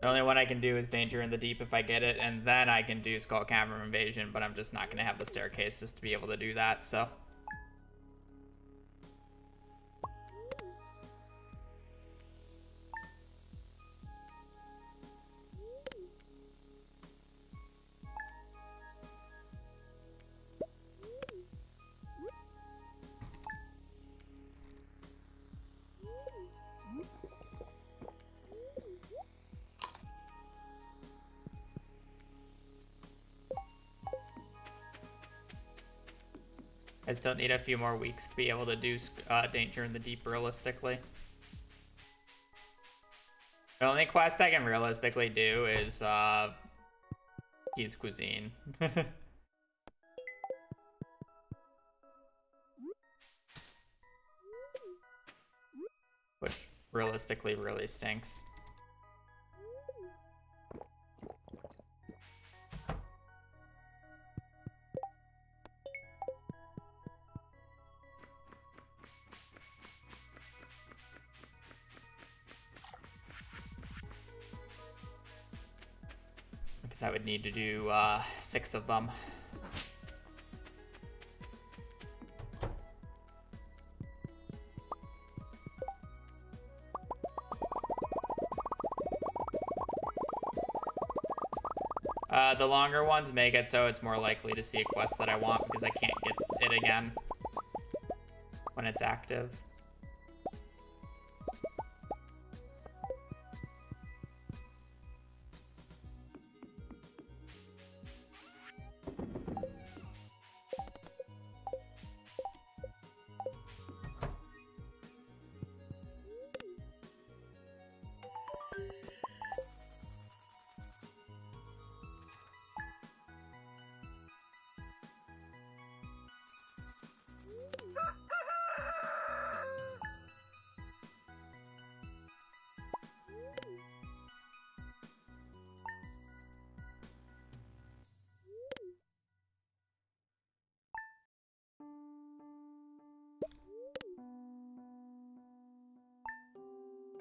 The only one I can do is Danger in the Deep if I get it, and then I can do Skull Cavern invasion, but I'm just not gonna have the staircases to be able to do that, so. I still need a few more weeks to be able to do Danger in the Deep realistically. The only quest I can realistically do is Keys Cuisine. Which realistically really stinks. Because I would need to do 6 of them. The longer ones make it so it's more likely to see a quest that I want because I can't get it again when it's active.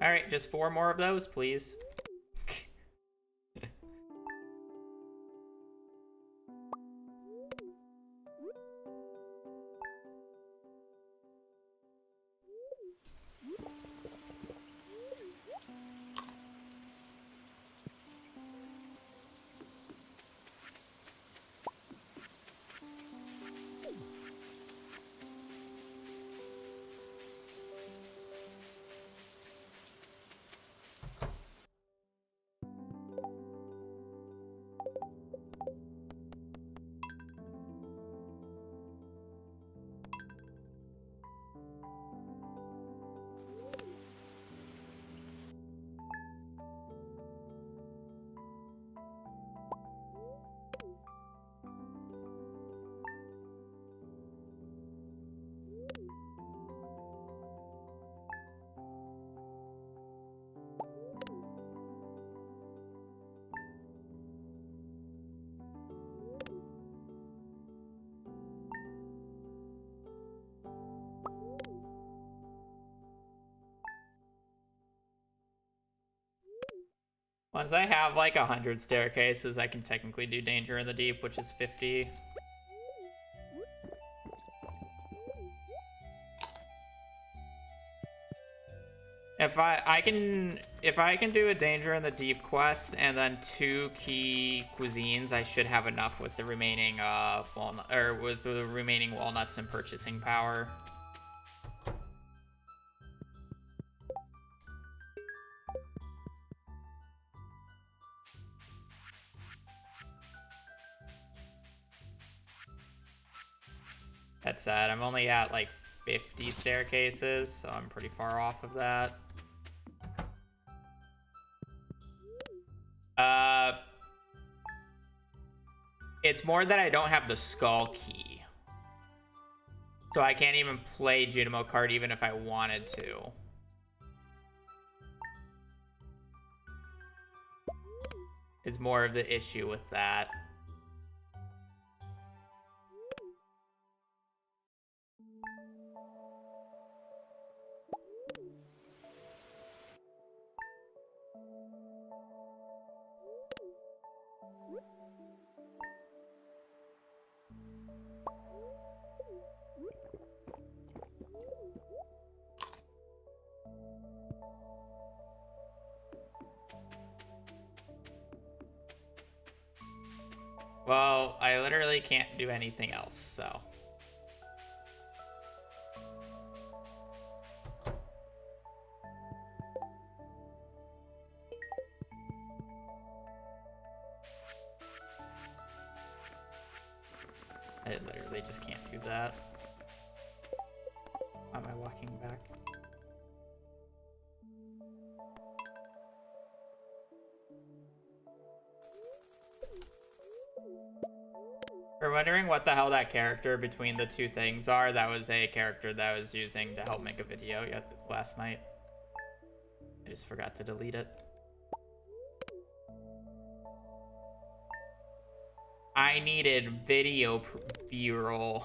All right, just 4 more of those, please. Once I have like 100 staircases, I can technically do Danger in the Deep, which is 50. If I can do a Danger in the Deep quest and then 2 key cuisines, I should have enough with the remaining walnuts and purchasing power. That said, I'm only at like 50 staircases, so I'm pretty far off of that. It's more that I don't have the skull key. So I can't even play Junimo card even if I wanted to. Is more of the issue with that. Well, I literally can't do anything else, so. I literally just can't do that. Why am I walking back? We're wondering what the hell that character between the two things are. That was a character that I was using to help make a video last night. I just forgot to delete it. I needed video B-roll.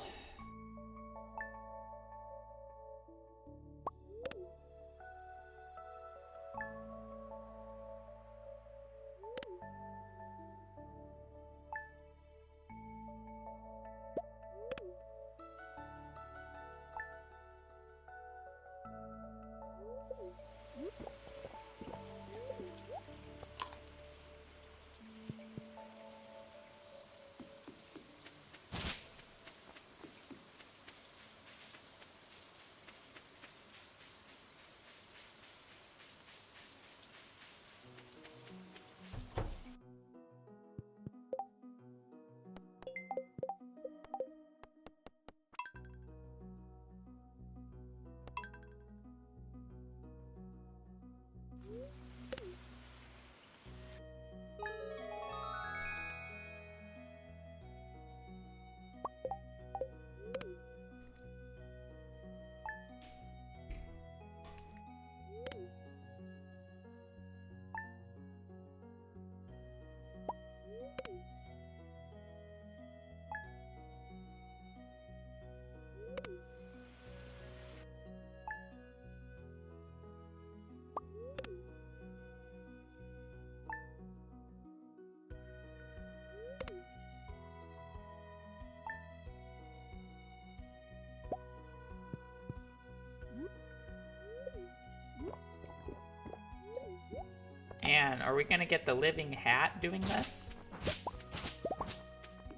And are we gonna get the living hat doing this?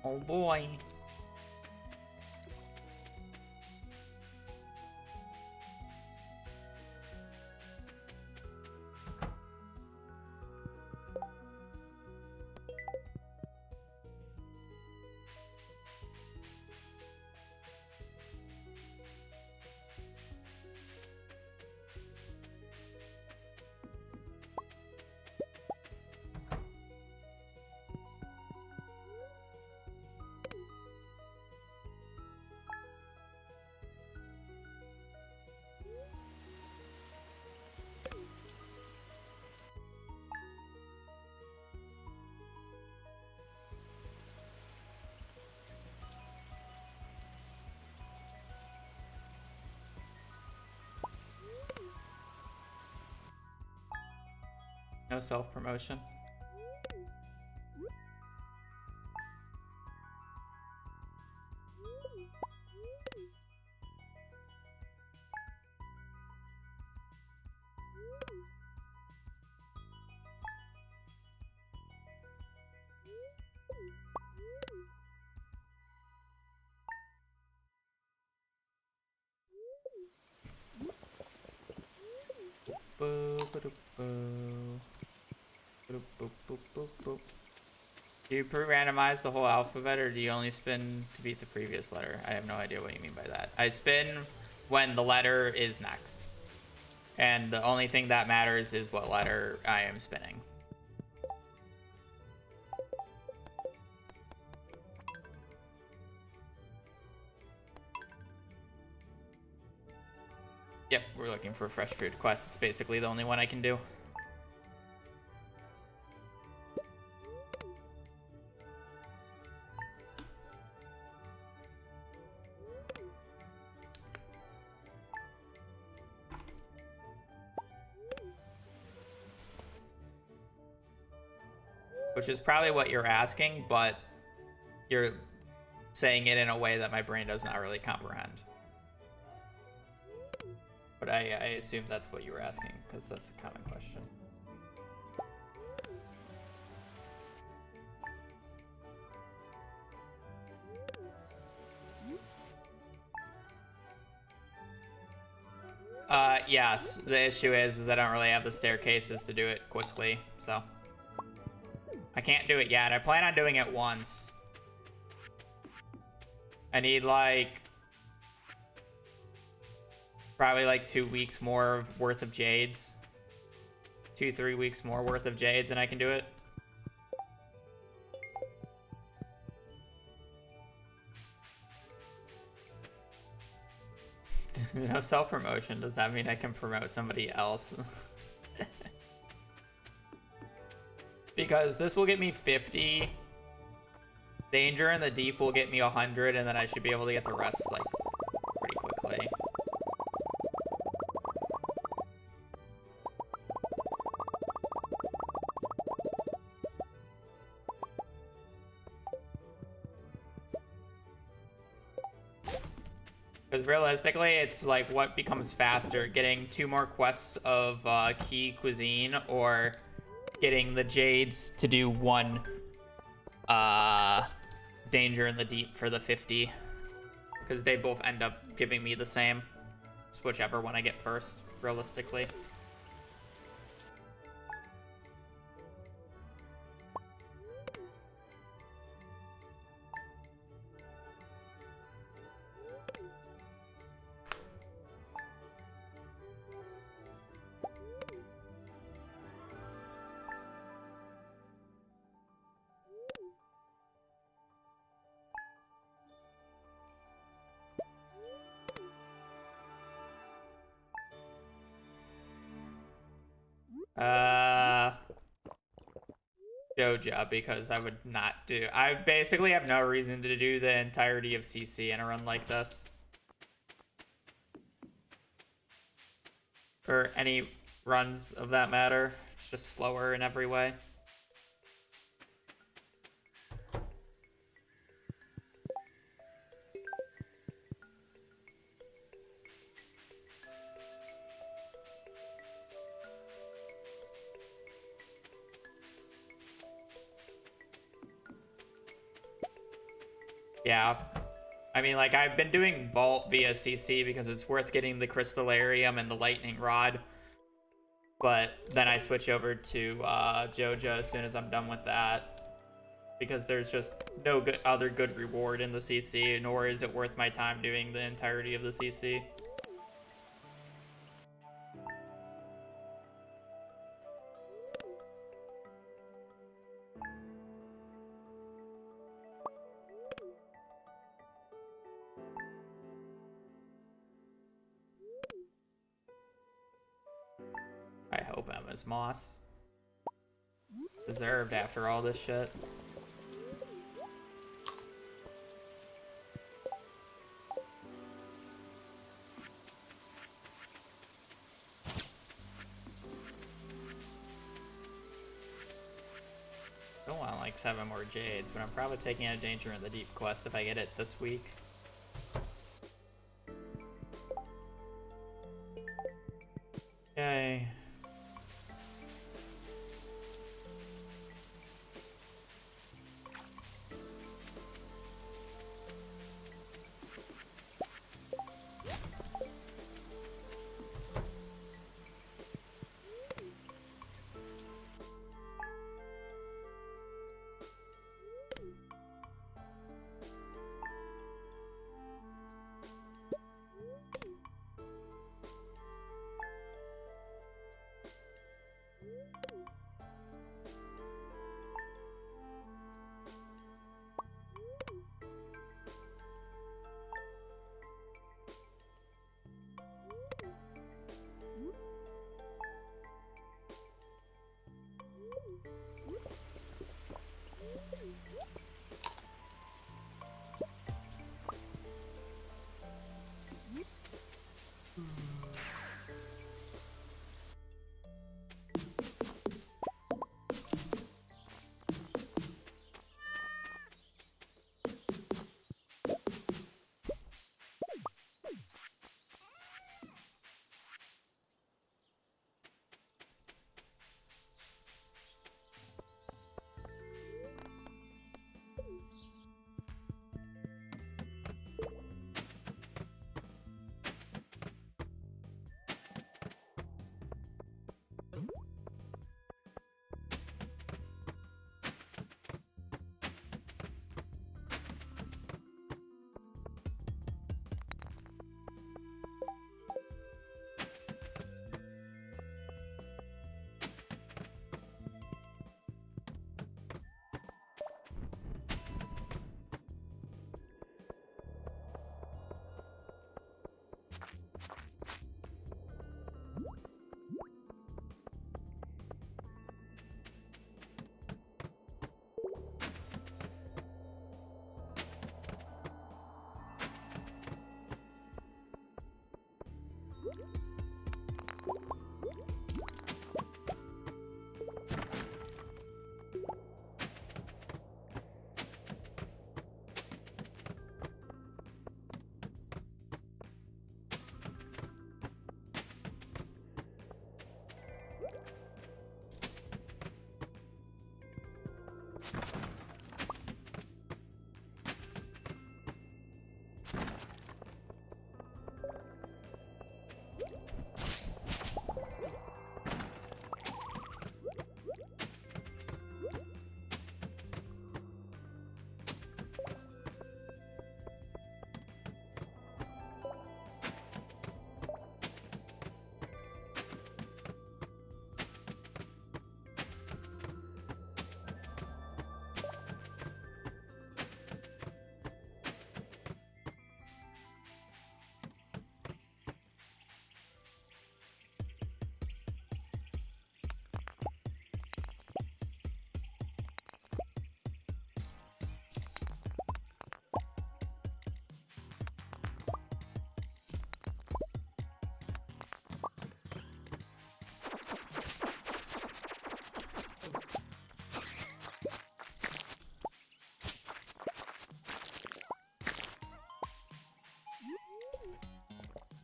Oh boy. No self-promotion. Do you pre-randomize the whole alphabet, or do you only spin to beat the previous letter? I have no idea what you mean by that. I spin when the letter is next. And the only thing that matters is what letter I am spinning. Yep, we're looking for a fresh food quest. It's basically the only one I can do. Which is probably what you're asking, but you're saying it in a way that my brain does not really comprehend. But I assume that's what you were asking, because that's a common question. Yes, the issue is I don't really have the staircases to do it quickly, so I can't do it yet. I plan on doing it once. I need like Probably like 2 weeks more worth of Jades. 2-3 weeks more worth of Jades and I can do it. No self-promotion. Does that mean I can promote somebody else? Because this will get me 50. Danger in the Deep will get me 100, and then I should be able to get the rest, like, pretty quickly. Because realistically, it's like what becomes faster, getting 2 more quests of Key Cuisine or getting the Jades to do 1 Danger in the Deep for the 50. Because they both end up giving me the same. It's whichever one I get first, realistically. Joja, because I would not do... I basically have no reason to do the entirety of CC in a run like this. Or any runs of that matter. It's just slower in every way. Yeah, I mean, like, I've been doing Vault via CC because it's worth getting the Crystallarium and the Lightning Rod. But then I switch over to Joja as soon as I'm done with that. Because there's just no other good reward in the CC, nor is it worth my time doing the entirety of the CC. I hope Emma's Moss. Deserved after all this shit. Don't want like 7 more Jades, but I'm probably taking a Danger in the Deep quest if I get it this week. Yay.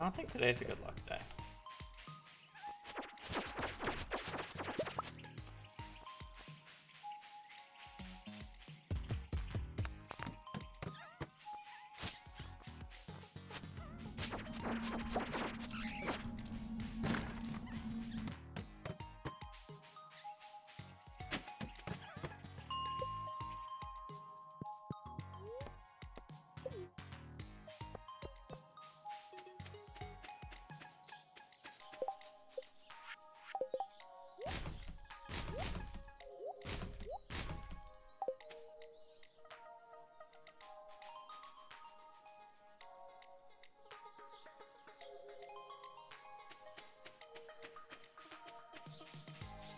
I don't think today's a good luck day.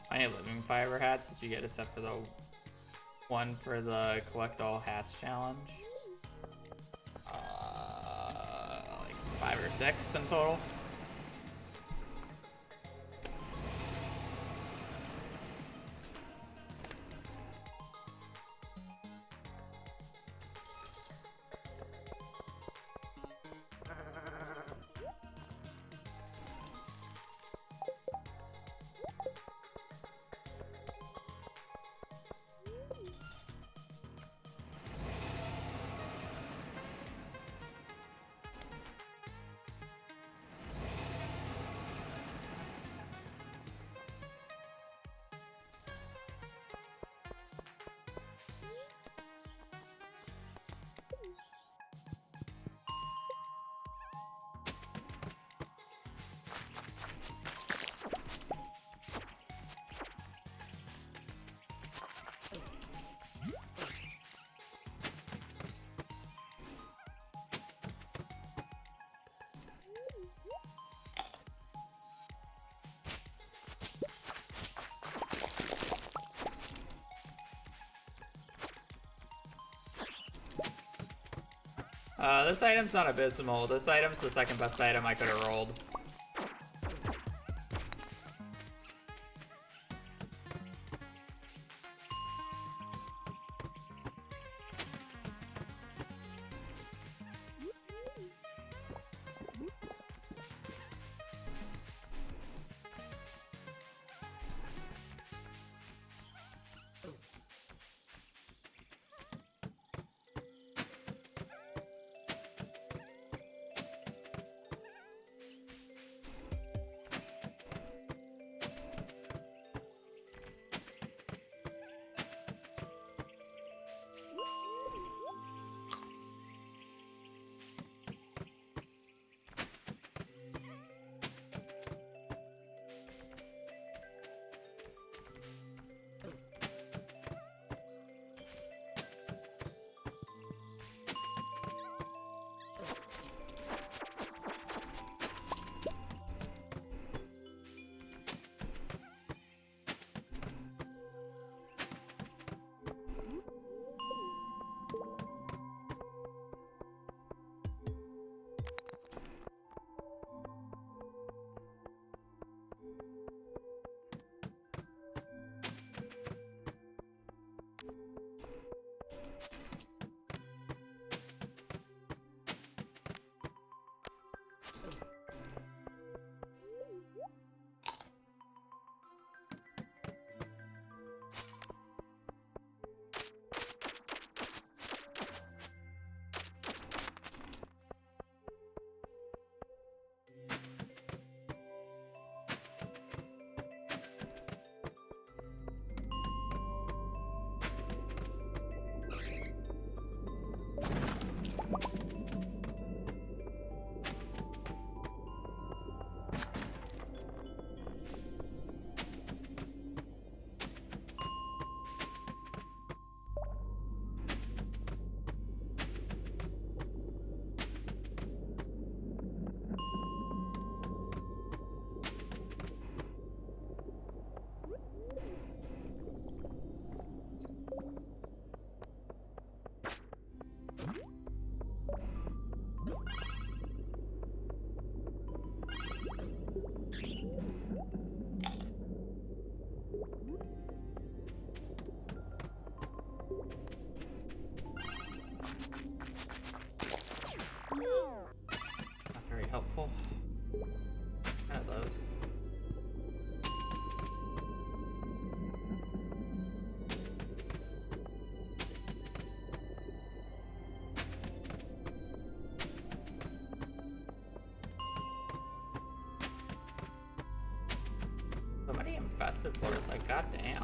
How many living fiber hats did you get except for the one for the collect all hats challenge? Like 5 or 6 in total. This item's not abysmal. This item's the second best item I could have rolled. infested floors. Like, goddamn.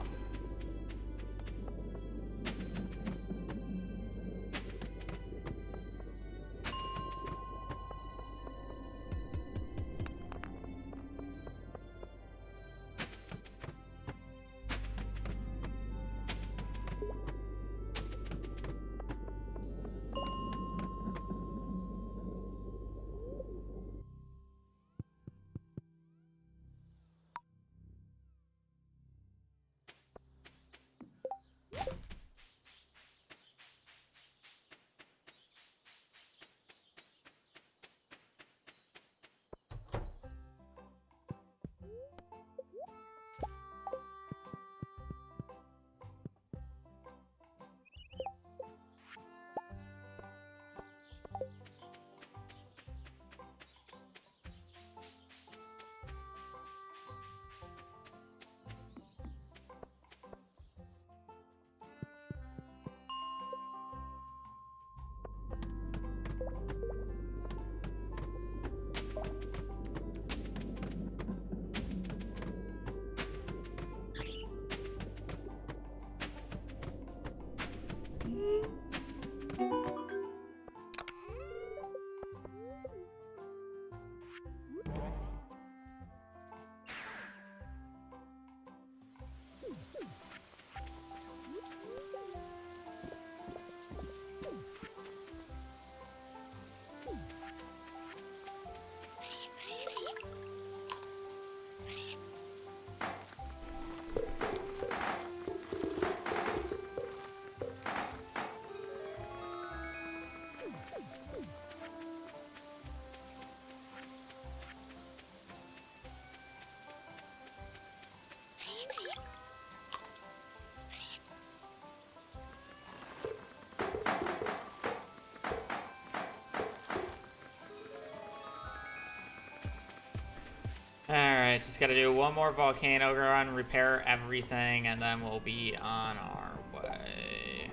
Alright, just gotta do one more volcano run, repair everything, and then we'll be on our way.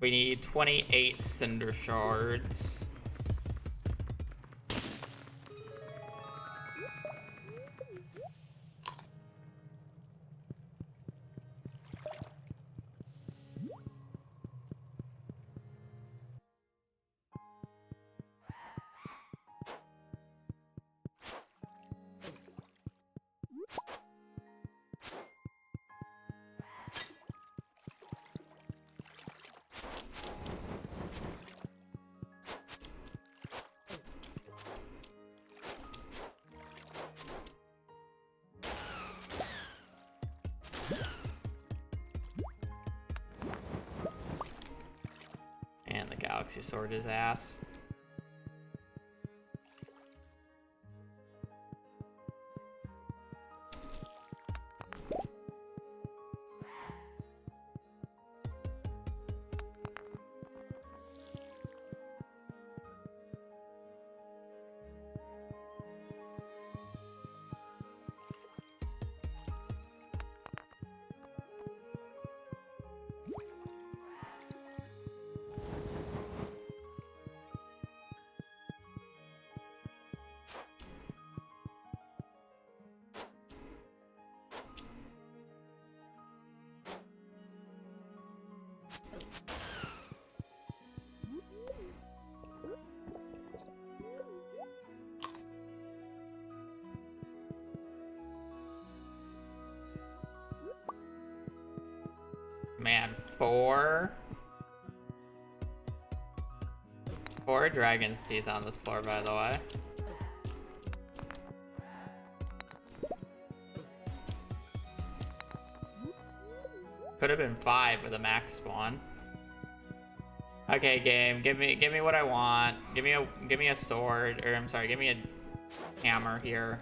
We need 28 cinder shards. And the Galaxy Sword his ass. Man, four dragon's teeth on this floor, by the way. Could have been 5 with a max spawn. Okay, game, give me what I want. Give me a sword, or I'm sorry, give me a hammer here.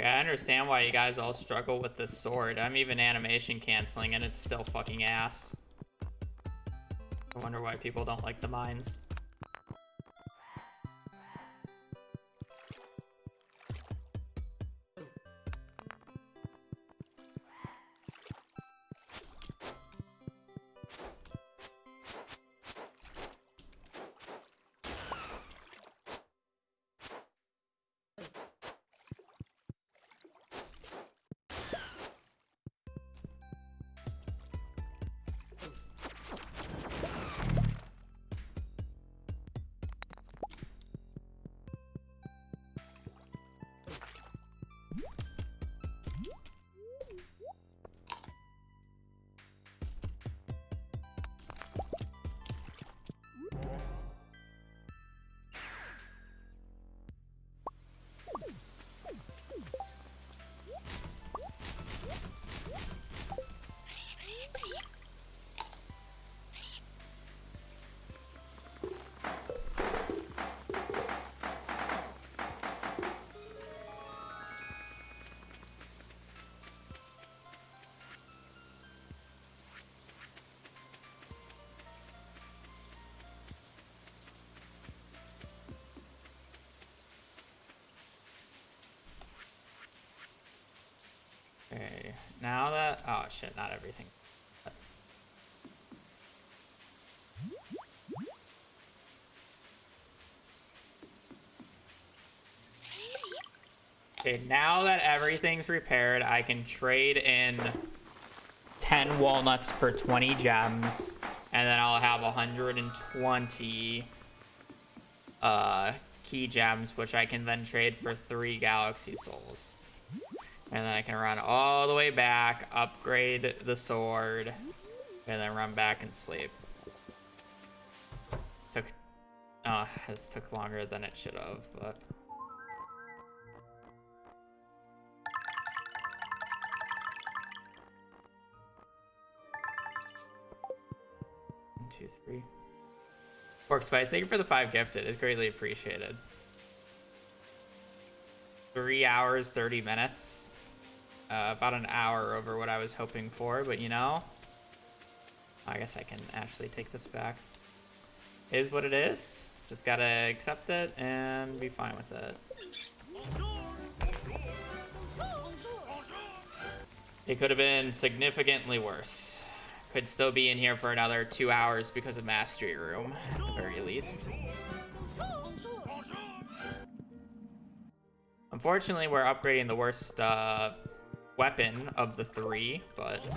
Like, I understand why you guys all struggle with this sword. I'm even animation canceling and it's still fucking ass. I wonder why people don't like the mines. Okay, now that... Oh shit, not everything. Okay, now that everything's repaired, I can trade in 10 walnuts for 20 gems, and then I'll have 120 key gems, which I can then trade for 3 galaxy souls. And then I can run all the way back, upgrade the sword, and then run back and sleep. This took longer than it should have, but... One, 2, 3. Pork Spice, thank you for the 5 gifted. It's greatly appreciated. 3 hours, 30 minutes. About an hour over what I was hoping for, but you know, I guess I can actually take this back. It is what it is. Just gotta accept it and be fine with it. It could have been significantly worse. Could still be in here for another 2 hours because of Mastery Room, at the very least. Unfortunately, we're upgrading the worst weapon of the 3, but...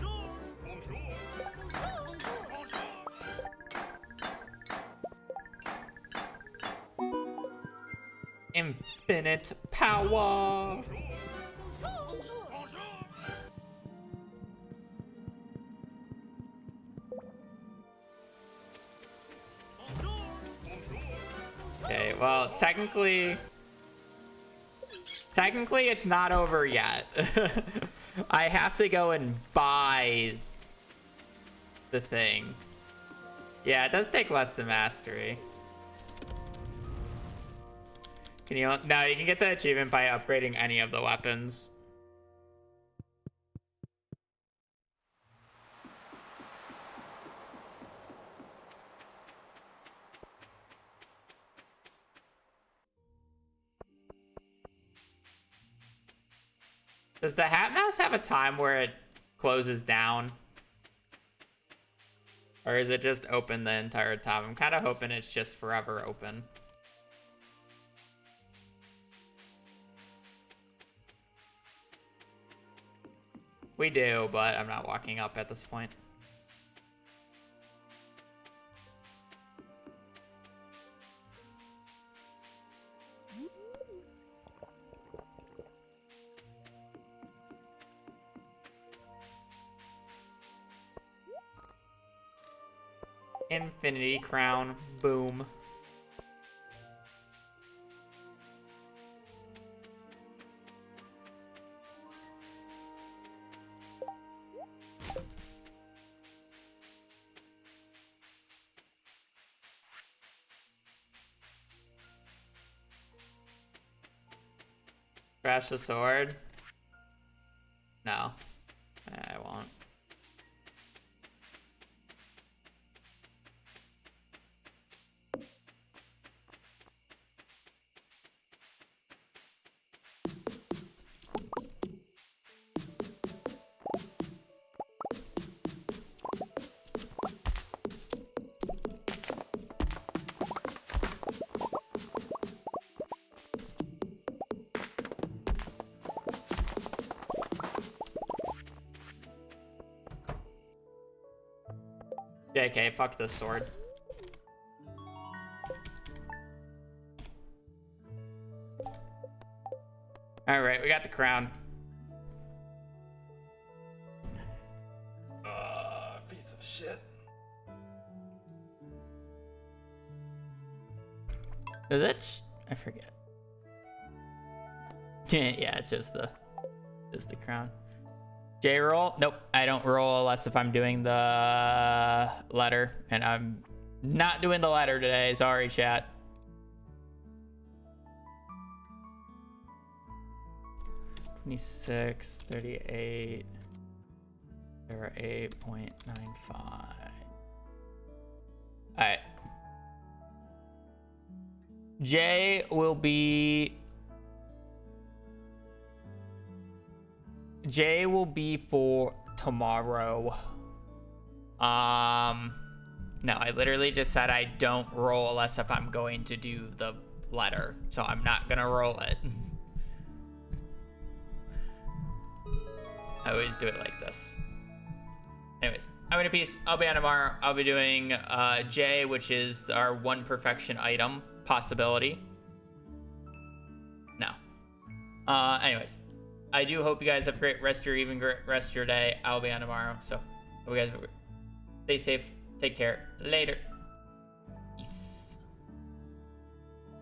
Infinite power! Okay, well, technically it's not over yet. I have to go and buy the thing. Yeah, it does take less than mastery. Can you... No, you can get the achievement by upgrading any of the weapons. Does the Hat Mouse have a time where it closes down? Or is it just open the entire time? I'm kind of hoping it's just forever open. We do, but I'm not walking up at this point. Infinity Crown. Boom. Crash the sword. No. I won't. JK, fuck this sword. Alright, we got the crown. Piece of shit. Does it? I forget. Yeah, it's just the crown. J roll? Nope, I don't roll unless if I'm doing the letter, and I'm not doing the letter today. Sorry, chat. $26, 38, 8.95. All right. J will be for tomorrow. No, I literally just said I don't roll unless if I'm going to do the letter, so I'm not gonna roll it. I always do it like this. Anyways, I'm in a piece. I'll be on tomorrow. I'll be doing J, which is our one perfection item possibility. No. Anyways, I do hope you guys have a great rest of your evening, great rest of your day. I'll be on tomorrow, so hope you guys stay safe, take care. Later. Peace.